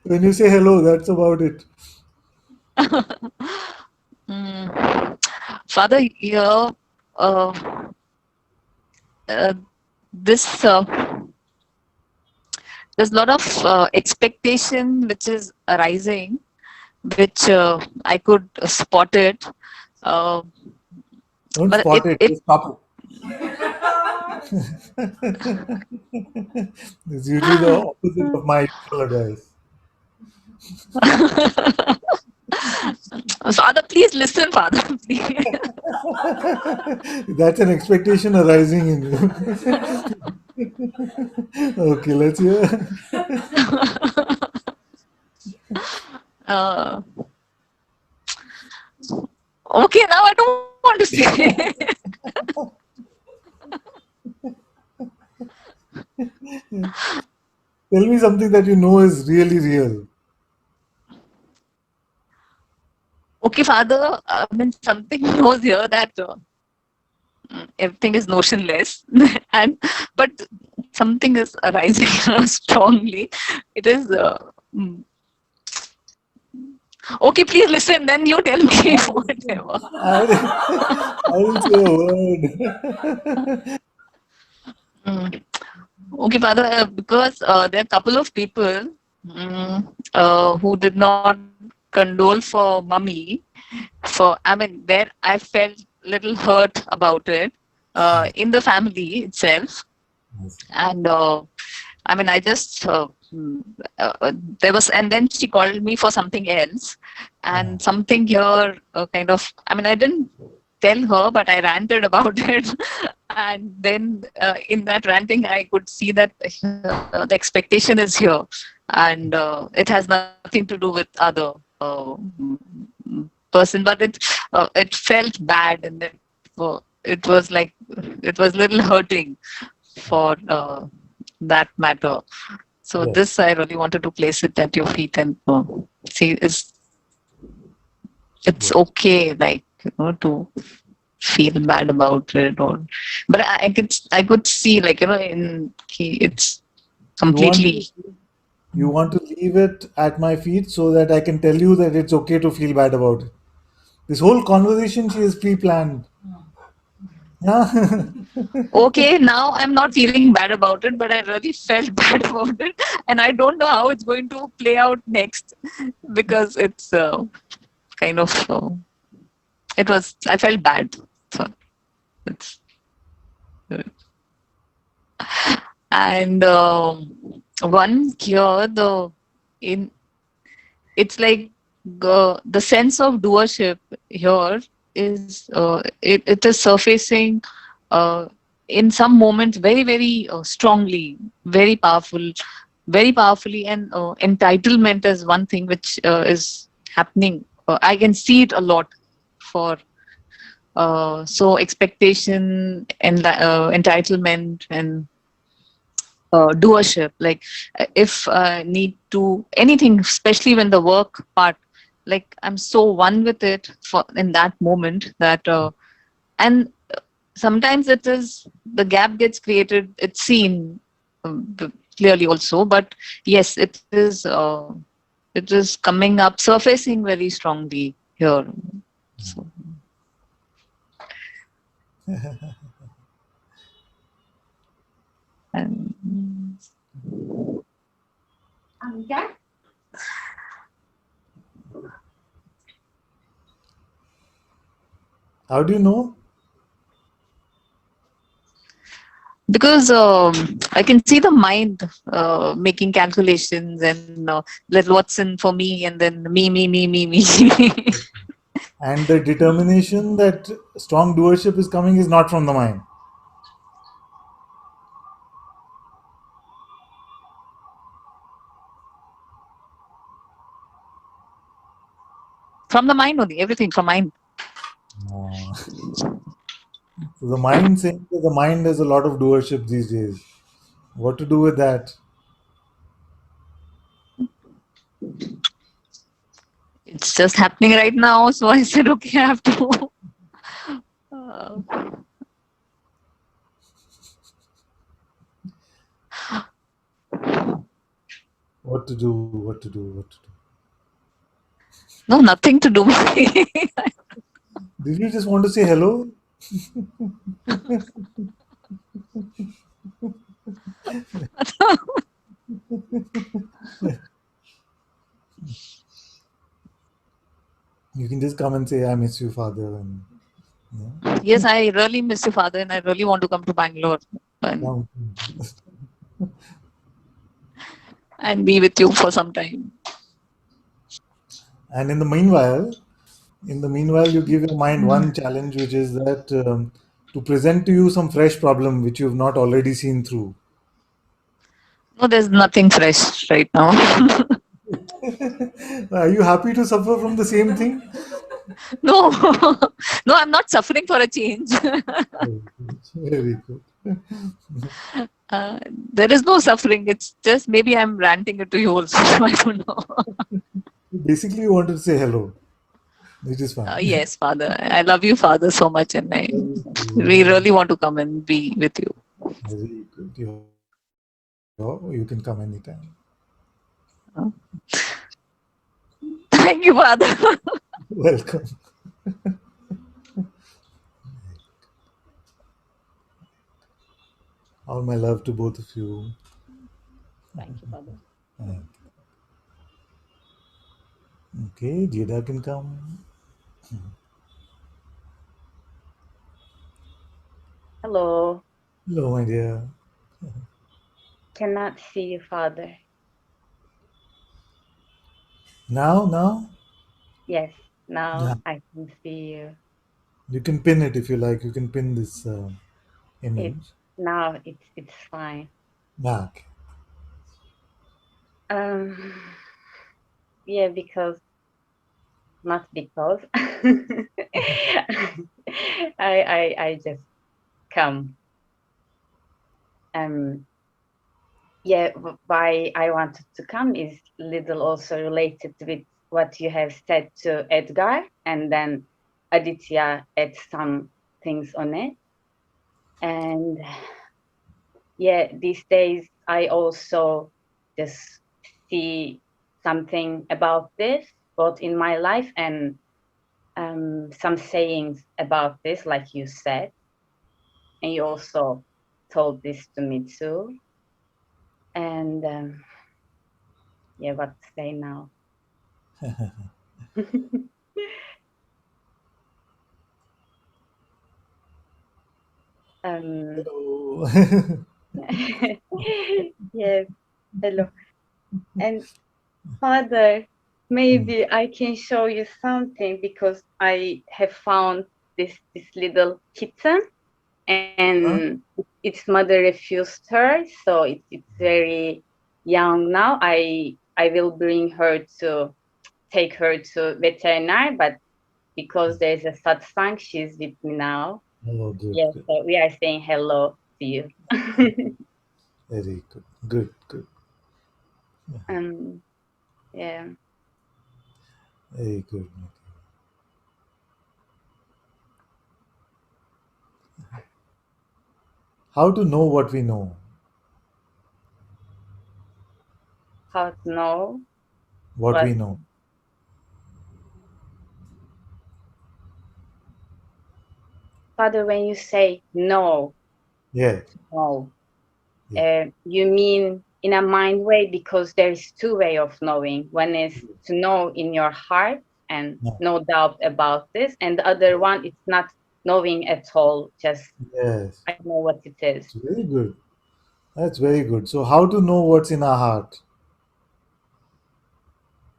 When you say hello, that's about it. Father, here, uh, this there's a lot of expectation which is arising, which I could spot it. Uh, Don't but spot it. it Just stop it. It's usually the opposite of my usual advice. Father, please listen, Father. Please. That's an expectation arising in you. Okay, let's hear. uh, okay, now I don't want to say. Tell me something that you know is really real. Okay, Father, I mean, something knows here that everything is notionless, and but something is arising strongly. It is. Mm. Okay, please listen. Then you tell me whatever. I didn't say a word. Mm. Okay, Father, because there are a couple of people who did not condole for mummy. I mean, where I felt little hurt about it in the family itself, and I mean, I just there was, and then she called me for something else, and something here kind of. I mean, I didn't tell her, but I ranted about it, and then in that ranting, I could see that the expectation is here, and it has nothing to do with other person, but it felt bad, and it was like it was little hurting for that matter. So Yes. this I really wanted to place it at your feet and see is it's Yes. okay, like to feel bad about it, or but I could see, like it's You want completely. you want to leave it at my feet so that I can tell you that it's okay to feel bad about it. This whole conversation she has pre-planned. Yeah. Okay, now I'm not feeling bad about it, but I really felt bad about it, and I don't know how it's going to play out next because it's kind of it was. I felt bad, so it's and one here in it's like the sense of doership here is it is surfacing uh, in some moments very strongly, very powerfully, and entitlement is one thing which is happening. I can see it a lot for so expectation and entitlement and doership, like if need to anything, especially when the work part, like I'm so one with it for in that moment that and sometimes it is the gap gets created, it's seen clearly also, but yes, it is coming up, surfacing very strongly here. So and How do you know? because I can see the mind making calculations and let what's in for me, and then me. And the determination that strong doership is coming is not from the mind. From the mind only, everything from mind. So the mind saying that the mind has a lot of doership these days. What to do with that? It's just happening right now. So I said, okay, I have to. uh, What to do? What to do? What to do? no, nothing to do. Did you just want to say hello? You can just come and say, "I miss you, father," and Yes, I really miss your father, and I really want to come to Bangalore and, and be with you for some time. And in the meanwhile, you give your mind one challenge, which is that to present to you some fresh problem which you've not already seen through. No, there's nothing fresh right now. Are you happy to suffer from the same thing? No, no, I'm not suffering for a change. Very good. uh, there is no suffering. It's just maybe I'm ranting it to you also. I don't know. Basically, you wanted to say hello, which is fine. Yes, Father. I love you, Father, so much, and we really want to come and be with you. Very good. You can come anytime. Thank you, Father. Welcome. All my love to both of you. Thank you, Father. Okay, Jada can come. Hello. Hello, my dear. Cannot see you, Father. Now? Yes, now Yeah. I can see you. You can pin it if you like. You can pin this It image. now it's fine. Back. Um, yeah, because not because I just come. Yeah, why I wanted to come is little also related with what you have said to Edgar, and then Aditya add some things on it. And yeah, these days I also just see something about this, both in my life and some sayings about this, like you said. And you also told this to me too. And yeah, what to say now? Hello. Yes, hello. And Father, maybe I can show you something because I have found this little kitten, Huh? and its mother refused her, so it's very young now. I will bring her to take her to veterinary, but because there's a satsang, she's with me now. Oh, good, Yes, good. so we are saying hello to you. Very good. Good, good. um, yeah. Very good. How to know what we know? How to know What what? we know. Father, when you say no, Yeah. no, Yeah. you mean in a mind way, because there is two way of knowing. One is to know in your heart and No. no doubt about this, and the other one it's not knowing at all. Just Yes. I know what it is. It's very good. That's very good. So, how to know what's in our heart?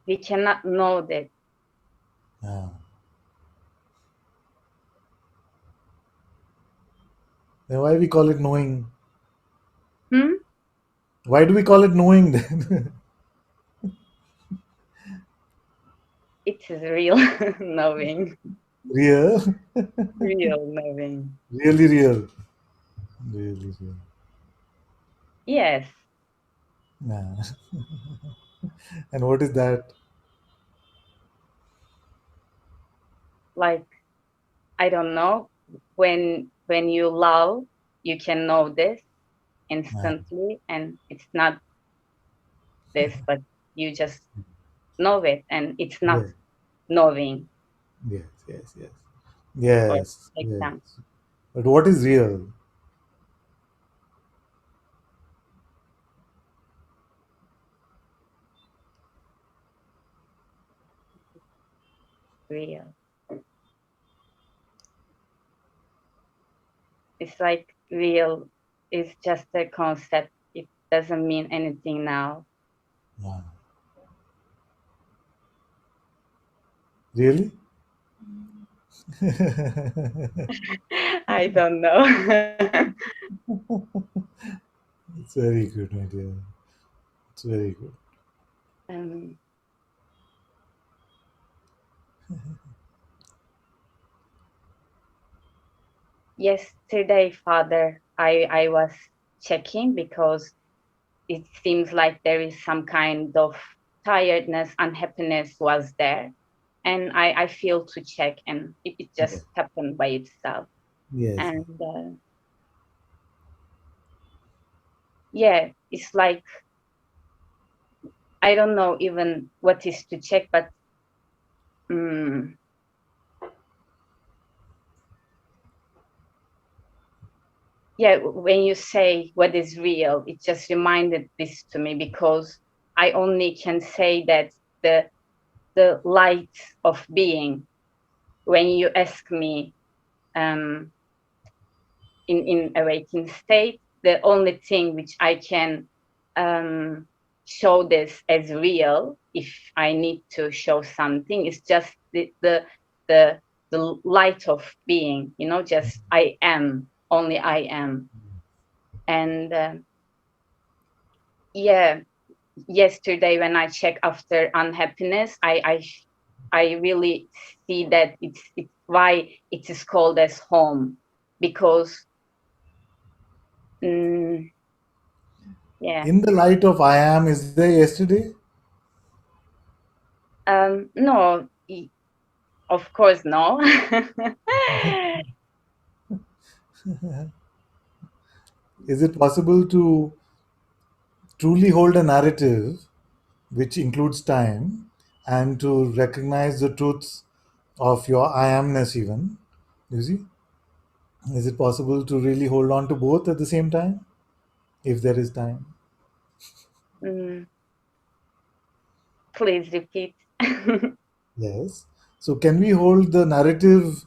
We cannot know that. Yeah. Then why we call it knowing? Hmm? Why do we call it knowing then? It is real knowing. Real? Real knowing. Really real. Really real. Yes. Nah. And what is that? Like, I don't know. When you love, you can know this Nah. instantly, and it's not this, but you just know it, and it's not Yes, knowing. yes, yes, yes. For Yes, yes. example, But what is real? real. It's like real is just a concept. It doesn't mean anything now. Nah. Really? I don't know. It's very good, my dear. It's very good. um, Yesterday, Father, I was checking because it seems like there is some kind of tiredness, unhappiness was there. And I feel to check, and it just Yes, happened by itself. yes, And yeah, it's like, I don't know even what is to check, but um, yeah, when you say what is real, it just reminded this to me, because I only can say that the light of being, when you ask me um, in awakened state, the only thing which I can um, show this as real, if I need to show something, is just the the light of being, just I am, only I am. And yeah, yesterday when I check after unhappiness, I really see that it's why it is called as home, because yeah. In the light of I am, is there yesterday? No, of course no. Is it possible to truly hold a narrative which includes time and to recognize the truths of your I amness, even? You see? Is it possible to really hold on to both at the same time if there is time? Mm, please repeat. Yes. So, can we hold the narrative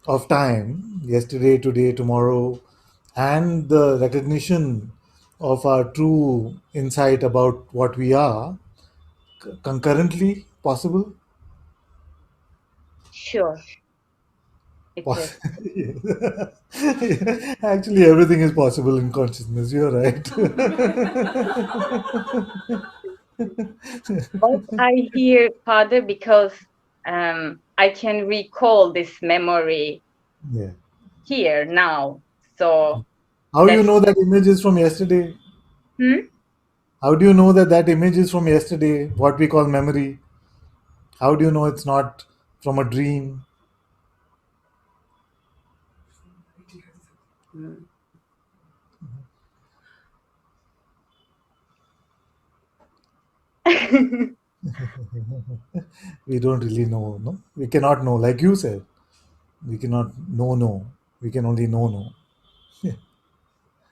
of time, yesterday, today, tomorrow, and the recognition of our true insight about what we are concurrently possible? Sure, it is. Actually, everything is possible in consciousness. You're right. But I hear, Father, because I can recall this memory Yeah. here now. So How do you that's know that image is from yesterday? hmm? How do you know that that image is from yesterday? What we call memory. How do you know it's not from a dream? Mm. We don't really know. No, we cannot know. Like you said, we cannot know. No, we can only know. No.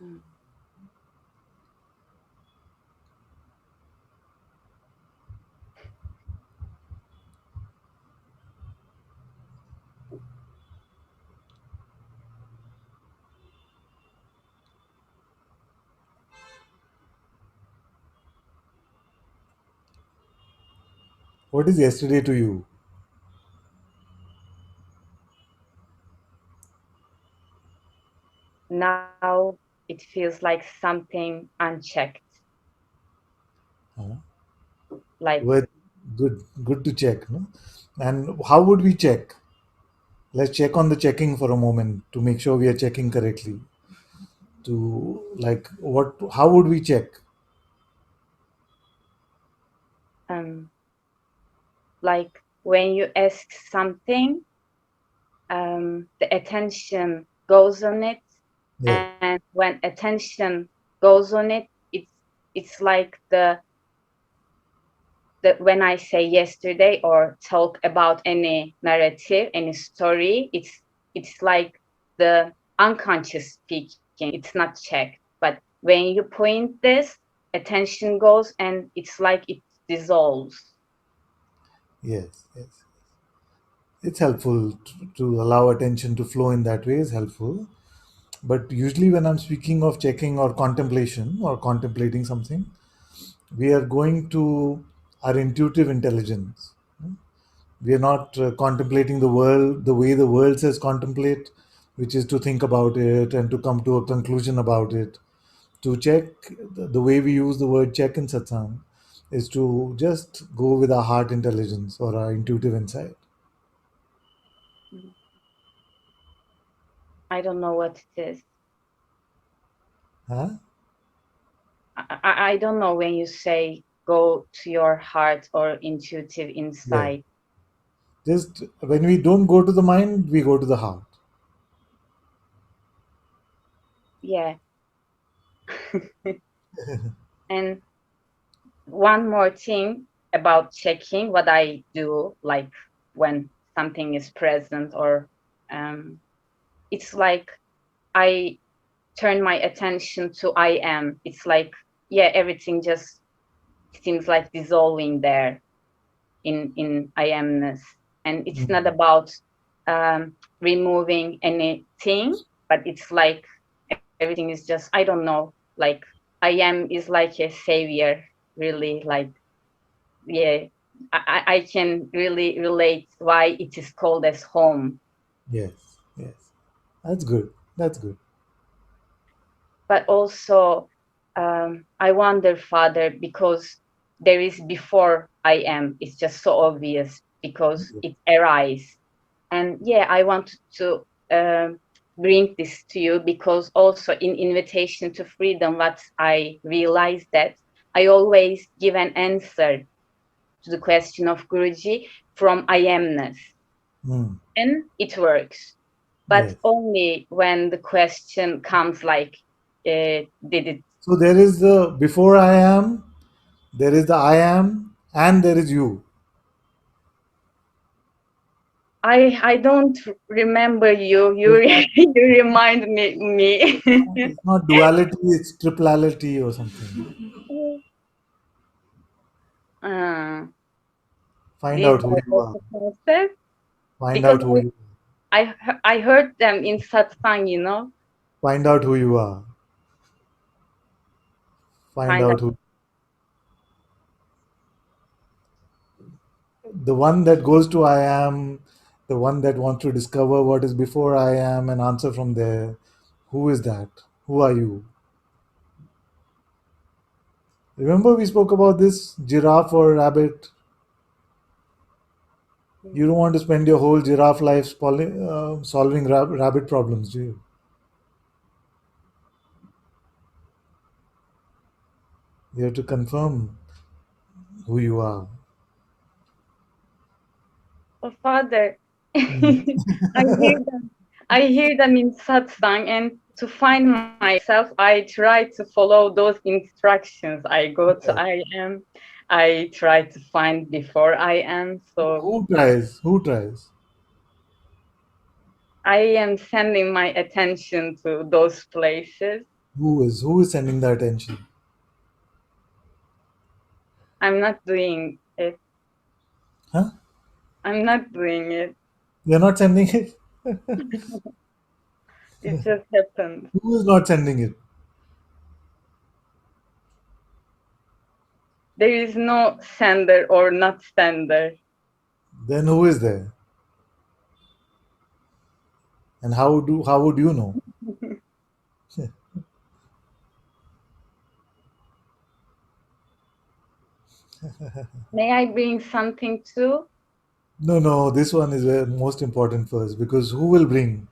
Mm. What is yesterday to you? now it feels like something unchecked. Like Well, good to check, no? And how would we check? Let's check on the checking for a moment to make sure we are checking correctly. To like what? How would we check? um, like when you ask something, the attention goes on it, Yeah. and when attention goes on it, it's like the when I say yesterday or talk about any narrative, any story, it's like the unconscious speaking. It's not checked. But when you point this, attention goes and it's like it dissolves. Yes. Yes. It's helpful to allow attention to flow in that way is helpful. But usually, when I'm speaking of checking or contemplation or contemplating something, we are going to our intuitive intelligence. We are not contemplating the world the way the world says contemplate, which is to think about it and to come to a conclusion about it. To check, the way we use the word check in satsang is to just go with our heart intelligence or our intuitive insight. I don't know what it is. Huh? I don't know when you say go to your heart or intuitive Yeah. insight. Just when we don't go to the mind, we go to the heart. Yeah. And one more thing about checking what I do, like when something is present or it's like I turn my attention to I am. It's like, yeah, everything just seems like dissolving there in I amness. And it's not about removing anything, but it's like everything is just, I don't know, like I am is like a savior, really, like, yeah, I can really relate why it is called as home. Yes, yes. That's good. That's good. But also, I wonder, Father, because there is before I am, it's just so obvious because it arises. And yeah, I want to bring this to you because also in Invitation to Freedom, what I realized that I always give an answer to the question of Guruji from I amness. And it works. But Yes. only when the question comes like, did it? So there is the before I am, there is the I am, and there is you. I don't remember you. You remind me. It's not duality, it's triplality or something. uh, Find these out who are you are. also concepts Find because out who you I heard them in satsang, you know. find out who you are. Find Find out out. who the one that goes to I am, the one that wants to discover what is before I am and answer from there. Who is that? Who are you? Remember we spoke about this giraffe or rabbit. You don't want to spend your whole giraffe life solving rabbit problems, do you? You have to confirm who you are. Oh, Father, Mm. I hear them in satsang, and to find myself, I try to follow those instructions. I go to I am. I try to find before I am. So Who tries? Who tries? I am sending my attention to those places. Who is sending the attention? I'm not doing it. Huh? I'm not doing it. You're not sending it? It just happened. Who is not sending it? There is no sender or not sender. Then who is there? And how would you know? May I bring something too? No, no, this one is the most important first because who will bring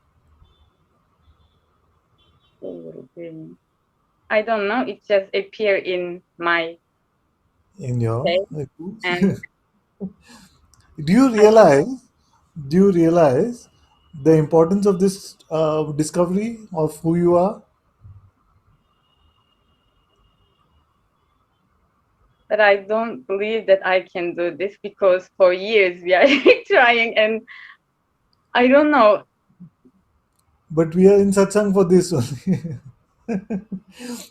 Who will bring? I don't know. It just appeared in my in your. head, and Do you I realize? Do you realize the importance of this discovery of who you are? but I don't believe that I can do this because for years we are trying, and I don't know. But we are in satsang for this only.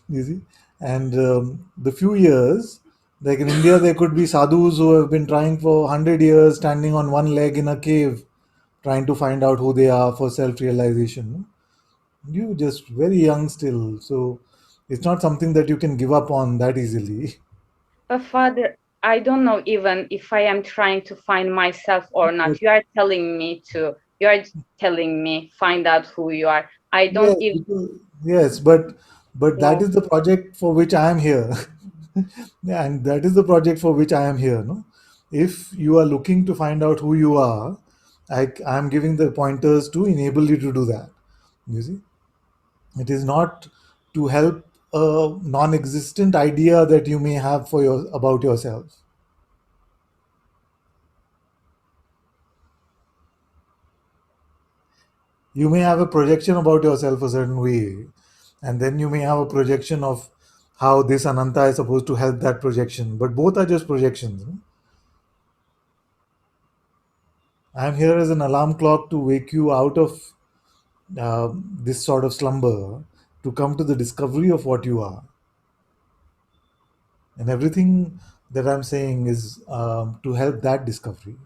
You see, and the few years, like in India, there could be sadhus who have been trying for 100 years, standing on one leg in a cave, trying to find out who they are for self-realization. You just very young still, so it's not something that you can give up on that easily. But Father, I don't know even if I am trying to find myself or not. You are telling me to. You are telling me find out who you are. I don't Yes, even yes, but that know. is the project for which I am here, and that is the project for which I am here. No, if you are looking to find out who you are, I am giving the pointers to enable you to do that. You see, it is not to help a non-existent idea that you may have for your about yourself. You may have a projection about yourself a certain way, and then you may have a projection of how this ananta is supposed to help that projection, but both are just projections. I am here as an alarm clock to wake you out of this sort of slumber, to come to the discovery of what you are, and everything that I'm saying is to help that discovery.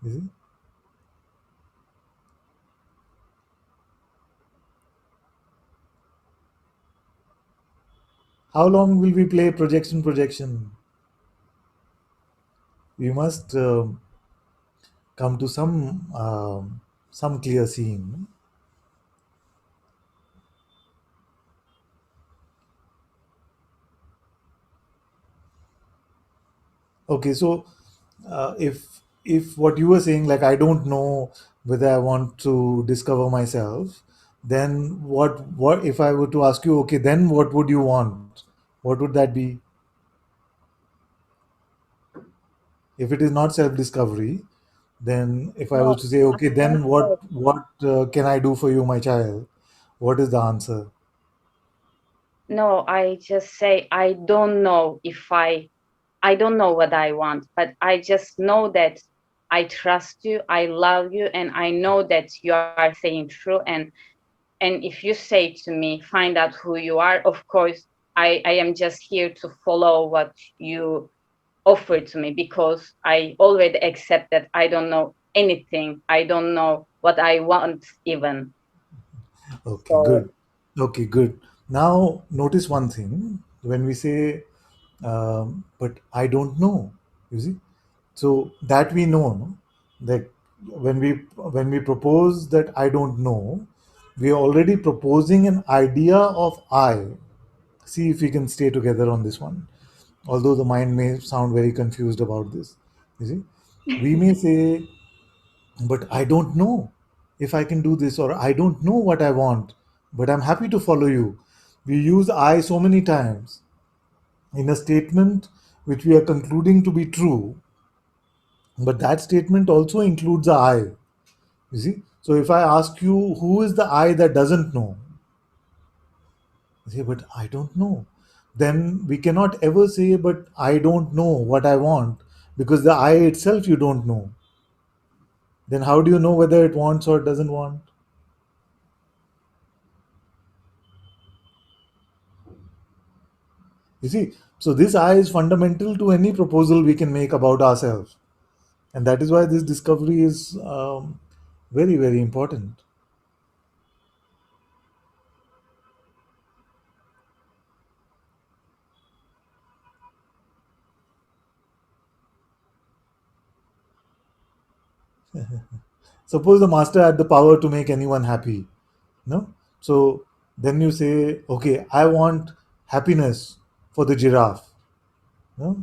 You see? How long will we play projection? We must come to some clear seeing. Okay, so if what you were saying, like I don't know whether I want to discover myself, then what if I were to ask you, okay, then what would you want? What would that be? If it is not self-discovery, then if I No, was to say, I okay, don't then know. what can I do for you, my child? What is the answer? No, I just say I don't know if I don't know what I want, but I just know that I trust you, I love you, and I know that you are saying true. And if you say to me, find out who you are, of course, I am just here to follow what you offer to me because I already accept that I don't know anything. I don't know what I want even. Okay, So good. Okay, good. Now notice one thing when we say, but I don't know. You see, so that we know, no? That when we propose that I don't know, we are already proposing an idea of I. See if we can stay together on this one. Although the mind may sound very confused about this, you see, we may say, but I don't know if I can do this, or I don't know what I want, but I'm happy to follow you. We use I so many times in a statement which we are concluding to be true, but that statement also includes a I. You see? So if I ask you, who is the I that doesn't know? You say, but I don't know. Then we cannot ever say, but I don't know what I want, because the I itself you don't know. Then how do you know whether it wants or doesn't want? You see, so this I is fundamental to any proposal we can make about ourselves. And that is why this discovery is very, very important. Suppose the master had the power to make anyone happy. No? So then you say, okay, I want happiness for the giraffe.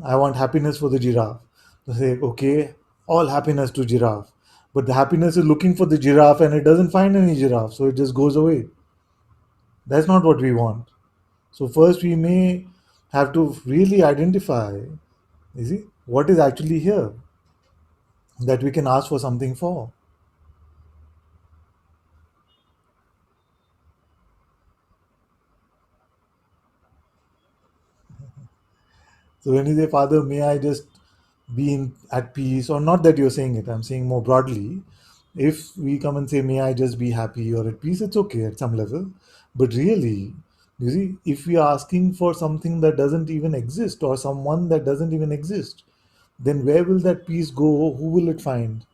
I want happiness for the giraffe. So say, okay, all happiness to giraffe. But the happiness is looking for the giraffe and it doesn't find any giraffe, so it just goes away. That's not what we want. So first we may have to really identify, you see, what is actually here that we can ask for something for. So when you say, Father, may I just be at peace, or not that you're saying it, I'm saying more broadly. If we come and say, may I just be happy or at peace, it's okay at some level. But really, you see, if we are asking for something that doesn't even exist or someone that doesn't even exist, then where will that peace go? Who will it find?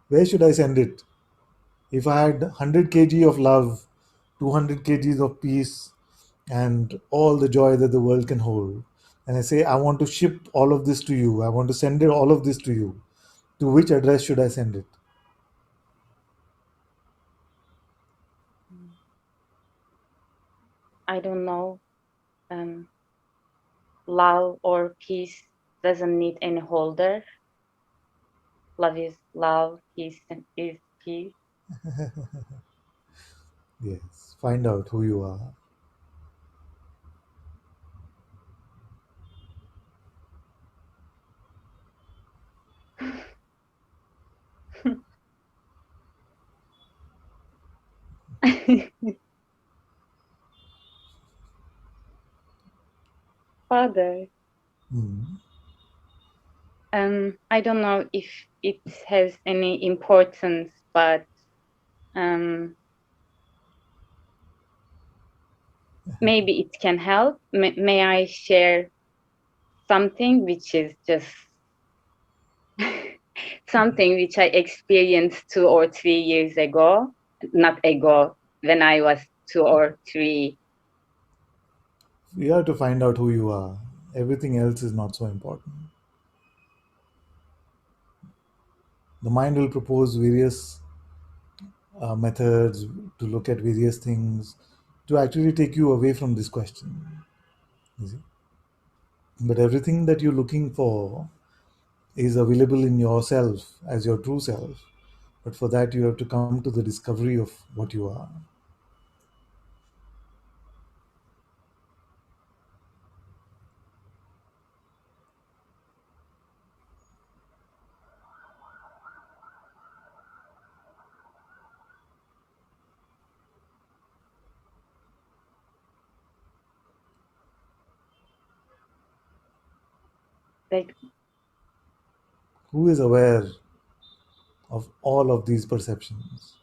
Where should I send it? If I had 100 kg of love, 200 kgs of peace, and all the joy that the world can hold, and I say, I want to ship all of this to you, I want to send it all of this to you, to which address should I send it? I don't know. Love or peace doesn't need any holder. Love is love, peace is peace. Yes, find out who you are. Father, I don't know if it has any importance, but maybe it can help. May I share something which is just something which I experienced 2 or 3 years ago? Not ago, when I was 2 or 3. You have to find out who you are. Everything else is not so important. The mind will propose various methods to look at various things to actually take you away from this question. You see? But everything that you're looking for is available in yourself as your true self. But for that, you have to come to the discovery of what you are. Like, Who is aware of all of these perceptions?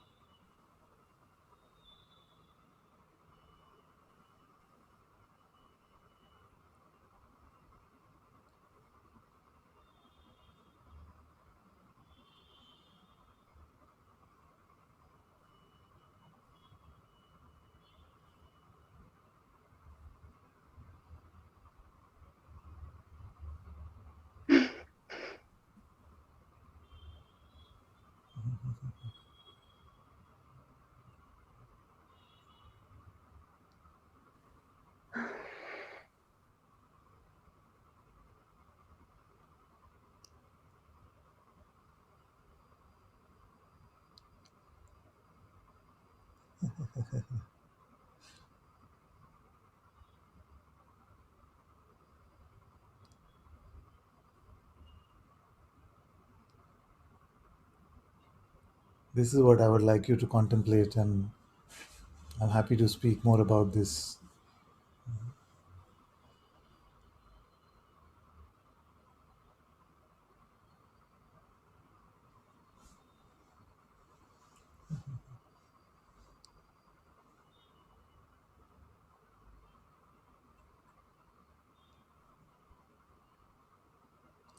This is what I would like you to contemplate, and I'm happy to speak more about this.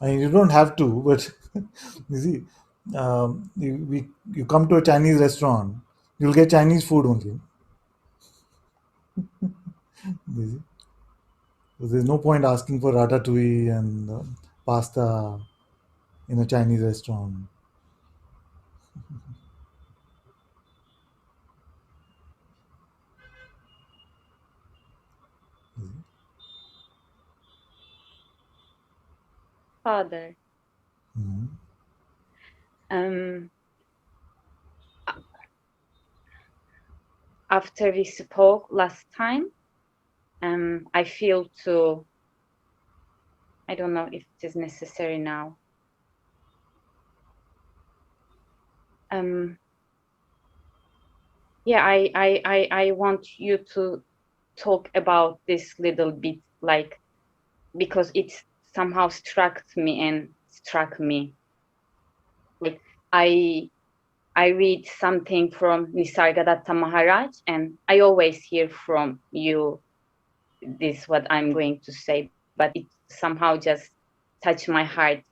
I mean, you don't have to, but you see, you come to a Chinese restaurant, you'll get Chinese food only. You see? So there's no point asking for ratatouille and pasta in a Chinese restaurant. father. Mhm. Um, After we spoke last time, I feel to, I don't know if it is necessary now. Yeah, I want you to talk about this little bit, like, because it somehow struck me. Like, I read something from Nisargadatta Maharaj, and I always hear from you this what I'm going to say, but it somehow just touched my heart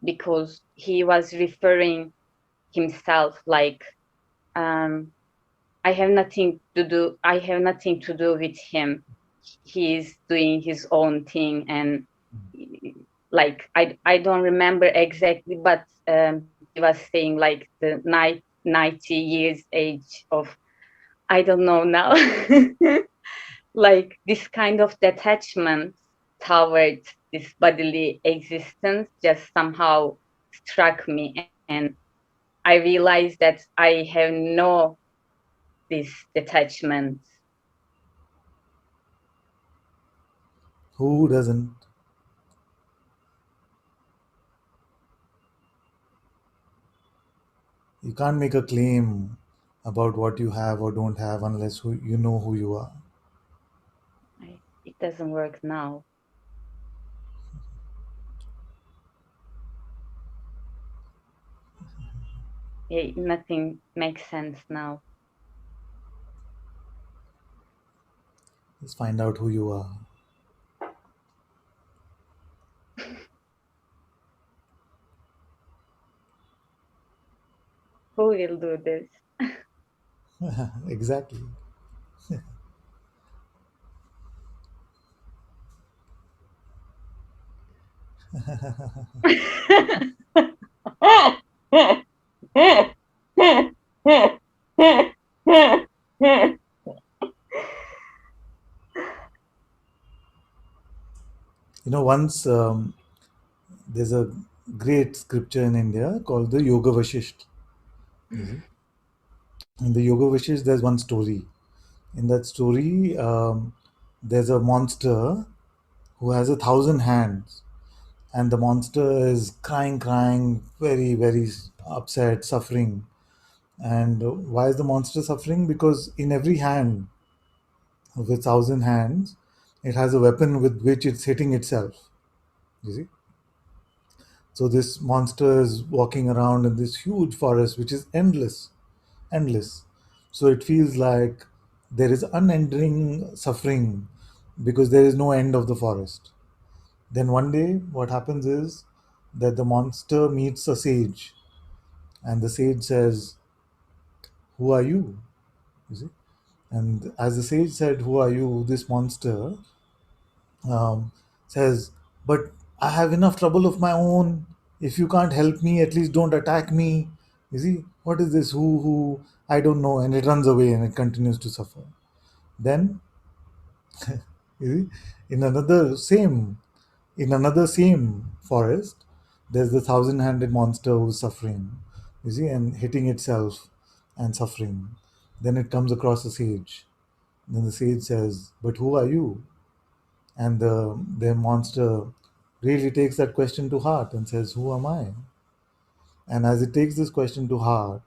because he was referring himself like, I have nothing to do. I have nothing to do with him. He is doing his own thing, and like I don't remember exactly, but he was saying like the 90 years age of, I don't know now, like this kind of detachment towards this bodily existence just somehow struck me, and I realized that I have no this detachment. Who doesn't? You can't make a claim about what you have or don't have unless you know who you are. It doesn't work now. Yeah, nothing makes sense now. Just find out who you are. Who will do this? Exactly. Once there's a great scripture in India called the Yoga Vashisht. You see? In the Yoga Vashisht, there's one story. In that story, there's a monster who has 1,000 hands, and the monster is crying, very, very upset, suffering. And why is the monster suffering? Because in every hand of its 1,000 hands, it has a weapon with which it's hitting itself. You see? So this monster is walking around in this huge forest, which is endless. So it feels like there is unending suffering because there is no end of the forest. Then one day, what happens is that the monster meets a sage, and the sage says, "Who are you?" You see? And as the sage said, "Who are you?" this monster says, "But I have enough trouble of my own. If you can't help me, at least don't attack me." You see, what is this? Who? I don't know. And it runs away and it continues to suffer. Then, you see, in another same forest, there's the 1,000-handed monster who's suffering. You see, and hitting itself and suffering. Then it comes across a sage. Then the sage says, "But who are you?" And the monster really takes that question to heart and says, "Who am I?" And as it takes this question to heart,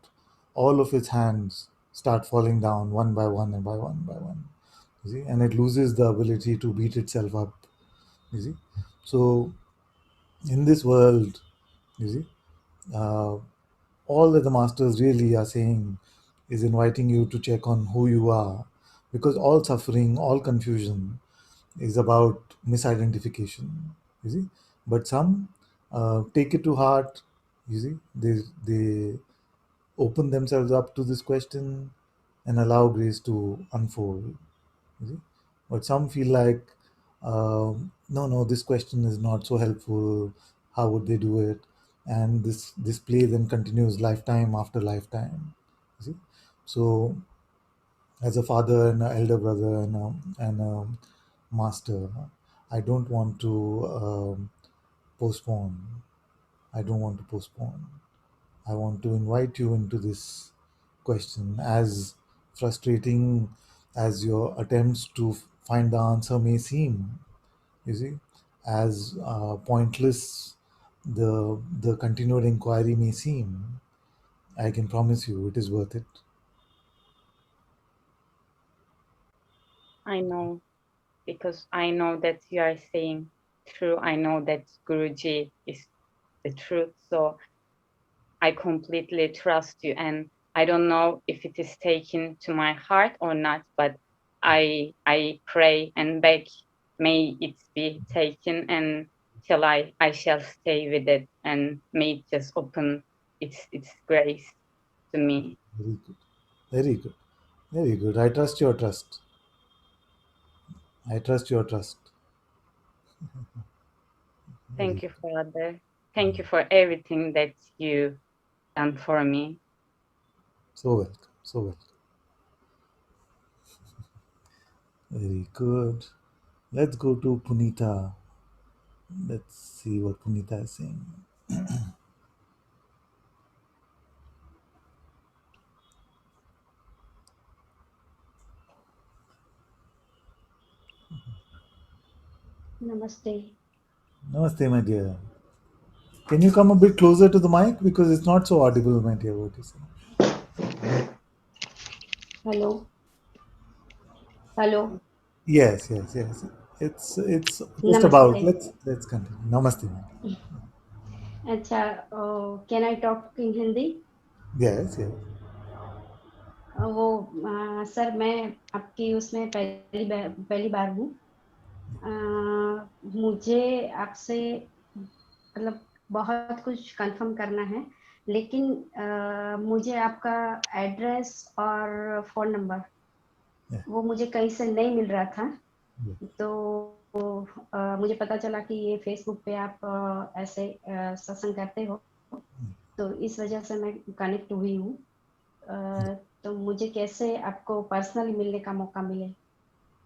all of its hands start falling down one by one and by one by one. You see, and it loses the ability to beat itself up. You see, so in this world, you see, uh, all that the masters really are saying is inviting you to check on who you are, because all suffering, all confusion is about misidentification. You see, but some take it to heart. You see, they open themselves up to this question and allow grace to unfold. You see, but some feel like, no, this question is not so helpful. How would they do it? And this play then continues lifetime after lifetime. You see, so as a father and an elder brother and a master, I don't want to postpone. I don't want to postpone. I want to invite you into this question. As frustrating as your attempts to find the answer may seem, you see, as pointless the continued inquiry may seem, I can promise you it is worth it. I know, because I know that you are saying true. I know that Guruji is the truth. So I completely trust you. And I don't know if it is taken to my heart or not, but I pray and beg, may it be taken, and till I shall stay with it, and may it just open its grace to me. Very good. Very good. Very good. I trust your trust. I trust your trust. Very Thank you, Father. Thank you for everything that you done for me. so welcome. So welcome. Very good. Let's go to Punita. Let's see what Punita is saying. Namaste. Namaste, my dear. Can you come a bit closer to the mic because it's not so audible, my dear, what you say? Hello. Hello. Yes, yes, yes. It's just about. Namaste. Let's continue. Namaste, my dear. अच्छा, can I talk in Hindi? Yes, yes. वो sir, मैं आपकी उसमें पहली बार हूँ। मुझे आपसे मतलब बहुत कुछ कंफर्म करना है, लेकिन मुझे आपका एड्रेस और फोन नंबर वो मुझे कहीं से नहीं मिल रहा था। तो मुझे पता चला कि ये फेसबुक पे आप ऐसे सत्संग करते हो, तो इस वजह से मैं कनेक्ट हुई हूँ। तो मुझे कैसे आपको पर्सनली मिलने का मौका मिले?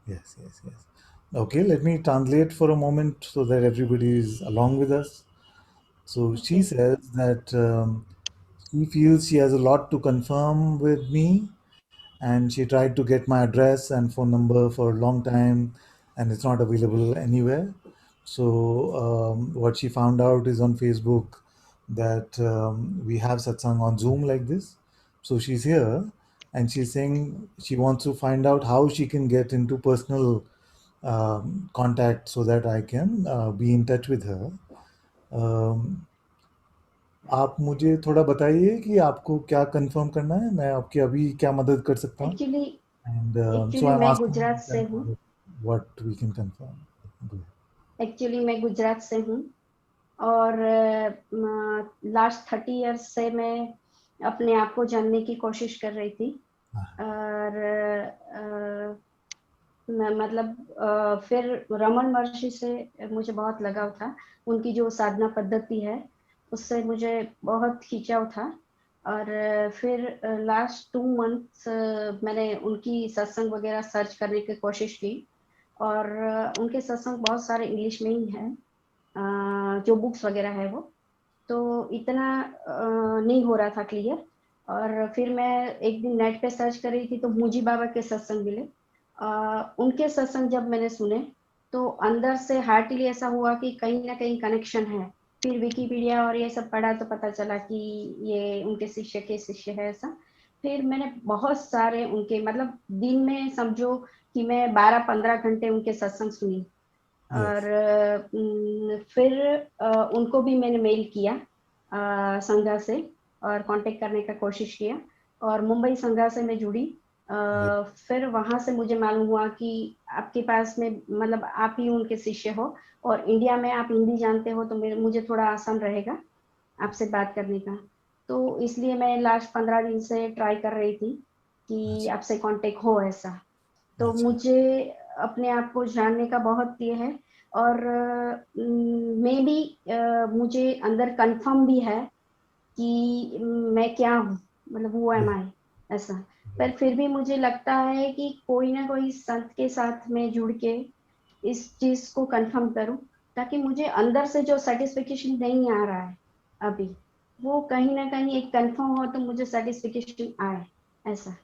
Yes, yes, yes. Okay, let me translate for a moment so that everybody is along with us. So she Okay. says that she feels she has a lot to confirm with me, and she tried to get my address and phone number for a long time, and it's not available anywhere. So what she found out is on Facebook that we have satsang on Zoom like this. So she's here, and she's saying she wants to find out how she can get into personal contact so that I can be in touch with her. Um, आप मुझे थोड़ा बताइए कि आपको क्या confirm करना है, मैं आपकी अभी क्या मदद कर सकता हूँ. Actually And so actually I'm मैं asking गुजरात से हूँ। what we can confirm. Go ahead. Actually मैं गुजरात से हूँ, और लास्ट 30 इयर्स से मैं अपने आप को जानने की कोशिश कर रही थी। और मतलब फिर रमन महर्षि से मुझे बहुत लगाव था। उनकी जो साधना पद्धति है उससे मुझे बहुत खिंचाव था। और फिर लास्ट 2 मंथ्स मैंने उनकी सत्संग वगैरह सर्च करने की कोशिश की, और उनके सत्संग बहुत सारे इंग्लिश में ही हैं, जो बुक्स वगैरह है वो, तो इतना नहीं हो रहा था क्लियर। और फिर मैं एक दिन नेट पे सर्च कर रही थी तो मुजी बाबा के सत्संग मिले। उनके सत्संग जब मैंने सुने तो अंदर से हार्टली ऐसा हुआ कि कहीं ना कहीं कनेक्शन है। फिर विकिपीडिया और ये सब पढ़ा तो पता चला कि ये उनके शिष्य के शिष्य है ऐसा। फिर मैंने बहुत सारे उनके मतलब दिन में समझो कि मैं 12-15 घंटे उनके सत्संग सुनी। और फिर उनको भी मैंने मेल किया संघा से, और कांटेक्ट करने का कोशिश किया, और मुंबई संघा से मैं जुड़ी। फिर वहां से मुझे मालूम हुआ कि आपके पास में मतलब आप ही उनके शिष्य हो, और इंडिया में आप हिंदी जानते हो, तो मुझे थोड़ा आसान रहेगा आपसे बात करने का। तो इसलिए मैं लास्ट 15 दिन से ट्राई कर रही थी कि आपसे कांटेक्ट हो ऐसा। तो मुझे अपने आप को जानने का बहुत ये है, और मे बी मुझे अंदर कंफर्म भी है कि मैं क्या हूँ, मतलब हु एम आई ऐसा। पर फिर भी मुझे लगता है कि कोई ना कोई संत के साथ में जुड़ के इस चीज को कंफर्म करूं। ताकि मुझे अंदर से जो सेटिस्फेक्शन नहीं आ रहा है अभी, वो कहीं ना कहीं एक कंफर्म हो तो मुझे सेटिस्फेक्शन आए, ऐसा।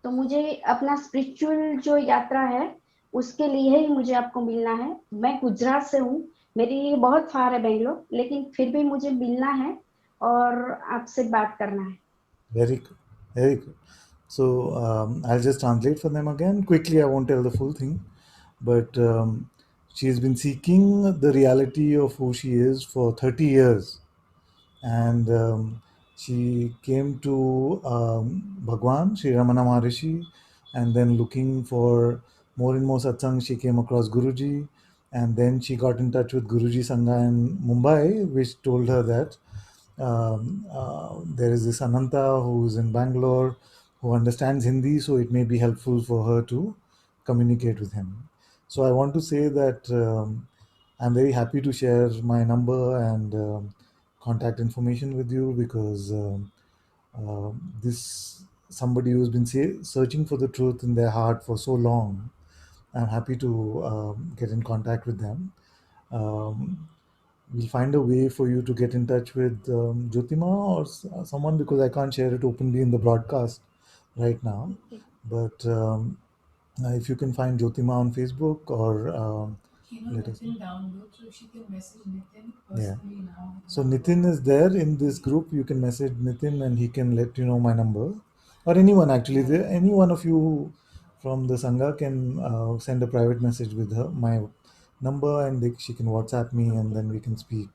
तो मुझे अपना स्पिरिचुअल जो यात्रा है उसके लिए ही मुझे आपको मिलना है। मैं गुजरात से हूँ, मेरे लिए बहुत फार है बेंगलोर, लेकिन फिर भी मुझे मिलना है और आपसे बात करना है। Very good. Very good. So I'll just translate for them again. Quickly, I won't tell the full thing. But she's been seeking the reality of who she is for 30 years. And she came to Bhagwan, Sri Ramana Maharishi, and then looking for more and more satsang, she came across Guruji, and then she got in touch with Guruji Sangha in Mumbai, which told her that there is this Ananta who is in Bangalore who understands Hindi, so it may be helpful for her to communicate with him. So I want to say that I'm very happy to share my number and contact information with you because this somebody who's been searching for the truth in their heart for so long. I'm happy to get in contact with them. Um, we'll find a way for you to get in touch with Jyotima or someone because I can't share it openly in the broadcast right now. Okay. But if you can find Jyotima on Facebook or let us know. Download, so she can message Nitin Yeah. personally now. So Nitin is there in this group. You can message Nitin and he can let you know my number, or anyone actually. Any one of you from the Sangha can send a private message with her my number, and she can WhatsApp me, and then we can speak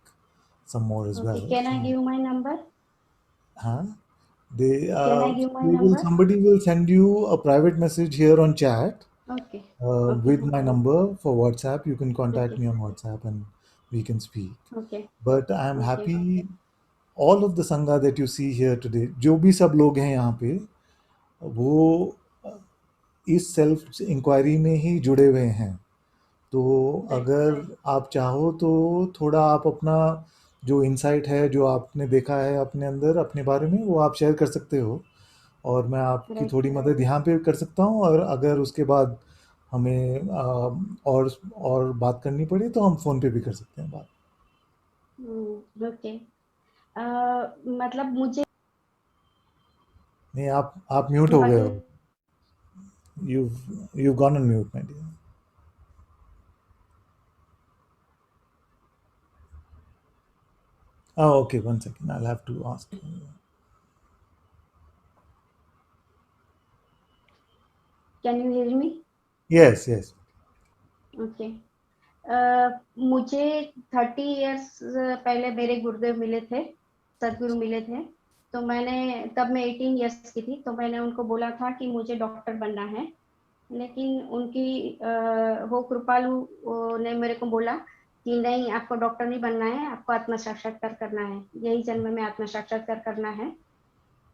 some more as well. Okay, can I So, give my number? huh? They, Can I give my they will, number? somebody will send you a private message here on chat Okay. Okay, with no my problem. number for WhatsApp. You can contact Okay. me on WhatsApp and we can speak. Okay. But I'm Okay. happy all of the संघा that you see here today, जो भी सब लोग हैं यहाँ पे, वो इस सेल्फ इंक्वायरी में ही जुड़े हुए हैं. तो अगर आप चाहो तो थोड़ा आप अपना जो इंसाइट है, जो आपने देखा है अपने अंदर अपने बारे में, वो आप शेयर कर सकते हो और मैं आपकी Right. थोड़ी मदद यहाँ पे कर सकता हूँ. और अगर उसके बाद हमें और बात करनी पड़े तो हम फ़ोन पे भी कर सकते हैं बात. Okay. मतलब मुझे नहीं, आप म्यूट हो गए हो. You've gone on mute, my dear. Oh, okay. 1 second. I'll have to ask. Can you hear me? Yes, yes. Okay. मुझे 30 इयर्स पहले मेरे गुरुदेव मिले थे, सदगुरु मिले थे. तो मैंने तब मैं 18 इयर्स की थी, तो मैंने उनको बोला था कि मुझे डॉक्टर बनना है. लेकिन उनकी वो कृपालु ने मेरे को बोला कि नहीं, आपको डॉक्टर नहीं बनना है, आपको आत्म साक्षात्कार करना है, यही जन्म में आत्म साक्षात्कार करना है.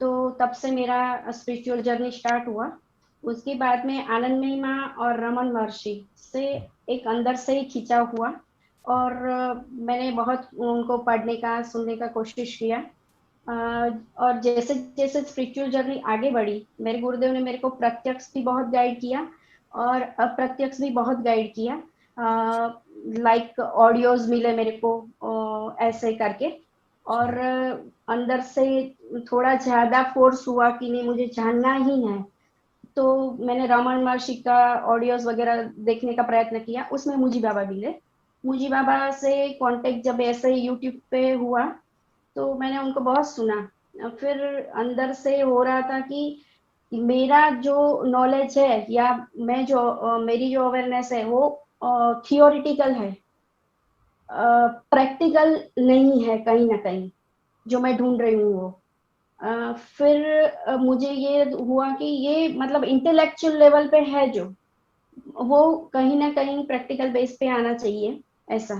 तो तब से मेरा स्पिरिचुअल जर्नी स्टार्ट हुआ. उसके बाद में आनंदमयी माँ और रमन महर्षि से एक अंदर से ही खिंचा हुआ, और मैंने बहुत उनको पढ़ने का सुनने का कोशिश किया. और जैसे जैसे स्पिरिचुअल जर्नी आगे बढ़ी, मेरे गुरुदेव ने मेरे को प्रत्यक्ष भी बहुत गाइड किया और अप्रत्यक्ष भी बहुत गाइड किया. लाइक ऑडियोज मिले मेरे को ऐसे करके, और अंदर से थोड़ा ज्यादा फोर्स हुआ कि नहीं, मुझे जानना ही है. तो मैंने रमन महर्षि का ऑडियोज वगैरह देखने का प्रयत्न किया. उसमें मुजी बाबा मिले. मुजी बाबा से कांटेक्ट जब ऐसे यूट्यूब पे हुआ तो मैंने उनको बहुत सुना. फिर अंदर से हो रहा था कि मेरा जो नॉलेज है या मैं जो मेरी जो अवेयरनेस है वो थियोरिटिकल है, प्रैक्टिकल नहीं है कहीं ना कहीं, जो मैं ढूंढ रही हूँ वो. फिर मुझे ये हुआ कि ये मतलब इंटेलेक्चुअल लेवल पे है, जो वो कहीं ना कहीं प्रैक्टिकल बेस पे आना चाहिए, ऐसा.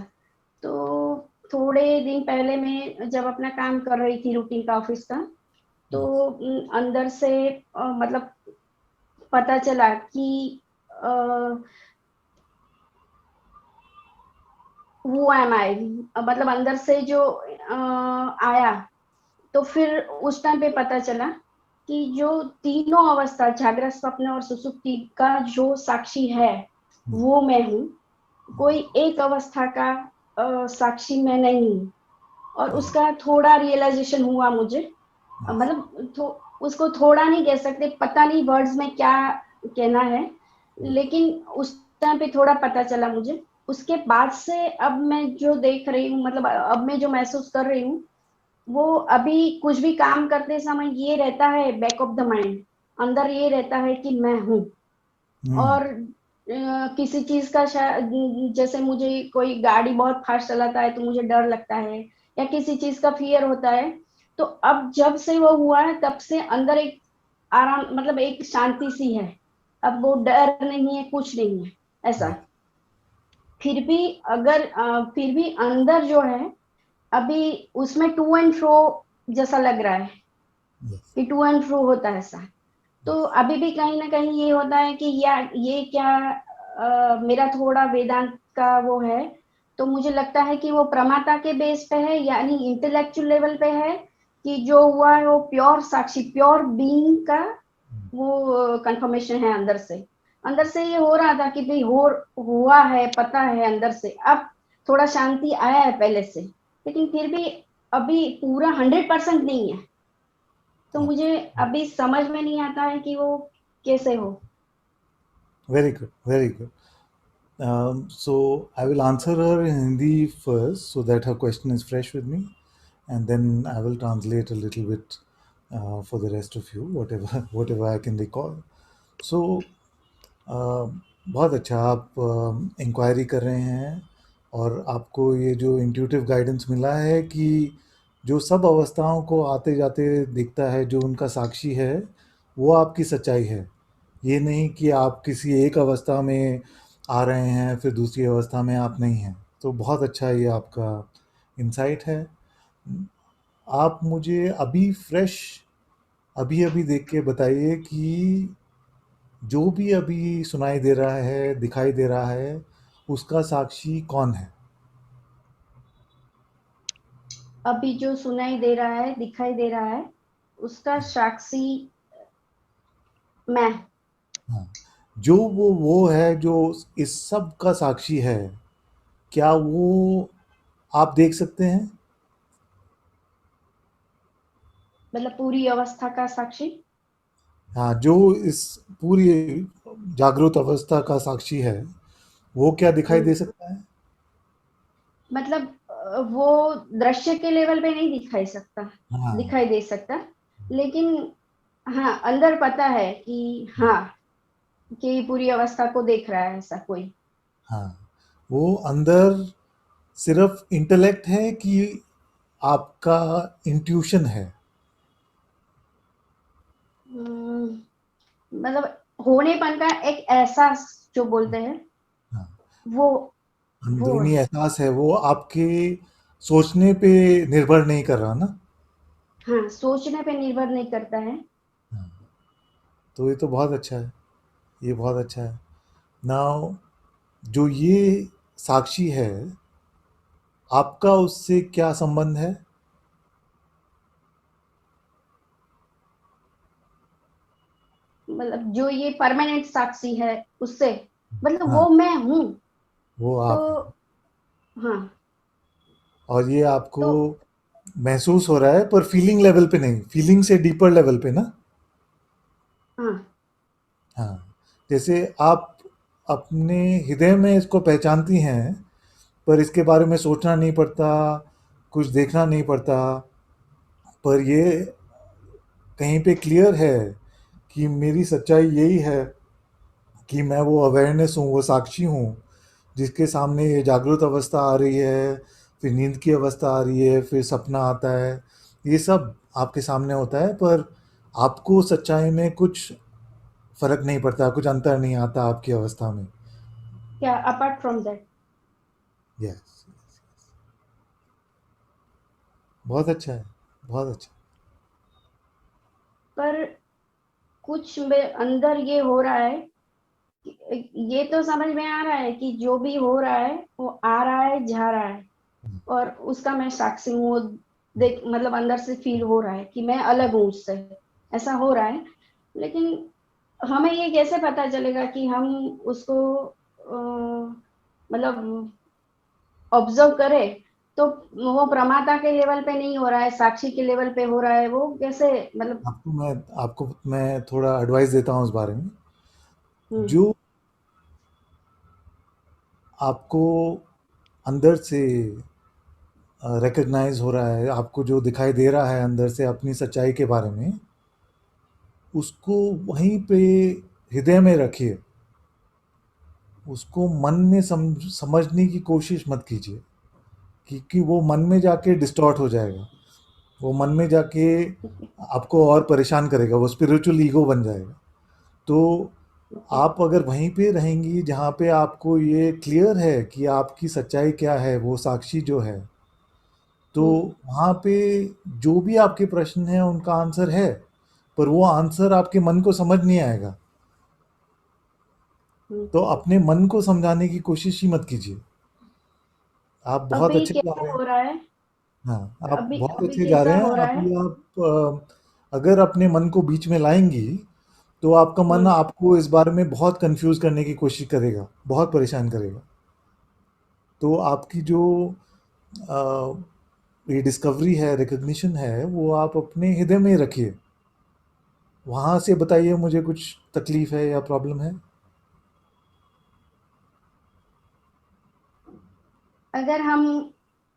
तो थोड़े दिन पहले मैं जब अपना काम कर रही थी रूटीन का ऑफिस का, तो अंदर से मतलब पता चला कि वो एम आई, मतलब अंदर से जो आया. तो फिर उस टाइम पे पता चला कि जो तीनों अवस्था, जागृत, स्वप्न और सुसुप्ति का जो साक्षी है वो मैं हूँ. कोई एक अवस्था का साक्षी मैं नहीं हूँ। और उसका थोड़ा रियलाइजेशन हुआ मुझे, मतलब उसको थोड़ा नहीं कह सकते, पता नहीं वर्ड्स में क्या कहना है, लेकिन उस टाइम पे थोड़ा पता चला मुझे। उसके बाद से अब मैं जो देख रही हूँ, मतलब अब मैं जो महसूस कर रही हूँ, वो अभी कुछ भी काम करते समय ये रहता है बैक ऑफ द माइंड, अंदर ये रहता है कि मैं हूँ। और किसी चीज का जैसे मुझे कोई गाड़ी बहुत फास्ट चलाता है तो मुझे डर लगता है, या किसी चीज का फियर होता है, तो अब जब से वो हुआ है तब से अंदर एक आराम, मतलब एक शांति सी है। अब वो डर नहीं है, कुछ नहीं है ऐसा। फिर भी अगर फिर भी अंदर जो है अभी उसमें टू एंड फ्रो जैसा लग रहा है, कि टू एंड फ्रो होता है ऐसा। तो अभी भी कहीं ना कहीं ये होता है कि यार ये क्या, मेरा थोड़ा वेदांत का वो है, तो मुझे लगता है कि वो प्रमाता के बेस पे है, यानी इंटेलेक्चुअल लेवल पे है, कि जो हुआ है वो प्योर साक्षी, प्योर बीइंग का वो कंफर्मेशन है अंदर से। अंदर से ये हो रहा था कि भाई हो हुआ है, पता है अंदर से। अब थोड़ा शांति आया है पहले से, लेकिन फिर भी अभी पूरा 100% नहीं है। तो मुझे अभी समझ में नहीं आता है कि वो कैसे हो। Very good, very good. So I will answer her in Hindi first so that her question is fresh with me, and then I will translate a little bit for the rest of you, whatever whatever I can recall. So बहुत अच्छा, आप inquiry कर रहे हैं और आपको ये जो इंट्यूटिव गाइडेंस मिला है कि जो सब अवस्थाओं को आते जाते दिखता है, जो उनका साक्षी है, वो आपकी सच्चाई है। ये नहीं कि आप किसी एक अवस्था में आ रहे हैं फिर दूसरी अवस्था में आप नहीं हैं। तो बहुत अच्छा ये आपका इंसाइट है। आप मुझे अभी फ्रेश अभी अभी देख के बताइए कि जो भी अभी सुनाई दे रहा है, दिखाई दे रहा है, उसका साक्षी कौन है? अभी जो सुनाई दे रहा है, दिखाई दे रहा है, उसका साक्षी मैं। हाँ, जो वो है जो इस सब का साक्षी है, क्या वो आप देख सकते हैं? मतलब पूरी अवस्था का साक्षी। हाँ, जो इस पूरी जागृत अवस्था का साक्षी है, वो क्या दिखाई दे सकता है? मतलब वो दृश्य के लेवल पे नहीं हाँ, दिखाई दे सकता, लेकिन हाँ अंदर पता है कि हाँ, कि पूरी अवस्था को देख रहा है ऐसा कोई। हाँ, वो अंदर सिर्फ इंटेलेक्ट है कि आपका इंट्यूशन है? मतलब होनेपन का एक एहसास जो बोलते हैं, हाँ, वो वो अंदरूनी है। एहसास है, वो आपके सोचने पे निर्भर नहीं कर रहा ना? हाँ, सोचने पे निर्भर नहीं करता है। हाँ, तो ये तो बहुत अच्छा है, ये बहुत अच्छा है। नाउ जो ये साक्षी है, आपका उससे क्या संबंध है? मतलब जो ये परमानेंट साक्षी है उससे, मतलब हाँ, वो मैं हूँ। वो तो आप हैं। हाँ। और ये आपको तो महसूस हो रहा है, पर फीलिंग लेवल पे नहीं, फीलिंग से डीपर लेवल पे ना? हाँ। हाँ, जैसे आप अपने हृदय में इसको पहचानती हैं, पर इसके बारे में सोचना नहीं पड़ता, कुछ देखना नहीं पड़ता, पर ये कहीं पे क्लियर है कि मेरी सच्चाई यही है कि मैं वो अवेयरनेस हूँ, वो साक्षी हूँ, जिसके सामने ये जागृत अवस्था आ रही है, फिर नींद की अवस्था आ रही है, फिर सपना आता है, ये सब आपके सामने होता है, पर आपको सच्चाई में कुछ फ़र्क नहीं पड़ता, कुछ अंतर नहीं आता आपकी अवस्था में। क्या अपार्ट फ्रॉम दैट। यस, बहुत अच्छा है, बहुत अच्छा। पर कुछ में अंदर ये हो रहा है, ये तो समझ में आ रहा है कि जो भी हो रहा है वो आ रहा है, जा रहा है, और उसका मैं साक्षी हूँ। वो देख, मतलब अंदर से फील हो रहा है कि मैं अलग हूँ उससे, ऐसा हो रहा है। लेकिन हमें ये कैसे पता चलेगा कि हम उसको मतलब ऑब्जर्व करे तो वो प्रमाता के लेवल पे नहीं हो रहा है, साक्षी के लेवल पे हो रहा है, वो कैसे मतलब। आपको मैं थोड़ा एडवाइस देता हूँ उस बारे में। हम्म जो आपको अंदर से रिकग्नाइज हो रहा है, आपको जो दिखाई दे रहा है अंदर से अपनी सच्चाई के बारे में, उसको वहीं पे हृदय में रखिए। उसको मन में समझने की कोशिश मत कीजिए, क्योंकि वो मन में जाके डिस्टॉर्ट हो जाएगा। वो मन में जाके आपको और परेशान करेगा, वो स्पिरिचुअल ईगो बन जाएगा। तो आप अगर वहीं पे रहेंगी जहाँ पे आपको ये क्लियर है कि आपकी सच्चाई क्या है, वो साक्षी जो है, तो वहाँ पे जो भी आपके प्रश्न हैं उनका आंसर है, पर वो आंसर आपके मन को समझ नहीं आएगा। तो अपने मन को समझाने की कोशिश ही मत कीजिए। आप बहुत अभी अच्छे जा कैसा रहे हैं। हो रहा है? हाँ, आप अभी बहुत अभी अच्छे जा कैसा रहे हैं। हो रहा है? अभी आप अगर अपने मन को बीच में लाएंगी तो आपका मन हम्म आपको इस बारे में बहुत कंफ्यूज करने की कोशिश करेगा, बहुत परेशान करेगा। तो आपकी जो अ, ये डिस्कवरी है, रिकग्निशन है, वो आप अपने हृदय में रखिए। वहाँ से बताइए मुझे कुछ तकलीफ है या प्रॉब्लम है। अगर हम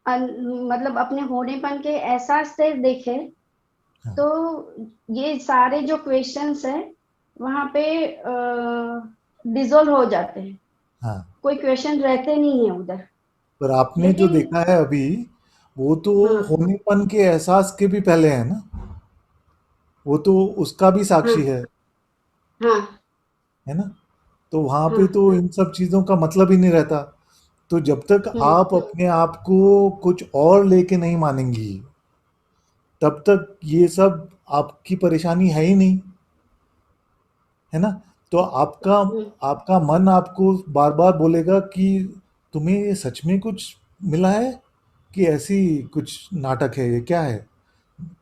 मतलब अपने होनेपन के एहसास से देखें तो ये सारे जो क्वेश्चंस हैं वहाँ पे डिसॉल्व हो जाते हैं, हाँ, कोई क्वेश्चन रहते नहीं है उधर। पर आपने जो लेकिन देखा है अभी, वो तो हाँ होनेपन के एहसास के भी पहले है ना। वो तो उसका भी हाँ साक्षी हाँ है ना। तो वहाँ पे हाँ तो इन सब चीज़ों का मतलब ही नहीं रहता। तो जब तक हम्म आप अपने आप को कुछ और लेके नहीं मानेंगी, तब तक ये सब आपकी परेशानी है ही नहीं, है ना। तो आपका हम्म आपका मन आपको बार बार बोलेगा कि तुम्हें ये सच में कुछ मिला है कि ऐसी कुछ नाटक है, ये क्या है।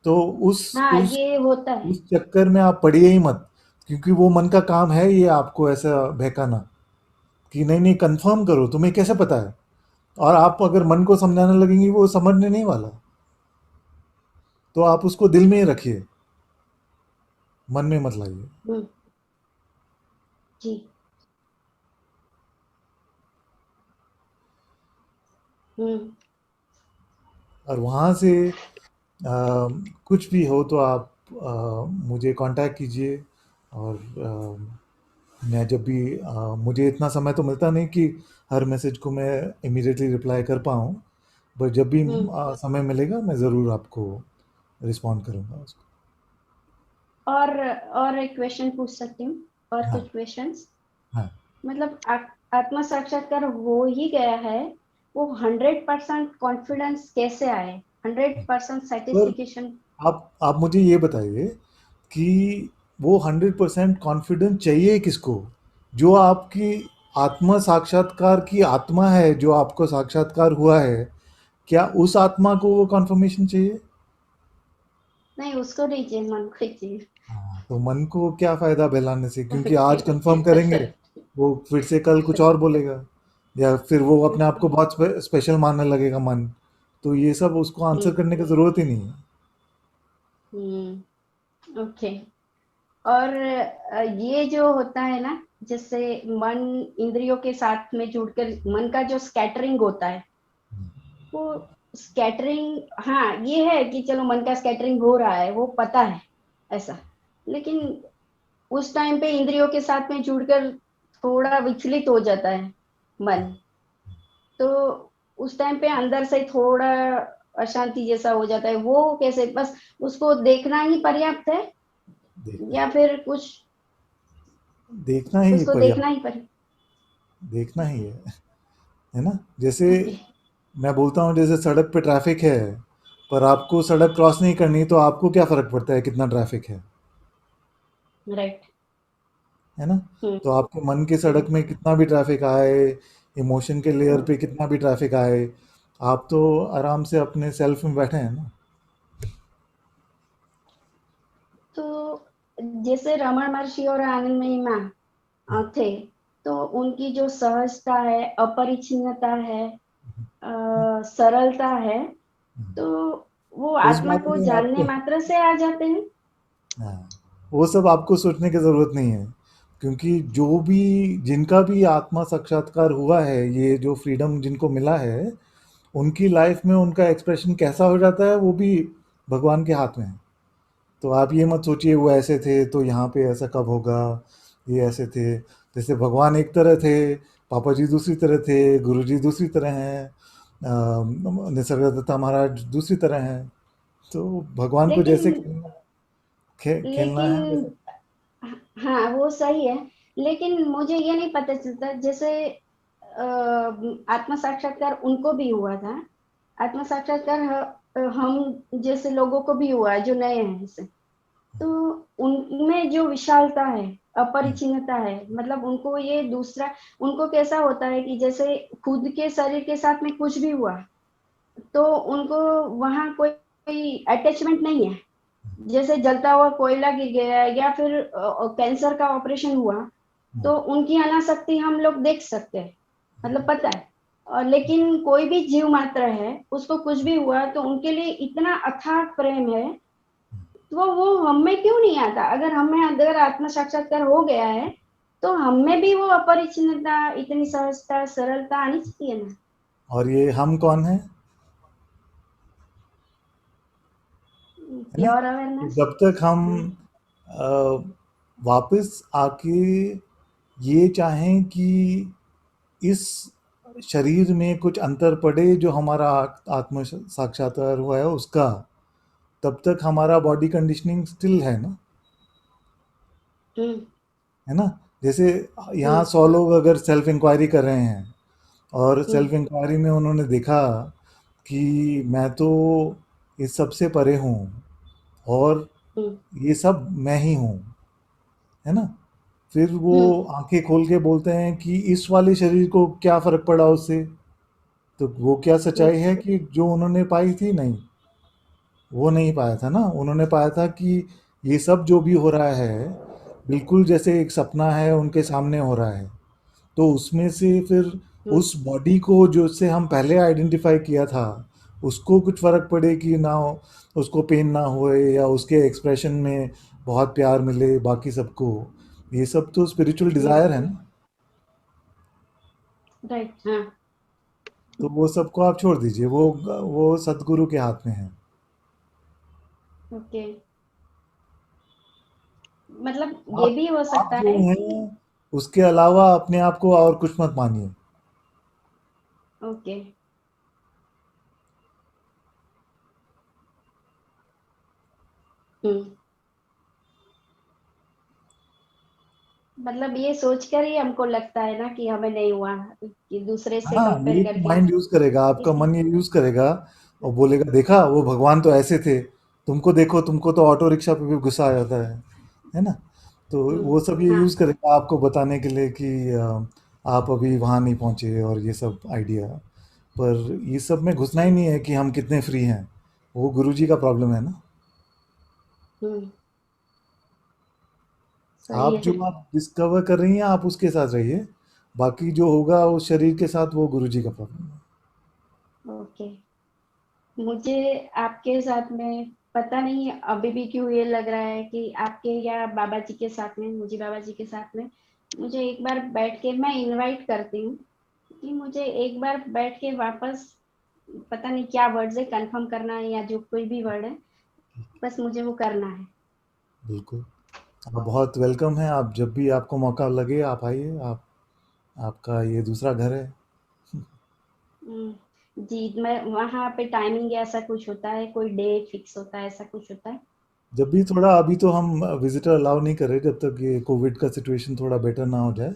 तो उस हाँ उस ये होता है। उस चक्कर में आप पड़िए ही मत, क्योंकि वो मन का काम है ये आपको ऐसा बहकाना कि नहीं नहीं कंफर्म करो, तुम्हें कैसे पता है। और आप अगर मन को समझाने लगेंगी वो समझने नहीं वाला। तो आप उसको दिल में ही रखिए, मन में मत लाइए। हम्म जी हम्म और वहाँ से कुछ भी हो तो आप मुझे कांटेक्ट कीजिए। और मैं जब भी मुझे इतना समय तो मिलता नहीं कि हर मैसेज को मैं इमीडिएटली रिप्लाई कर पाऊँ, बट जब भी हम्म समय मिलेगा मैं ज़रूर आपको रिस्पॉन्ड करूँगा उसको। और एक क्वेश्चन पूछ सकती हूँ? और हाँ, कुछ क्वेश्चंस? हाँ। मतलब आत्म साक्षात्कार हो ही गया है, वो 100% कॉन्फिडेंस कैसे आए, 100% पर सेटिस्फिकेशन? आप मुझे ये बताइए कि वो 100% कॉन्फिडेंस चाहिए किसको? जो आपकी आत्मा साक्षात्कार की आत्मा है, जो आपको साक्षात्कार हुआ है, क्या उस आत्मा को वो कन्फर्मेशन चाहिए? नहीं, उसको नहीं चाहिए, मन को ही चाहिए। हाँ, तो मन को क्या फ़ायदा बहलाने से, क्योंकि आज कंफर्म करेंगे, वो फिर से कल कुछ और बोलेगा, या फिर वो अपने आप को बहुत स्पेशल मानने लगेगा मन। तो ये सब उसको आंसर हम्म करने की ज़रूरत ही नहीं है। ओके। और ये जो होता है ना, जैसे मन इंद्रियों के साथ में जुड़कर मन का जो स्कैटरिंग होता है, वो स्कैटरिंग, हाँ ये है कि चलो मन का स्कैटरिंग हो रहा है, वो पता है ऐसा। लेकिन उस टाइम पे इंद्रियों के साथ में जुड़कर थोड़ा विचलित हो जाता है मन। तो उस टाइम पे अंदर से थोड़ा अशांति जैसा हो जाता है, वो कैसे, बस उसको देखना ही पर्याप्त है देखना या फिर कुछ? देखना ही उसको देखना पर्याप्त, ही पर्याप्त। देखना ही है ना। जैसे ओके। मैं बोलता हूँ, जैसे सड़क पे ट्रैफिक है, पर आपको सड़क क्रॉस नहीं करनी, तो आपको क्या फ़र्क पड़ता है कितना ट्रैफिक राइट। है ना। हम्म तो आपके मन के हम्म सड़क में कितना भी ट्रैफिक आए, इमोशन के लेयर पे कितना भी ट्रैफिक आए, आप तो आराम से अपने सेल्फ में बैठे हैं ना। तो जैसे रमन महर्षि और आनंदमयी माँ थे, तो उनकी जो सहजता है, अपरिच्छिन्नता है, सरलता है, तो वो उस आत्मा बारे को में जानने आपको, मात्र से आ जाते हैं। हाँ, वो सब आपको सोचने की ज़रूरत नहीं है, क्योंकि जो भी, जिनका भी आत्मा साक्षात्कार हुआ है, ये जो फ्रीडम जिनको मिला है, उनकी लाइफ में उनका एक्सप्रेशन कैसा हो जाता है वो भी भगवान के हाथ में है। तो आप ये मत सोचिए वो ऐसे थे तो यहाँ पे ऐसा कब होगा, ये ऐसे थे। जैसे भगवान एक तरह थे, पापा जी दूसरी तरह थे, गुरु जी दूसरी तरह हैं, निसर्गदत्ता महाराज दूसरी तरह हैं। तो भगवान को जैसे लेकिन खेलना है वैसे। लेकिन हाँ, वो सही है, लेकिन मुझे ये नहीं पता चलता, जैसे आत्म साक्षात्कार उनको भी हुआ था, आत्म साक्षात्कार हम जैसे लोगों को भी हुआ है जो नए हैं इसे, तो उनमें जो विशालता है, अपरिचिन्नता है, मतलब उनको ये दूसरा, उनको कैसा होता है कि जैसे खुद के शरीर के साथ में कुछ भी हुआ तो उनको वहां कोई अटैचमेंट नहीं है। जैसे जलता हुआ कोयला गिर गया या फिर कैंसर का ऑपरेशन हुआ तो उनकी अनासक्ति हम लोग देख सकते हैं, मतलब पता है। और लेकिन कोई भी जीव मात्र है, उसको कुछ भी हुआ तो उनके लिए इतना अथाह प्रेम है, तो वो हम में क्यों नहीं आता? अगर हमें, अगर आत्म साक्षात्कार हो गया है तो हम में भी वो अपरिचिन्नता, इतनी सहजता, सरलता आनी चाहिए ना। और ये हम कौन है है ना? प्योर तो अवेयरनेस। जब तक हम अ, वापस आके ये चाहें कि इस शरीर में कुछ अंतर पड़े जो हमारा आत्म साक्षात्कार हुआ है उसका, तब तक हमारा बॉडी कंडीशनिंग स्टिल है ना, हम्म है ना? जैसे यहाँ हम्म 100 लोग अगर सेल्फ इंक्वायरी कर रहे हैं और हम्म सेल्फ इंक्वायरी में उन्होंने देखा कि मैं तो इस सब से परे हूँ और हम्म ये सब मैं ही हूँ, है ना? फिर वो हम्म आंखें खोल के बोलते हैं कि इस वाले शरीर को क्या फर्क पड़ा उससे। तो वो क्या हम्म सच्चाई है कि जो उन्होंने पाई थी? नहीं, वो नहीं पाया था ना। उन्होंने पाया था कि ये सब जो भी हो रहा है बिल्कुल जैसे एक सपना है, उनके सामने हो रहा है। तो उसमें से फिर हम्म उस बॉडी को जो से हम पहले आइडेंटिफाई किया था, उसको कुछ फ़र्क पड़े कि ना उसको पेन ना होए या उसके एक्सप्रेशन में बहुत प्यार मिले बाकी सबको, ये सब तो स्पिरिचुअल डिज़ायर है ना। राइट, हाँ। तो वो सबको आप छोड़ दीजिए, वो सदगुरु के हाथ में है। ओके, मतलब ये आप भी हो आप सकता जो है कि हैं उसके अलावा अपने आप को और कुछ मत मानिए। ओके, हम्म, मतलब ये सोचकर ही हमको लगता है ना कि हमें नहीं हुआ, कि दूसरे से हाँ, कंपेयर ये तो करके माइंड यूज़ करेगा, आपका इसी। मन ये यूज़ करेगा और बोलेगा देखा वो भगवान तो ऐसे थे, तुमको देखो, तुमको तो ऑटो रिक्शा पे भी गुस्सा आ जाता है ना? तो वो सब ये हाँ, यूज़ करेगा आपको बताने के लिए कि आप अभी वहाँ नहीं पहुँचे और ये सब आइडिया। पर ये सब में घुसना ही नहीं है कि हम कितने फ्री हैं, वो गुरुजी का प्रॉब्लम है ना। हम्म, सही आप जो है। आप डिस्कवर कर रही हैं आप उसके साथ रहिए, बाकी जो होगा उस शरीर के साथ वो गुरुजी का प्रॉब्लम है। ओके, मुझे आपके साथ में पता नहीं अभी भी क्यों ये लग रहा है कि आपके या बाबा जी के साथ में, मुझे बाबा जी के साथ में, मुझे एक बार बैठ के, मैं इनवाइट करती हूँ कि मुझे एक बार बैठ के वापस, पता नहीं क्या वर्ड है, कंफर्म करना है या जो कोई भी वर्ड है, बस मुझे वो करना है। बिल्कुल, आप बहुत वेलकम हैं, आप जब भी आपको मौका लगे आप आइए, आप, आपका ये दूसरा घर है। जी, मैं वहाँ पे टाइमिंग या ऐसा कुछ होता है, कोई डे फिक्स होता है, ऐसा कुछ होता है? जब भी थोड़ा, अभी तो हम विजिटर अलाउ नहीं कर रहे जब तक ये कोविड का सिचुएशन थोड़ा बेटर ना हो जाए,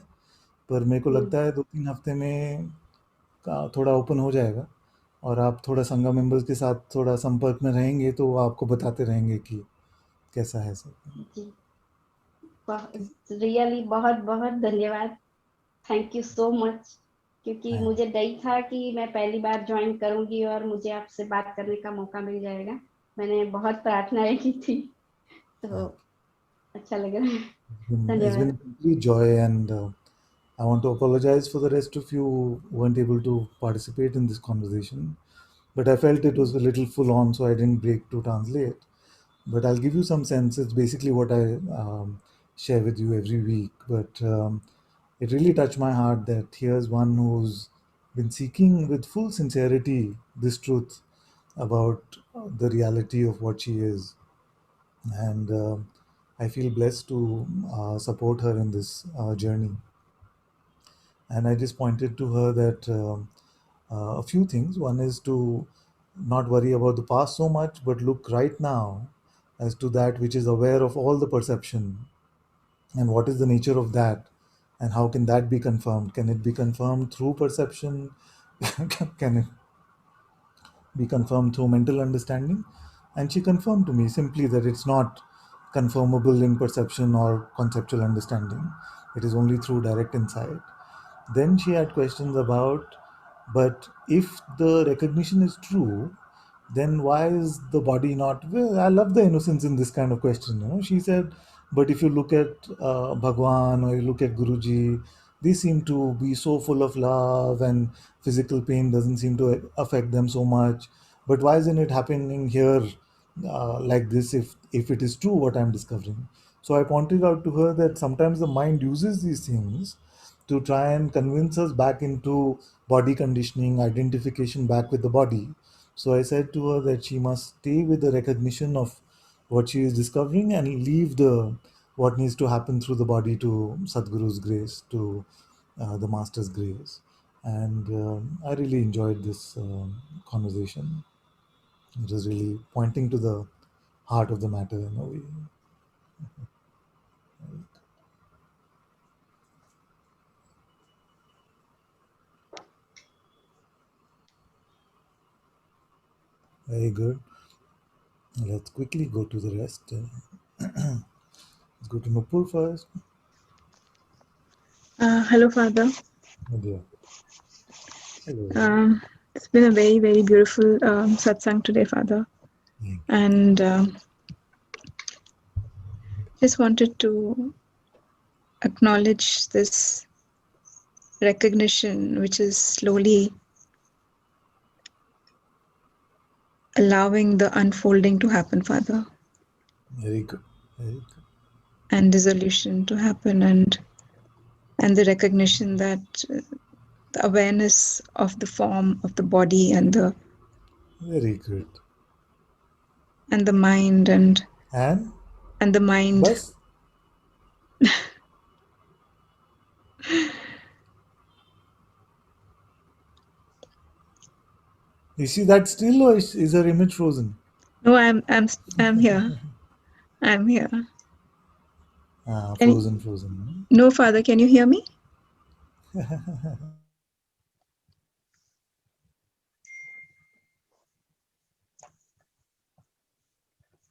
पर मेरे को हम्म लगता है 2-3 हफ्ते में थोड़ा ओपन हो जाएगा और आप थोड़ा संघ मेंबर्स के साथ थोड़ा संपर्क में रहेंगे तो वो आपको बताते रहेंगे कि कैसा है सब। जी, रियली बहुत बहुत धन्यवाद, थैंक यू सो मच, क्योंकि हाँ, मुझे डर था कि मैं पहली बार ज्वाइन करूंगी और मुझे आपसे बात करने का मौका मिल जाएगा। मैंने बहुत प्रार्थनाएं की थी, तो अच्छा लग रहा है। इट्स बीन धन्यवाद। Complete Joy and I want to apologize for the rest of you who weren't able to participate in this conversation, but I felt it was a little full on, so I didn't break to translate. But I'll give you some sense. It's basically what I share with you every week. But it really touched my heart that here's one who's been seeking with full sincerity this truth about the reality of what she is. And I feel blessed to support her in this journey. And I just pointed to her that a few things. One is to not worry about the past so much, but look right now as to that which is aware of all the perception and what is the nature of that and how can that be confirmed. Can it be confirmed through perception? Can it be confirmed through mental understanding? And she confirmed to me simply that it's not confirmable in perception or conceptual understanding. It is only through direct insight. Then she had questions about, but if the recognition is true, then why is the body not? Well, I love the innocence in this kind of question. She said, but if you look at Bhagwan or you look at Guruji, they seem to be so full of love and physical pain doesn't seem to affect them so much. But why isn't it happening here like this if it is true what I'm discovering? So I pointed out to her that sometimes the mind uses these things to try and convince us back into body conditioning, identification back with the body. So I said to her that she must stay with the recognition of what she is discovering and leave the what needs to happen through the body to Sadhguru's grace, to the Master's grace. And I really enjoyed this conversation. It was really pointing to the heart of the matter in a way. Very good. Let's quickly go to the rest. Let's go to Nupur first. Hello, Father. Oh dear. Hello. It's been a very, very beautiful satsang today, Father. And just wanted to acknowledge this recognition, which is slowly allowing the unfolding to happen, Father. Very good. Very good. And dissolution to happen, and the recognition that the awareness of the form of the body and the Very good. mind and the mind. Bus? Is she that still or is her image frozen? No, I'm here. I'm here. Frozen. No, Father, can you hear me?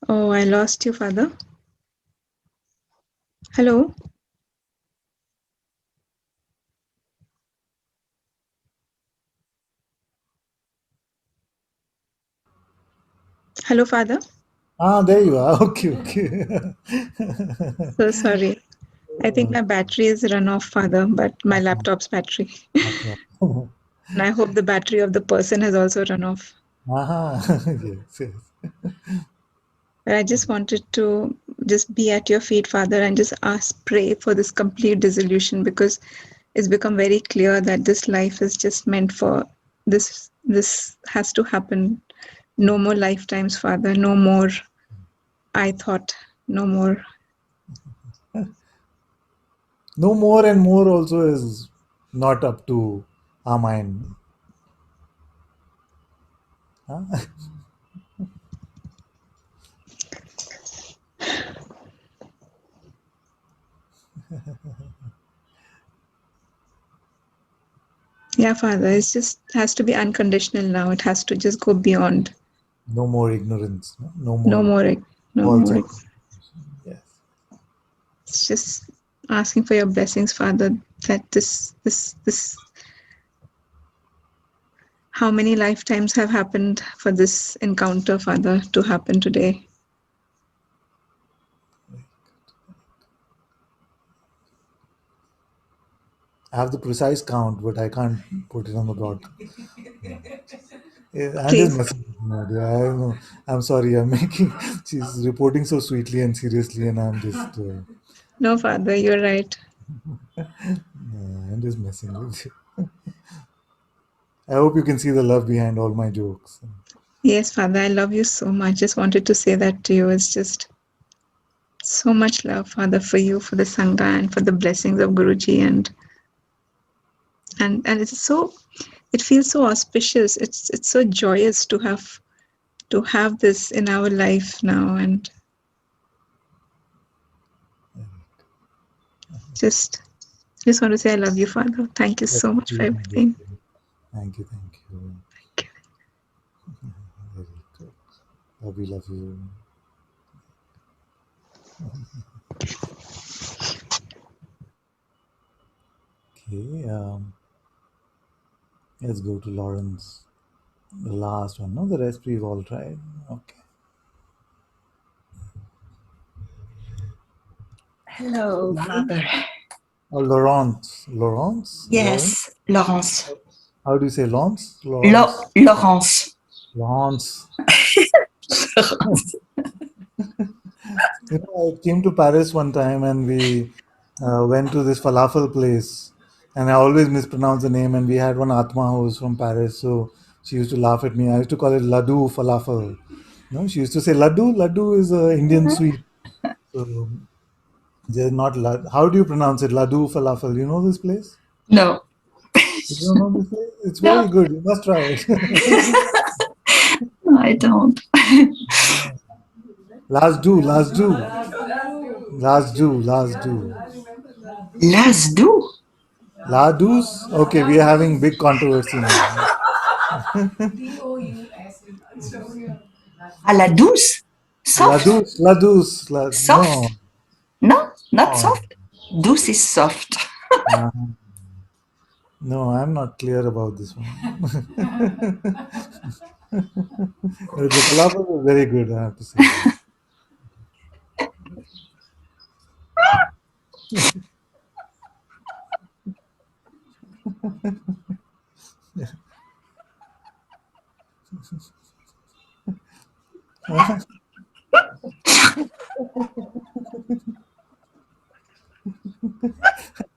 Oh, I lost you, Father. Hello? Hello, Father. There you are. Okay, okay. So sorry. I think my battery is run off, Father, but my laptop's battery. And I hope the battery of the person has also run off. Yes, yes. But I just wanted to just be at your feet, Father, and just pray for this complete dissolution, because it's become very clear that this life is just meant for this. This has to happen. No more lifetimes, Father. No more I thought. No more. No more and more also is not up to our mind. Huh? Yeah, Father, it just has to be unconditional now. It has to just go beyond. No more ignorance. No No more more. No false more. Yes. It's just asking for your blessings, Father, that this how many lifetimes have happened for this encounter, Father, to happen today. I have the precise count, but I can't put it on the broad. Yeah, I'm just Please. messing with you, dear. I know. I'm sorry. I'm making. She's reporting so sweetly and seriously, and I'm just. No, Father, you're right. I'm just messing with you. I hope you can see the love behind all my jokes. Yes, Father, I love you so much. Just wanted to say that to you. It's just so much love, Father, for you, for the Sangha, and for the blessings of Guruji, and it's so. It feels so auspicious. It's so joyous to have this in our life now, and just want to say I love you, Father. Thank you so much for everything. Thank you. Thank you. Very good. Love you. Okay. Let's go to Lawrence. The last one. No, the rest we've all tried. Okay. Hello, Father. Oh, Laurence. Laurence? Yes, Laurence. How do you say Lawrence? Lawrence. Laurence. Lawrence. I came to Paris one time and we went to this falafel place. And I always mispronounce the name. And we had one Atma who was from Paris. So she used to laugh at me. I used to call it Laddu falafel. No, she used to say Laddu. Laddu is an Indian sweet. So they're not Lad. How do you pronounce it? Laddu falafel. You know this place? No. You don't know this place? It's very No, good. You must try it. I don't. Last do. Last do. Last do. Last do. Let's do. Ladus? Okay, we are having big controversy now. À la douce? Soft? No. Soft? No, not No. soft. Douce is soft. Uh, no, I'm not clear about this one. The falafel is very good, I have to say.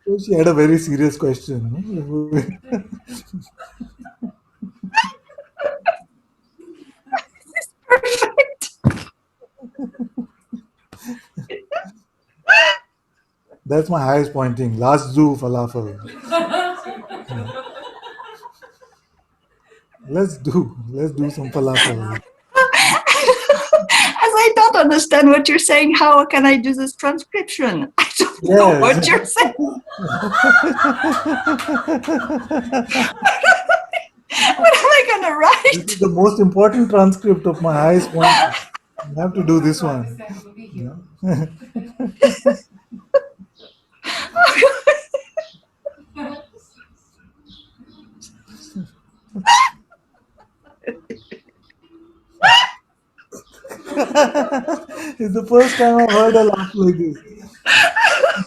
So she had a very serious question. That's my highest pointing. Last do falafel. Let's do some falafel. As I don't understand what you're saying, how can I do this transcription? I don't know Yes. what you're saying. What am I going to write? This is the most important transcript of my highest point. You have to do this one. Yeah. It's the first time I've heard a laugh like this.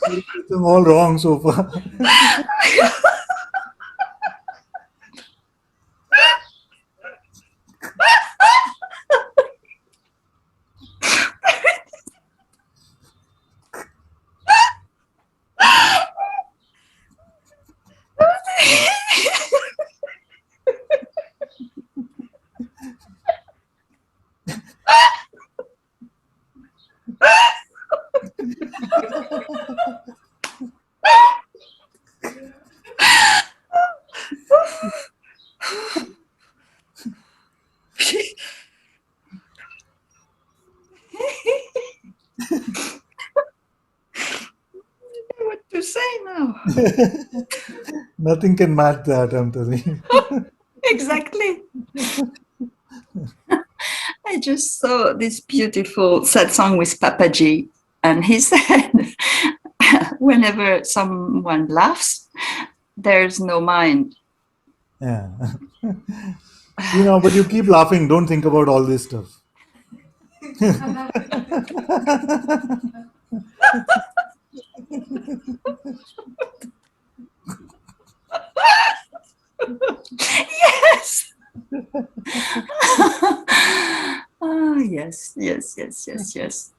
It's all wrong so far. What to say now? Nothing can match that, I'm telling you. Exactly. I just saw this beautiful Satsang with Papaji, and he said, whenever someone laughs, there's no mind. Yeah. But you keep laughing. Don't think about all this stuff. Yes, yes, yes, yes, yes.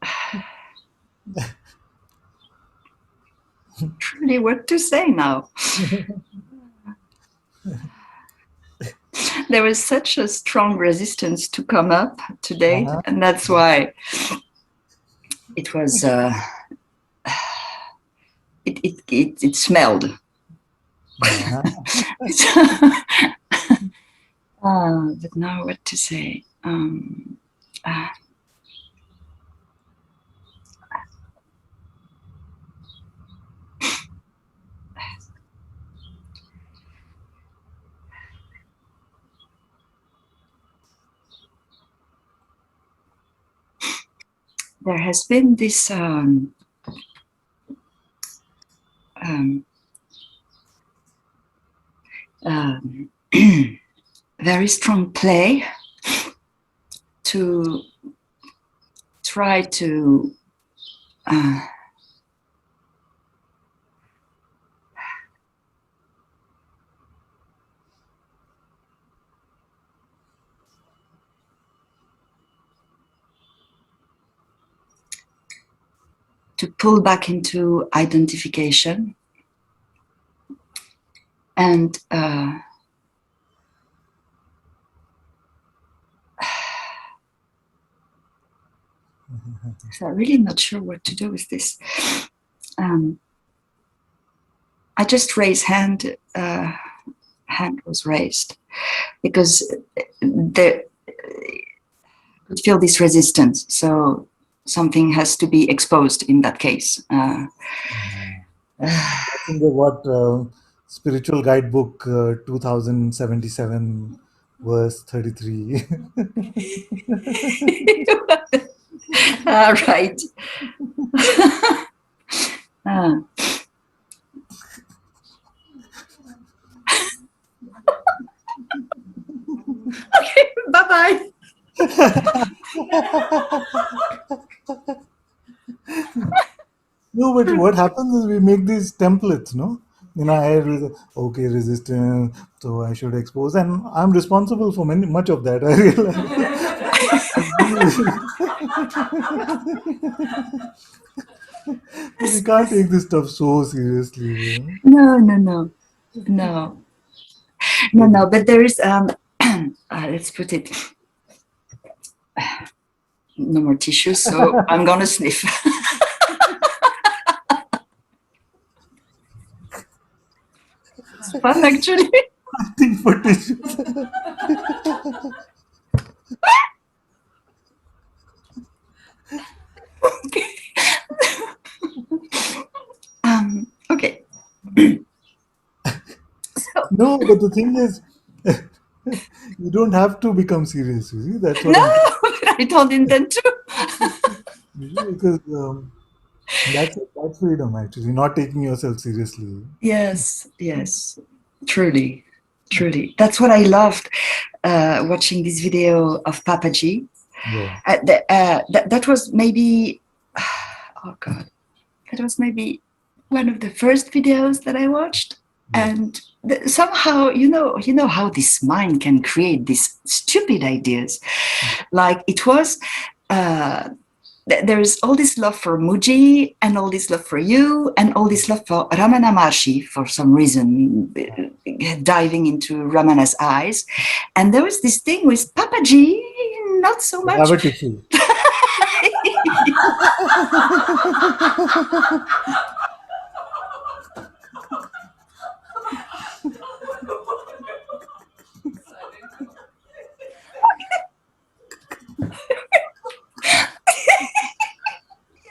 Truly, what to say now? There was such a strong resistance to come up today, and that's why it was. It smelled. But now, what to say? There has been this very strong play to try to pull back into identification and so I'm really not sure what to do with this. I just raised hand. Hand was raised because there could feel this resistance. So something has to be exposed in that case. That's in the what spiritual guidebook 2077 verse 33. Right. Okay, bye-bye. No, but what happens is we make these templates, no? In our head, okay, resistance, so I should expose, and I'm responsible for much of that. I realize. We can't take this stuff so seriously. No. But there is let's put it. No more tissues, so I'm gonna sniff. It's fun, actually. Hunting for tissues. Okay. No, but the thing is, you don't have to become serious. You see, that's what I don't intend to. Because that's freedom, actually, not taking yourself seriously. Yes, truly. That's what I loved watching this video of Papaji. Yeah. That was maybe, oh God, that was maybe one of the first videos that I watched. Yeah. And somehow, you know how this mind can create these stupid ideas. Like it was, there's all this love for Muji and all this love for you and all this love for Ramana Maharshi for some reason, diving into Ramana's eyes. And there was this thing with Papaji, not so much. Have a tissue.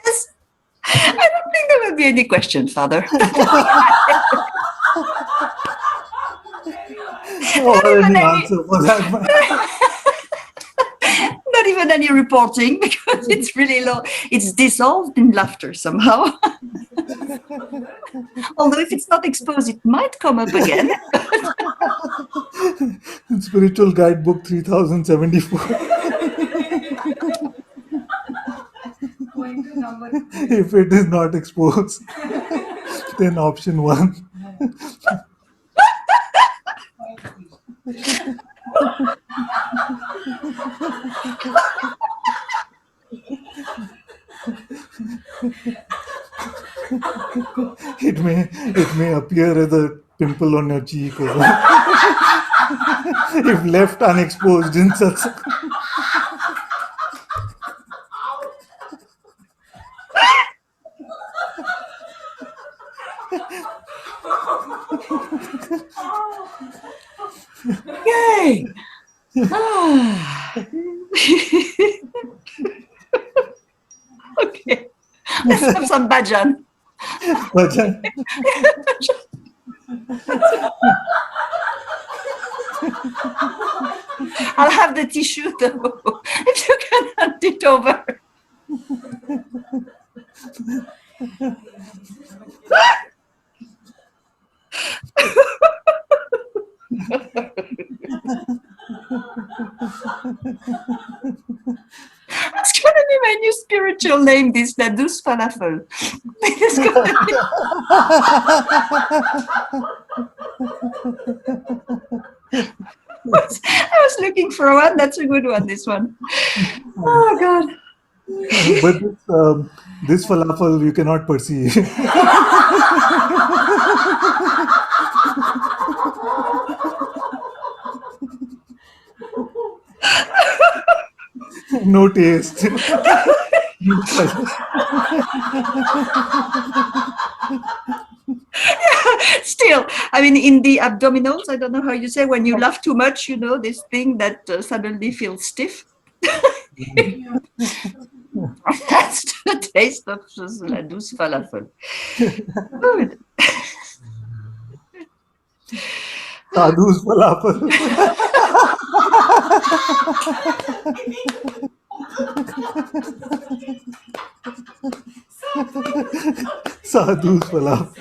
Yes. I don't think there will be any question, Father. Not even any reporting, because it's really low. It's dissolved in laughter somehow. Although if it's not exposed, it might come up again. Spiritual Guidebook 3074. If it is not exposed, then option 1. it may appear as a pimple on your cheek or something. If left unexposed in such. Yay! Okay, let's have some bhajan. Bhajan. I'll have the tissue though, if you can hand it over. That's gonna be my new spiritual name, this Ladus Falafel. It's gonna I was looking for one. That's a good one, this one. Oh, God. But this falafel you cannot perceive. No taste. No pleasure. Still, I mean, in the abdominals, I don't know how you say, when you laugh too much, you know, this thing that suddenly feels stiff. That's the taste of Ladus Falafel. Good. Sadhu's falafel. Sadhu's falafel.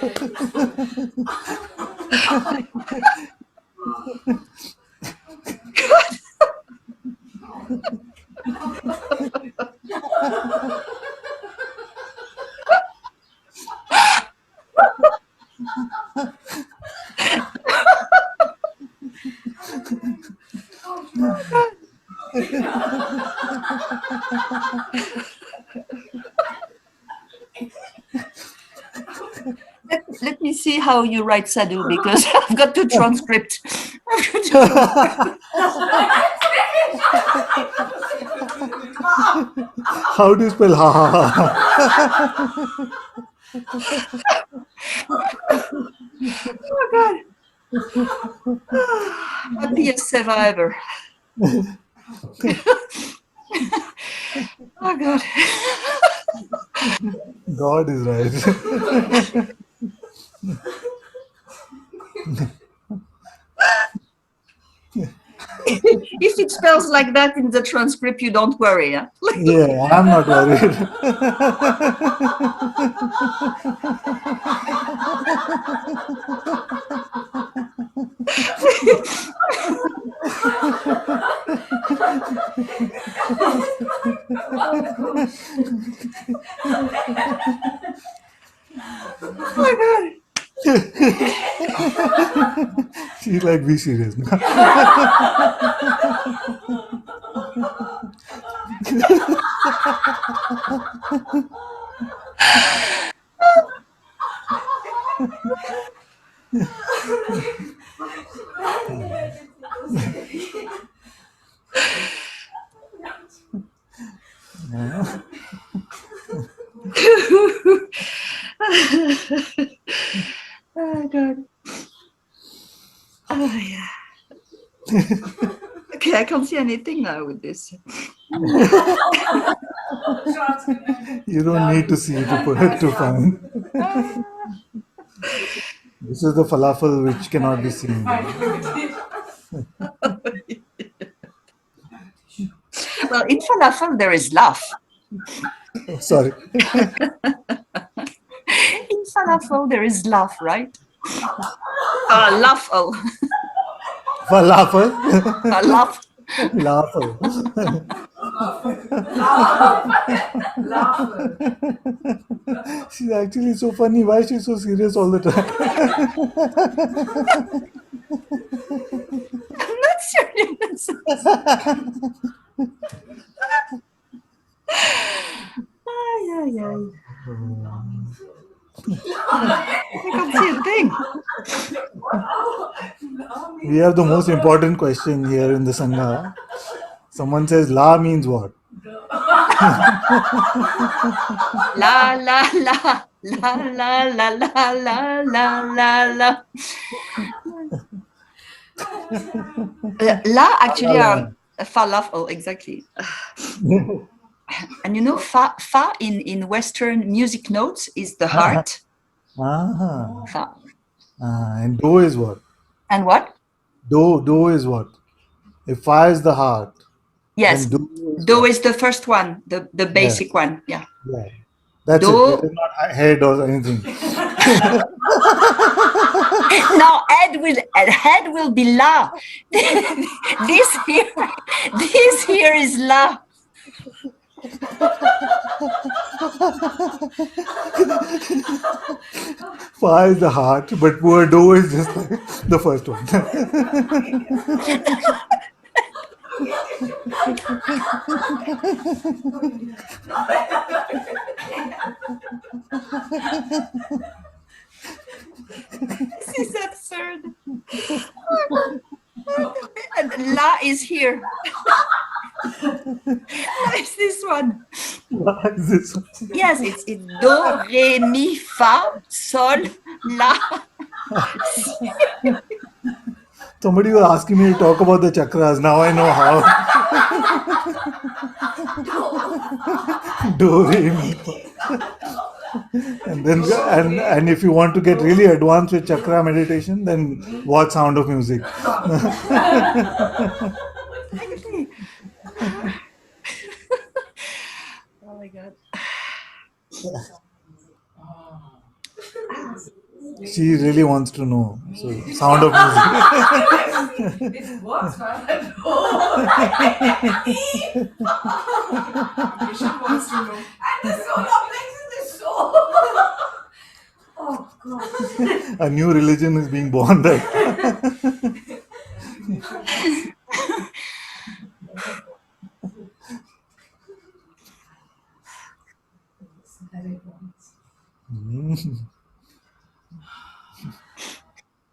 Let me see how you write sadhu, because I've got to transcript. How do you spell ha ha ha? Oh, God. Happiest survivor. Oh, God. God is right. If it spells like that in the transcript, you don't worry. Huh? Yeah, I'm not worried. Oh, my God. She's like, be serious. Oh, God. Oh, yeah. Okay, I can't see anything now with this. You don't need to see to find. This is the falafel which cannot be seen. Well, in falafel, there is laugh. Oh, sorry. In falafel, there is laugh, right? Laughel. Falafel? Laugh. Laughel. She's actually so funny. Why is she so serious all the time? I'm not serious. Ay, ay, ay. I can't see a thing. We have the most important question here in the Sangha. Someone says La means what? La la la la la la la la la la la. La actually falafel, exactly. And you know, fa in Western music notes is the heart. Fa. And Do is what? And what? Do is what? If Fa is the heart, Yes, then Do is do what? is the first one, the basic one. Yeah. Yeah. That's Do. it. It is not head or anything. Now head will be la. this here is la. Fa is the heart, but poor Do is just the first one. This is absurd. And la is here. La is this one. What is this one? Yes, it's do, re, mi, fa, sol, la. Somebody was asking me to talk about the chakras. Now I know how. Do, re, mi, fa. And if you want to get really advanced with chakra meditation, then watch Sound of Music. Oh my God. She really wants to know. So, Sound of Music. It works, man. She wants to know. And the solar plexus is so. Oh God. A new religion is being born, right?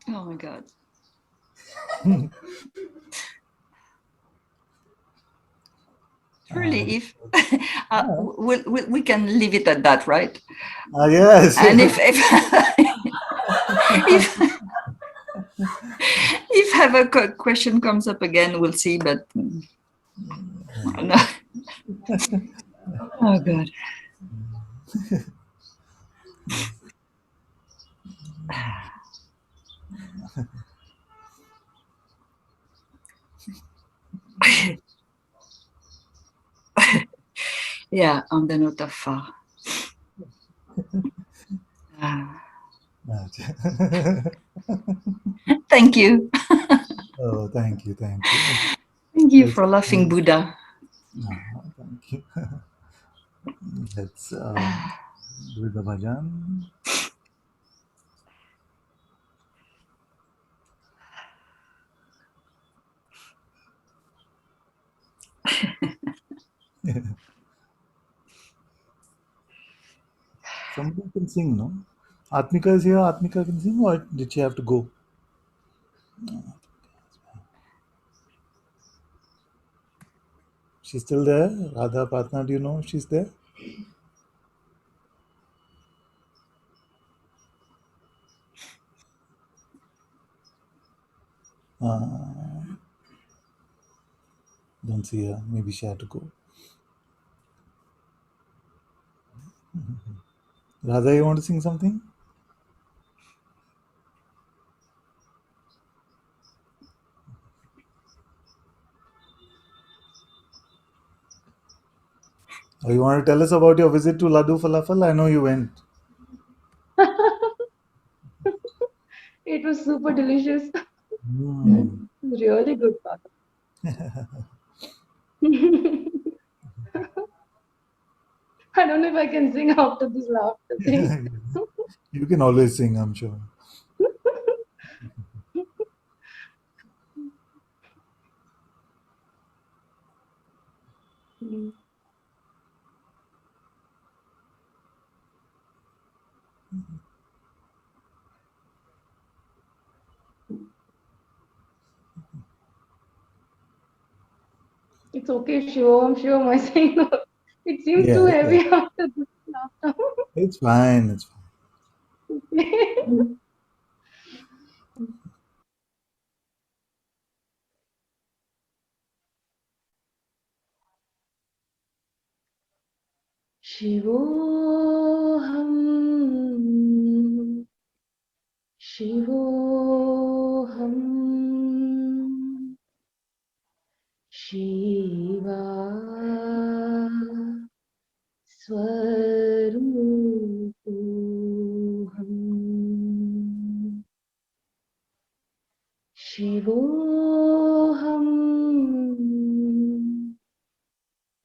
Oh my God. Really, if we can leave it at that, right? Yes. And if if ever question comes up again, we'll see. But no. Oh God. Yeah, on the note of fa. Thank you. Oh, thank you. Thank you for laughing, Buddha. Thank you. Let's do the bhajan. Somebody can sing, no? Atmika is here. Atmika can sing, or did she have to go? She's still there. Radha Patna, do you know if she's there? Don't see her. Maybe she had to go. Radha, you want to sing something? Or you want to tell us about your visit to Laddu Falafel? I know you went. It was super delicious. Mm. Really good, Father. I don't know if I can sing after this laughter thing. You can always sing, I'm sure. It's okay, Shivam, I saying no. It seems too Yeah, heavy after this laughter. it's fine. It's fine. Shivoham, Shivoham, Shiva Swarupoham, Shivoham,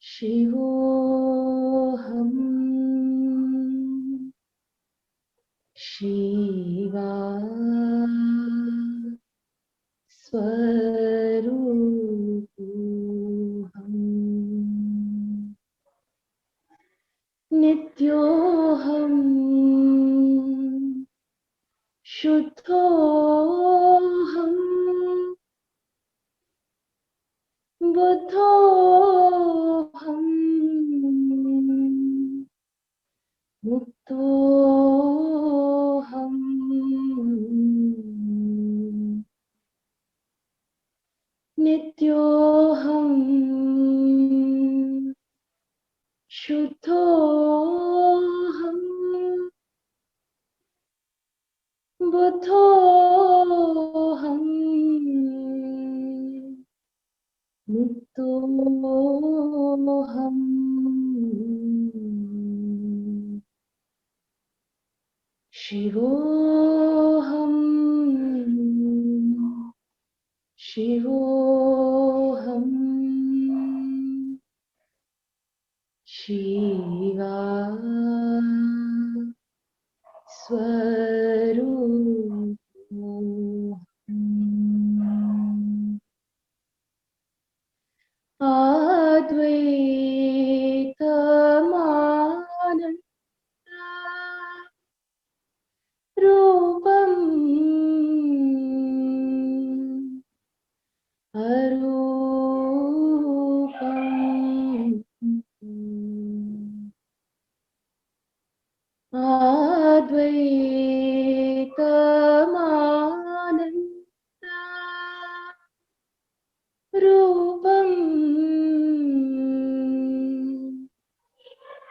Shivoham, Shiva Swarupoham, Nityoham, Shuddhoham, Buddhoham, Muktoham, Nityoham, Shuddhoham, Buddhoham, Muktoham, Shivoham, Shivoham, Shiva Swarupoham, Advaitamananda Rupam Arupam Advaitamananda Rupam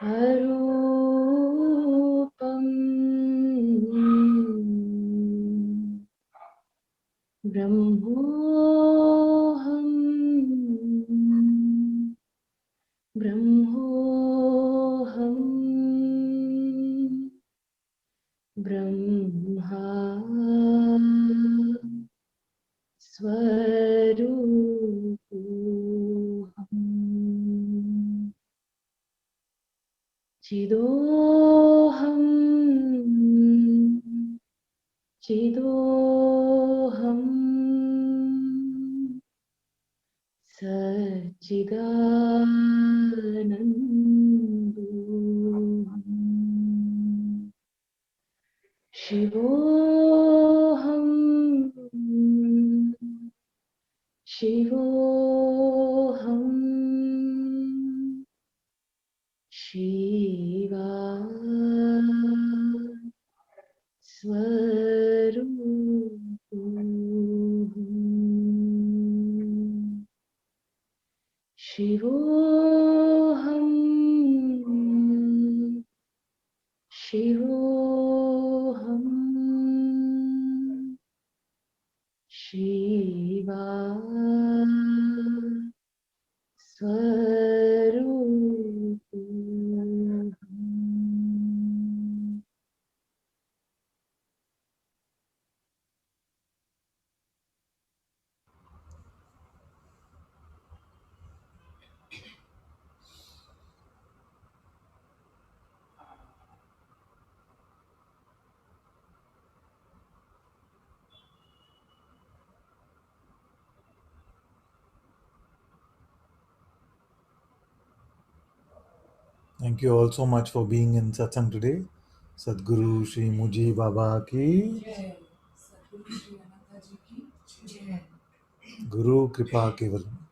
Arupam Brahmoham Brahmoham Brahma Swarupoham Chidoham Chidoham Satchidanandoham Shivoham Shivoham Shiva Swarupoham Shivoham Shivoham Shiva Swarupoham Thank you all so much for being in Satsang today. Sadhguru Sri Muji Baba ki Guru Kripa Kevalam.